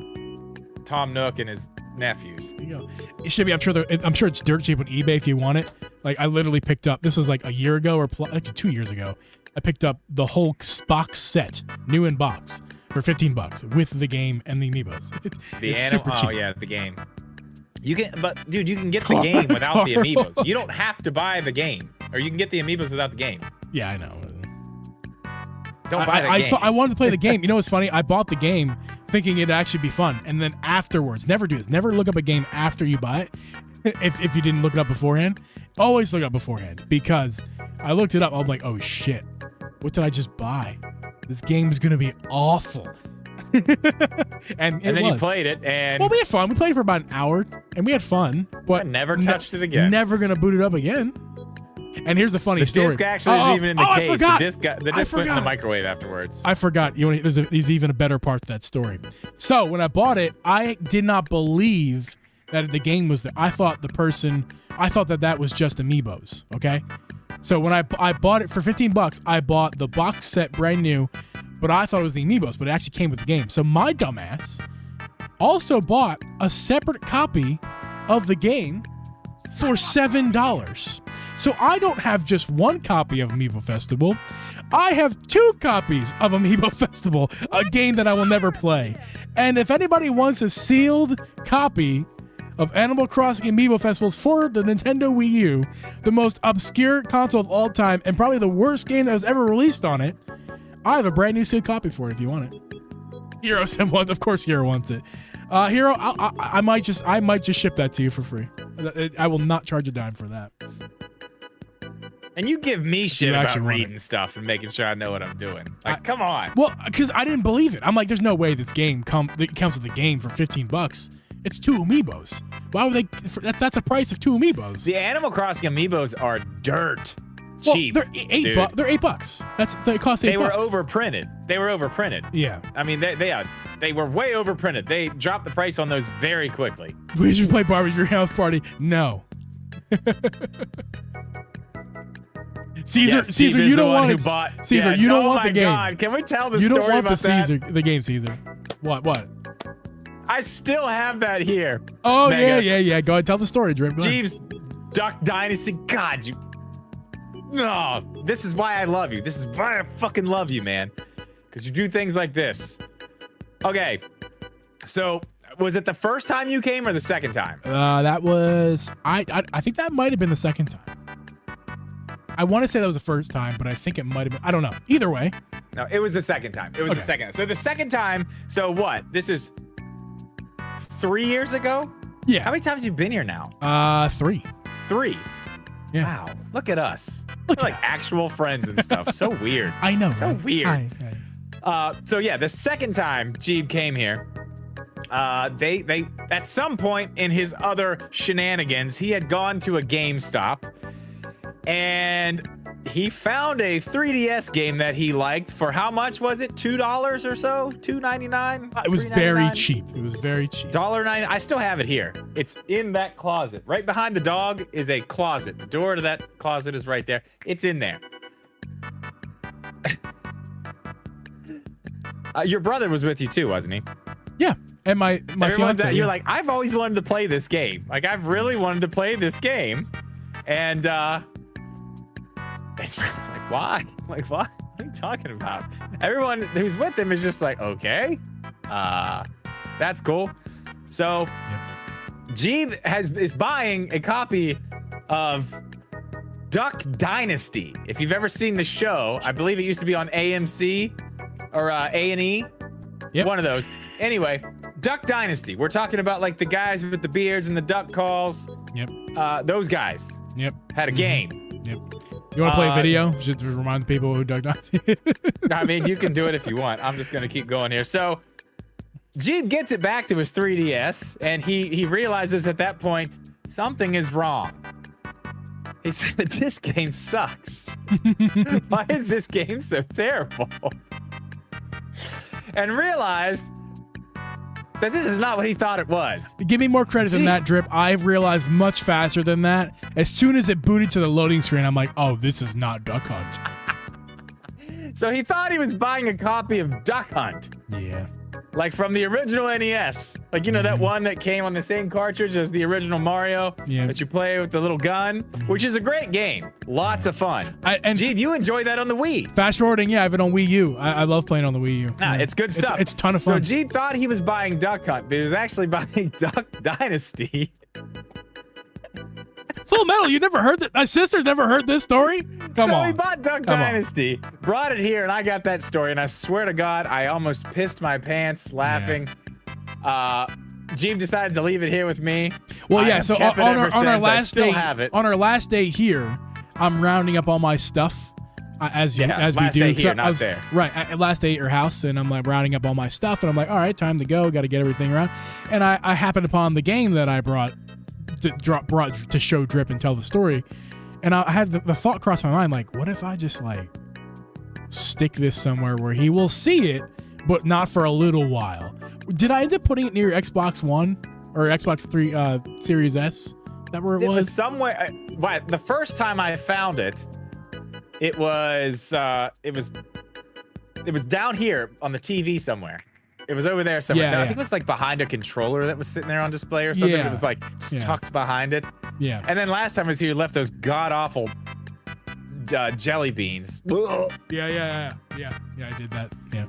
Speaker 2: Tom Nook and his nephews.
Speaker 1: There you go. Shibby, I'm sure it's dirt cheap on eBay if you want it. Like I literally picked up. This was like a year ago or like 2 years ago. I picked up the whole box set, new in box, for $15 with the game and the amiibos. It's super cheap.
Speaker 2: Oh yeah, the game. But dude, you can get the game without the amiibos. You don't have to buy the game, or you can get the amiibos without the game.
Speaker 1: Yeah, I know.
Speaker 2: Don't buy the game.
Speaker 1: I wanted to play the game. You know what's funny? I bought the game thinking it'd actually be fun, and then afterwards, never do this. Never look up a game after you buy it. If you didn't look it up beforehand, always look it up beforehand, because I looked it up. I'm like, oh shit, what did I just buy? This game is gonna be awful. and then
Speaker 2: you played it, and
Speaker 1: well, we had fun. We played it for about an hour, and we had fun. But
Speaker 2: I never touched it again.
Speaker 1: Never gonna boot it up again. And here's the funny story.
Speaker 2: The disc actually is even in the case.
Speaker 1: I forgot.
Speaker 2: The disc went in the microwave afterwards.
Speaker 1: I forgot. There's even a better part to that story. So when I bought it, I did not believe that the game was there. I thought that was just amiibos. Okay. So when I bought it for $15, I bought the box set brand new, but I thought it was the amiibos, but it actually came with the game. So my dumbass also bought a separate copy of the game for $7. So I don't have just one copy of Amiibo Festival. I have 2 copies of Amiibo Festival, a game that I will never play. And if anybody wants a sealed copy of Animal Crossing Amiibo Festivals for the Nintendo Wii U, the most obscure console of all time, and probably the worst game that was ever released on it, I have a brand new sealed copy for it if you want it. Hero said one. Of course Hero wants it. Hero, I might just ship that to you for free. I will not charge a dime for that.
Speaker 2: And you give me shit about reading stuff and making sure I know what I'm doing. Like, come on.
Speaker 1: Well, because I didn't believe it. I'm like, there's no way this game comes with the game for $15. It's 2 amiibos. Why would they? That's a price of 2 amiibos.
Speaker 2: The Animal Crossing amiibos are dirt cheap.
Speaker 1: They're $8. They're $8. They cost $8.
Speaker 2: They were overprinted.
Speaker 1: Yeah.
Speaker 2: I mean, they were way overprinted. They dropped the price on those very quickly.
Speaker 1: We should play Barbie Your House Party. No. Caesar, you don't want it. Caesar, you don't want the game.
Speaker 2: God. Can we tell the
Speaker 1: story
Speaker 2: about that?
Speaker 1: You don't want the game, Caesar. What?
Speaker 2: I still have that here.
Speaker 1: Oh, Mega. Yeah. Go ahead, tell the story, Dream.
Speaker 2: Jeeves, Duck Dynasty. God, you. No, this is why I love you. This is why I fucking love you, man. Because you do things like this. Okay, so was it the first time you came or the second time?
Speaker 1: That was I think that might have been the second time. I want to say that was the first time, but I think it might have been. I don't know. Either way.
Speaker 2: No, it was the second time. It was the second. So the second time. So what? This is 3 years ago?
Speaker 1: Yeah.
Speaker 2: How many times have you been here now?
Speaker 1: 3.
Speaker 2: 3.
Speaker 1: Yeah.
Speaker 2: Wow. Look at us. We're like actual friends and stuff. So weird.
Speaker 1: I know.
Speaker 2: So
Speaker 1: right?
Speaker 2: weird.
Speaker 1: Hi.
Speaker 2: So yeah, the second time Jeeb came here, they at some point in his other shenanigans, he had gone to a GameStop and he found a 3DS game that he liked for how much was it? $2 or so? $2.99?
Speaker 1: It was very cheap. It was very cheap.
Speaker 2: $1.99. I still have it here. It's in that closet. Right behind the dog is a closet. The door to that closet is right there. It's in there. Your brother was with you too, wasn't he?
Speaker 1: Yeah. And my fiance.
Speaker 2: You're like, I've always wanted to play this game. Like, I've really wanted to play this game. And it's like, why? Like, what? What are you talking about? Everyone who's with him is just like, okay, that's cool. So, Jeeb is buying a copy of Duck Dynasty. If you've ever seen the show, I believe it used to be on AMC or A&E.
Speaker 1: Yep.
Speaker 2: One of those. Anyway, Duck Dynasty. We're talking about like the guys with the beards and the duck calls.
Speaker 1: Yep.
Speaker 2: Those guys.
Speaker 1: Yep.
Speaker 2: Had a game.
Speaker 1: Yep. You want to play a video? Should remind the people who Duck Dynasty.
Speaker 2: I mean, you can do it if you want. I'm just gonna keep going here. So, Jeeb gets it back to his 3DS, and he realizes at that point something is wrong. He said, "This game sucks. Why is this game so terrible?" And realized that this is not what he thought it was.
Speaker 1: Give me more credit than that, Drip. I've realized much faster than that. As soon as it booted to the loading screen, I'm like, oh, this is not Duck Hunt.
Speaker 2: So he thought he was buying a copy of Duck Hunt.
Speaker 1: Yeah.
Speaker 2: Like from the original NES. Like, you know, that one that came on the same cartridge as the original Mario that you play with the little gun, which is a great game. Lots of fun. And Jeeb, you enjoy that on the Wii.
Speaker 1: Fast forwarding, yeah, I have it on Wii U. I love playing on the Wii U.
Speaker 2: It's good stuff.
Speaker 1: It's a ton of fun.
Speaker 2: So Jeeb thought he was buying Duck Hunt, but he was actually buying Duck Dynasty.
Speaker 1: Full Metal, you never heard that? My sister's never heard this story? Come
Speaker 2: So
Speaker 1: on.
Speaker 2: we bought Duck Dynasty, brought it here, and I got that story, and I swear to God, I almost pissed my pants laughing. Jeep decided to leave it here with me.
Speaker 1: Well,
Speaker 2: I
Speaker 1: yeah,
Speaker 2: have
Speaker 1: so
Speaker 2: kept it
Speaker 1: on
Speaker 2: ever
Speaker 1: our
Speaker 2: since. I
Speaker 1: last
Speaker 2: still
Speaker 1: day,
Speaker 2: have it.
Speaker 1: on our last day here, I'm rounding up all my stuff as we
Speaker 2: last
Speaker 1: do.
Speaker 2: day here,
Speaker 1: So
Speaker 2: not there.
Speaker 1: Right, last day at your house, and I'm like rounding up all my stuff, and I'm like, all right, time to go. Got to get everything around. And I happened upon the game that I brought to show Drip and tell the story, and I had the thought cross my mind, like, what if I just like stick this somewhere where he will see it, but not for a little while. Did I end up putting it near Xbox One or Xbox 3 Series S? Is that where it was?
Speaker 2: Somewhere. The first time I found it, it was down here on the TV somewhere. It was over there somewhere.
Speaker 1: Yeah,
Speaker 2: No, I
Speaker 1: yeah.
Speaker 2: think it was like behind a controller that was sitting there on display or something.
Speaker 1: Yeah.
Speaker 2: It was like just tucked behind it.
Speaker 1: Yeah.
Speaker 2: And then last time I was here, you left those god awful jelly beans.
Speaker 1: Yeah, I did that. Yeah.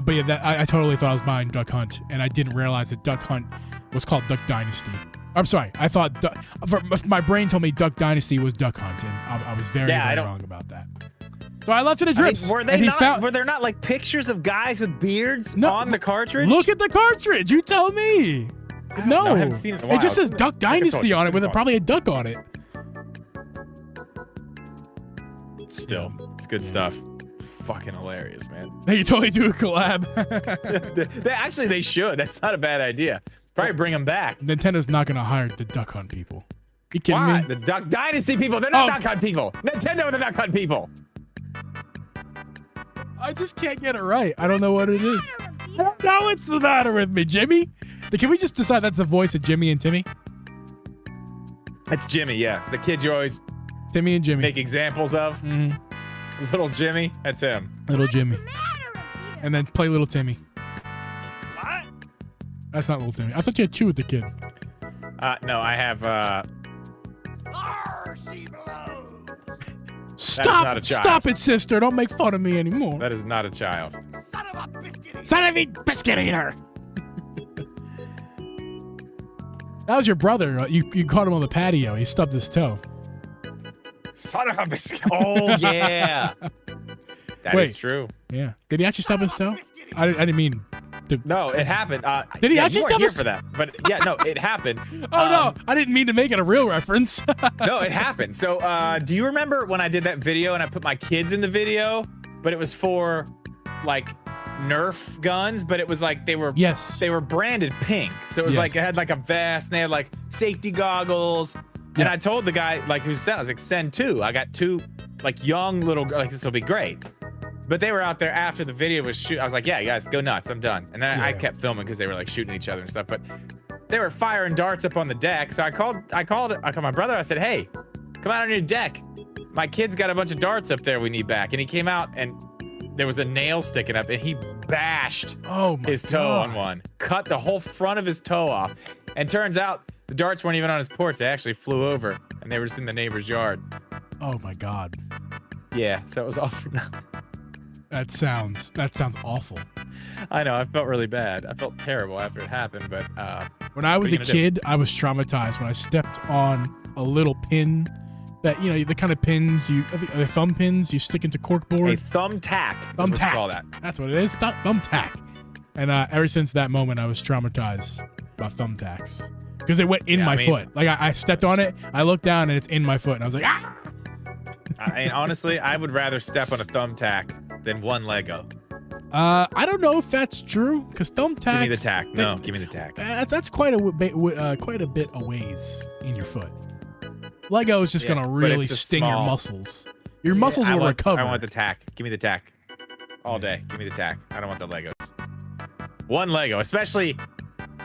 Speaker 1: But yeah, I totally thought I was buying Duck Hunt, and I didn't realize that Duck Hunt was called Duck Dynasty. I'm sorry. I thought my brain told me Duck Dynasty was Duck Hunt, and I was very wrong about that. So I left it at Drips.
Speaker 2: Were there not like pictures of guys with beards on the cartridge?
Speaker 1: Look at the cartridge. You tell me. No,
Speaker 2: I haven't seen it in a while.
Speaker 1: It just says Duck Dynasty on it with probably a duck on it.
Speaker 2: Still, it's good stuff. Fucking hilarious, man.
Speaker 1: They totally do a collab.
Speaker 2: They should. That's not a bad idea. Probably bring them back.
Speaker 1: Nintendo's not going to hire the Duck Hunt people. You kidding
Speaker 2: Why?
Speaker 1: me?
Speaker 2: The Duck Dynasty people. They're not Duck Hunt people. Nintendo are the Duck Hunt people.
Speaker 1: I just can't get it right. I don't know what it is. Now what's the matter with me, Jimmy? Can we just decide that's the voice of Jimmy and Timmy?
Speaker 2: It's Jimmy, yeah. The kids you always
Speaker 1: Timmy and Jimmy.
Speaker 2: make examples of.
Speaker 1: Mm-hmm.
Speaker 2: Little Jimmy, that's him.
Speaker 1: Little Jimmy. And then play Little Timmy.
Speaker 3: What?
Speaker 1: That's not Little Timmy. I thought you had two with the kid.
Speaker 2: No, I have,
Speaker 1: Stop!
Speaker 2: not a child.
Speaker 1: Stop it, sister! Don't make fun of me anymore.
Speaker 2: that is not a child.
Speaker 1: Son of a biscuit eater! That was your brother. You caught him on the patio. He stubbed his toe.
Speaker 2: Son of a biscuit. Oh, yeah. That is true.
Speaker 1: Yeah. Did he actually stub his toe? I didn't mean to.
Speaker 2: No, it happened.
Speaker 1: Did he actually
Speaker 2: you weren't
Speaker 1: stub
Speaker 2: here
Speaker 1: his
Speaker 2: for that? But yeah, no, it happened.
Speaker 1: Oh, no. I didn't mean to make it a real reference.
Speaker 2: No, it happened. So, do you remember when I did that video and I put my kids in the video, but it was for like Nerf guns, but it was like they were branded pink. So it was like it had like a vest and they had like safety goggles. And I told the guy like who sent, I was like, send two. I got two like young little like this will be great. But they were out there after the video was shoot. I was like, yeah, you guys go nuts. I'm done. And then I kept filming because they were like shooting each other and stuff. But they were firing darts up on the deck. So I called my brother. I said, hey, come out on your deck. My kid's got a bunch of darts up there we need back. And he came out and there was a nail sticking up and he bashed his toe on one. Cut the whole front of his toe off. And turns out the darts weren't even on his porch. They actually flew over and they were just in the neighbor's yard.
Speaker 1: Oh my God.
Speaker 2: Yeah, so it was awful.
Speaker 1: That sounds awful.
Speaker 2: I know, I felt really bad. I felt terrible after it happened, but
Speaker 1: when I was a kid, I was traumatized when I stepped on a little pin that, you know, the kind of pins the thumb pins you stick into corkboard.
Speaker 2: A thumbtack.
Speaker 1: Thumbtack.
Speaker 2: Call that.
Speaker 1: That's what it is. Thumbtack. And ever since that moment, I was traumatized by thumbtacks because it went in my foot. Like I stepped on it, I looked down, and it's in my foot, and I was like, ah.
Speaker 2: And honestly, I would rather step on a thumbtack than one Lego.
Speaker 1: I don't know if that's true because thumbtacks.
Speaker 2: Give me the tack. No, give me the tack.
Speaker 1: That's quite a bit a ways in your foot. Lego is just gonna really sting your muscles. Your muscles will recover.
Speaker 2: I want the tack. Give me the tack. All day. Give me the tack. I don't want the Legos. One Lego, especially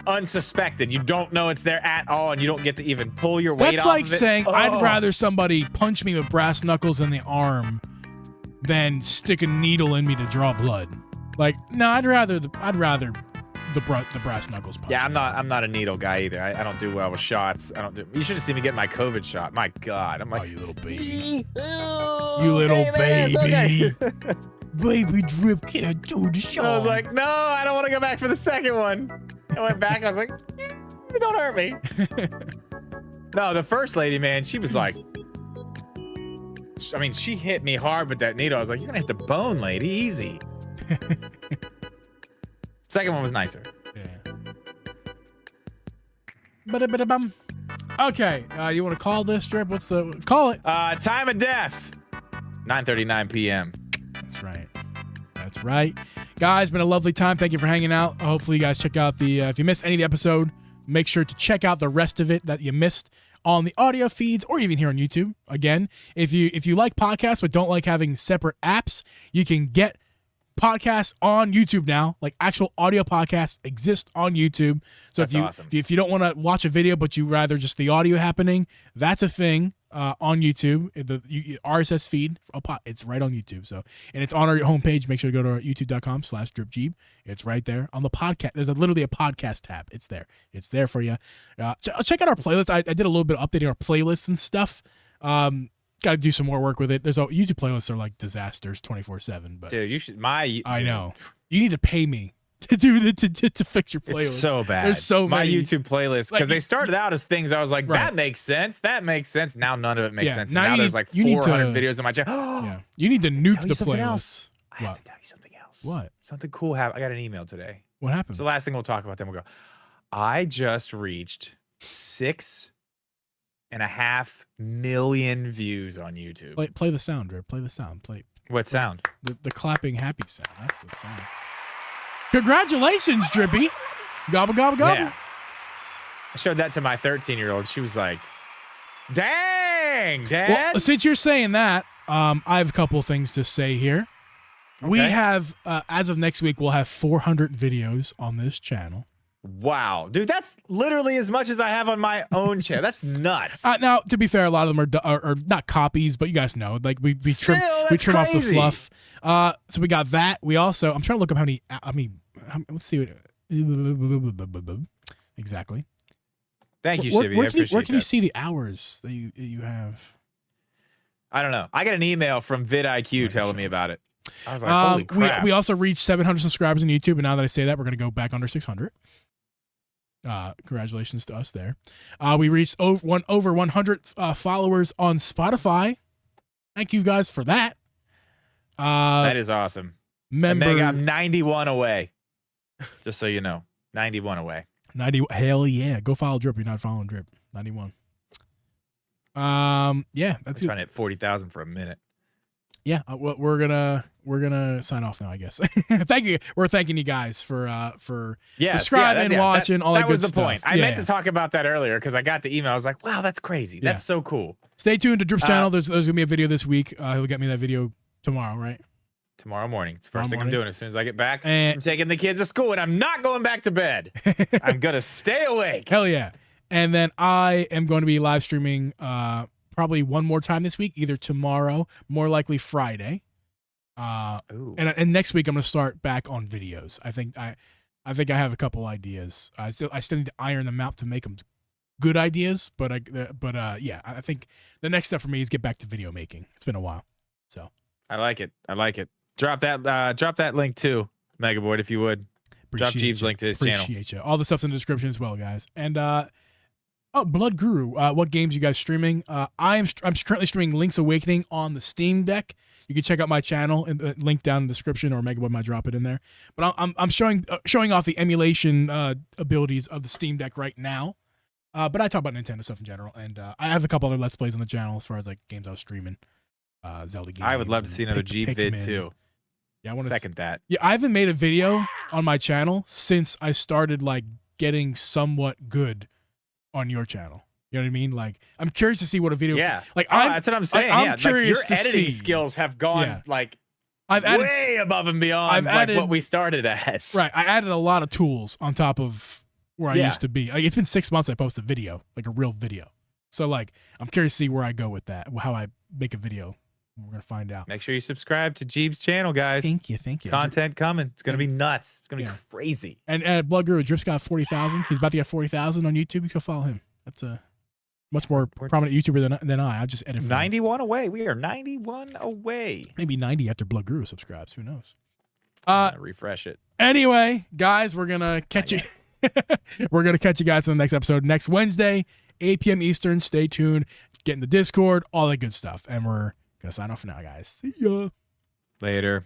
Speaker 2: unsuspected. You don't know it's there at all, and you don't get to even pull your weight off of it.
Speaker 1: That's like saying I'd rather somebody punch me with brass knuckles in the arm than stick a needle in me to draw blood. Like, no, I'd rather the brass knuckles punch.
Speaker 2: Yeah, I'm not a needle guy either. I don't do well with shots. You should have seen me get my COVID shot. My God, I'm like,
Speaker 1: oh, you little baby, you little baby. Baby Drip can't do the shot.
Speaker 2: I was like, no, I don't want to go back for the second one. I went back. I was like, don't hurt me. No, the first lady, man, she was like, I mean, she hit me hard with that needle. I was like, you're gonna hit the bone, lady, easy. Second one was nicer.
Speaker 1: Yeah. Ba-da-ba-da-bum. Okay, you want to call this strip? What's the call it?
Speaker 2: Time of death, 9:39 p.m.
Speaker 1: That's right. That's right. Guys, been a lovely time. Thank you for hanging out. Hopefully you guys check out the, if you missed any of the episode, make sure to check out the rest of it that you missed on the audio feeds or even here on YouTube. Again, if you like podcasts but don't like having separate apps, you can get podcasts on YouTube now. Like actual audio podcasts exist on YouTube. So
Speaker 2: That's awesome.
Speaker 1: if you don't want to watch a video but you rather just the audio happening, that's a thing on YouTube. The RSS feed, it's right on YouTube. So, and it's on our homepage. Make sure to go to youtube.com/dripjeeb. It's right there on the podcast. There's literally a podcast tab. It's there. It's there for you. Check out our playlist. I did a little bit of updating our playlists and stuff. Got to do some more work with it. There's YouTube playlists are like disasters 24/7. But
Speaker 2: Dude, you should.
Speaker 1: I know. You need to pay me to do to fix your playlist.
Speaker 2: It's so bad.
Speaker 1: There's so
Speaker 2: my
Speaker 1: many.
Speaker 2: YouTube playlist, because they started out as things I was like,
Speaker 1: Right.
Speaker 2: that makes sense. That makes sense. Now none of it makes sense.
Speaker 1: Now
Speaker 2: And now
Speaker 1: you
Speaker 2: there's
Speaker 1: need-
Speaker 2: like
Speaker 1: you need
Speaker 2: 400
Speaker 1: to-
Speaker 2: videos on my channel.
Speaker 1: Yeah. You need to nuke
Speaker 2: Tell you
Speaker 1: the
Speaker 2: something
Speaker 1: playlist.
Speaker 2: else. I have
Speaker 1: What?
Speaker 2: to tell you something else.
Speaker 1: What?
Speaker 2: Something cool happened. I got an email today.
Speaker 1: What happened?
Speaker 2: It's the last thing we'll talk about. Then we'll go. I just reached 6.5 million views on YouTube.
Speaker 1: Play the sound, Drip. Play the sound. Play
Speaker 2: What sound?
Speaker 1: the clapping happy sound. That's the sound. Congratulations, Drippy. Gobble, gobble, gobble.
Speaker 2: Yeah. I showed that to my 13-year-old. She was like, dang, Dad.
Speaker 1: Well, since you're saying that, I have a couple of things to say here. We
Speaker 2: Okay.
Speaker 1: have, as of next week, we'll have 400 videos on this channel.
Speaker 2: Wow. Dude, that's literally as much as I have on my own channel. That's nuts.
Speaker 1: Now, to be fair, a lot of them are not copies, but you guys know, like we trim
Speaker 2: that's
Speaker 1: off the
Speaker 2: crazy.
Speaker 1: fluff. So we got that. We also, I'm trying to look up how many. Let's see what exactly.
Speaker 2: Thank you,
Speaker 1: Where
Speaker 2: Shivy. I
Speaker 1: can
Speaker 2: appreciate
Speaker 1: you
Speaker 2: that.
Speaker 1: see the hours that you have?
Speaker 2: I don't know. I got an email from vidIQ telling me about it. I was like, holy
Speaker 1: We
Speaker 2: crap.
Speaker 1: also reached 700 subscribers on YouTube, and now that I say that, we're going to go back under 600. Congratulations to us there. We reached over 100 followers on Spotify. Thank you guys for that.
Speaker 2: That is awesome.
Speaker 1: Member
Speaker 2: And Meg, I'm 91 away. Just so you know. 91 away.
Speaker 1: 90. Hell yeah! Go follow Drip. You're not following Drip. 91. Yeah, that's
Speaker 2: I'm
Speaker 1: it.
Speaker 2: trying to hit 40,000 for a minute.
Speaker 1: Yeah, we're gonna sign off now, I guess. Thank you. We're thanking you guys for subscribing, watching, all that good
Speaker 2: was the
Speaker 1: stuff.
Speaker 2: point. I meant to talk about that earlier because I got the email. I was like, wow, that's crazy.
Speaker 1: Yeah.
Speaker 2: That's so cool.
Speaker 1: Stay tuned to Drip's channel. There's gonna be a video this week. He'll get me that video tomorrow, right?
Speaker 2: Tomorrow morning. It's the
Speaker 1: Tomorrow
Speaker 2: first thing I'm
Speaker 1: morning.
Speaker 2: doing as soon as I get back.
Speaker 1: And-
Speaker 2: I'm taking the kids to school and I'm not going back to bed. I'm going to stay awake.
Speaker 1: Hell yeah! And then I am going to be live streaming probably one more time this week, either tomorrow, more likely Friday.
Speaker 2: Ooh.
Speaker 1: And next week I'm gonna start back on videos. I think I have a couple ideas. I still need to iron them out to make them good ideas. But yeah, I think the next step for me is get back to video making. It's been a while, so
Speaker 2: I like it. I like it. Drop that link too, Megaboard, if you would. Drop Jeeves' link to his channel.
Speaker 1: Appreciate you. All the stuff's in the description as well, guys. And Blood Guru, what games you guys streaming? I'm currently streaming Link's Awakening on the Steam Deck. You can check out my channel and the link down in the description, or Megaboard might drop it in there. But I'm showing off the emulation abilities of the Steam Deck right now. But I talk about Nintendo stuff in general, and I have a couple other Let's Plays on the channel as far as like games I was streaming. Zelda games.
Speaker 2: I would love to see another Jeep vid
Speaker 1: Pikmin.
Speaker 2: too.
Speaker 1: Yeah, I want to
Speaker 2: Second that.
Speaker 1: Yeah, I haven't made a video on my channel since I started like getting somewhat good on your channel. You know what I mean? Like, I'm curious to see what a video.
Speaker 2: Yeah.
Speaker 1: Like,
Speaker 2: That's what I'm saying.
Speaker 1: I'm
Speaker 2: yeah.
Speaker 1: curious
Speaker 2: like, your
Speaker 1: to
Speaker 2: editing
Speaker 1: see.
Speaker 2: skills have gone
Speaker 1: Yeah.
Speaker 2: like
Speaker 1: I've added
Speaker 2: way above and beyond
Speaker 1: I've added-
Speaker 2: what we started as.
Speaker 1: right. I added a lot of tools on top of where I
Speaker 2: Yeah.
Speaker 1: used to be. Like, it's been 6 months I post a video, like a real video. So like, I'm curious to see where I go with that, how I make a video. We're gonna find out.
Speaker 2: Make sure you subscribe to Jeeves' channel, guys.
Speaker 1: Thank you.
Speaker 2: Content coming. It's gonna be nuts. It's gonna be crazy.
Speaker 1: And Blood Guru Drip's got 40,000. He's about to get 40,000 on YouTube. You can follow him. That's a much more prominent YouTuber than I. I just edit for him.
Speaker 2: 91 away. We are 91 away.
Speaker 1: Maybe 90 after Blood Guru subscribes. Who knows?
Speaker 2: I'm gonna refresh it.
Speaker 1: Anyway, guys, we're gonna catch you. We're gonna catch you guys in the next episode next Wednesday, 8 p.m. Eastern. Stay tuned. Get in the Discord, all that good stuff. And we're going to sign off for now, guys. See ya.
Speaker 2: Later.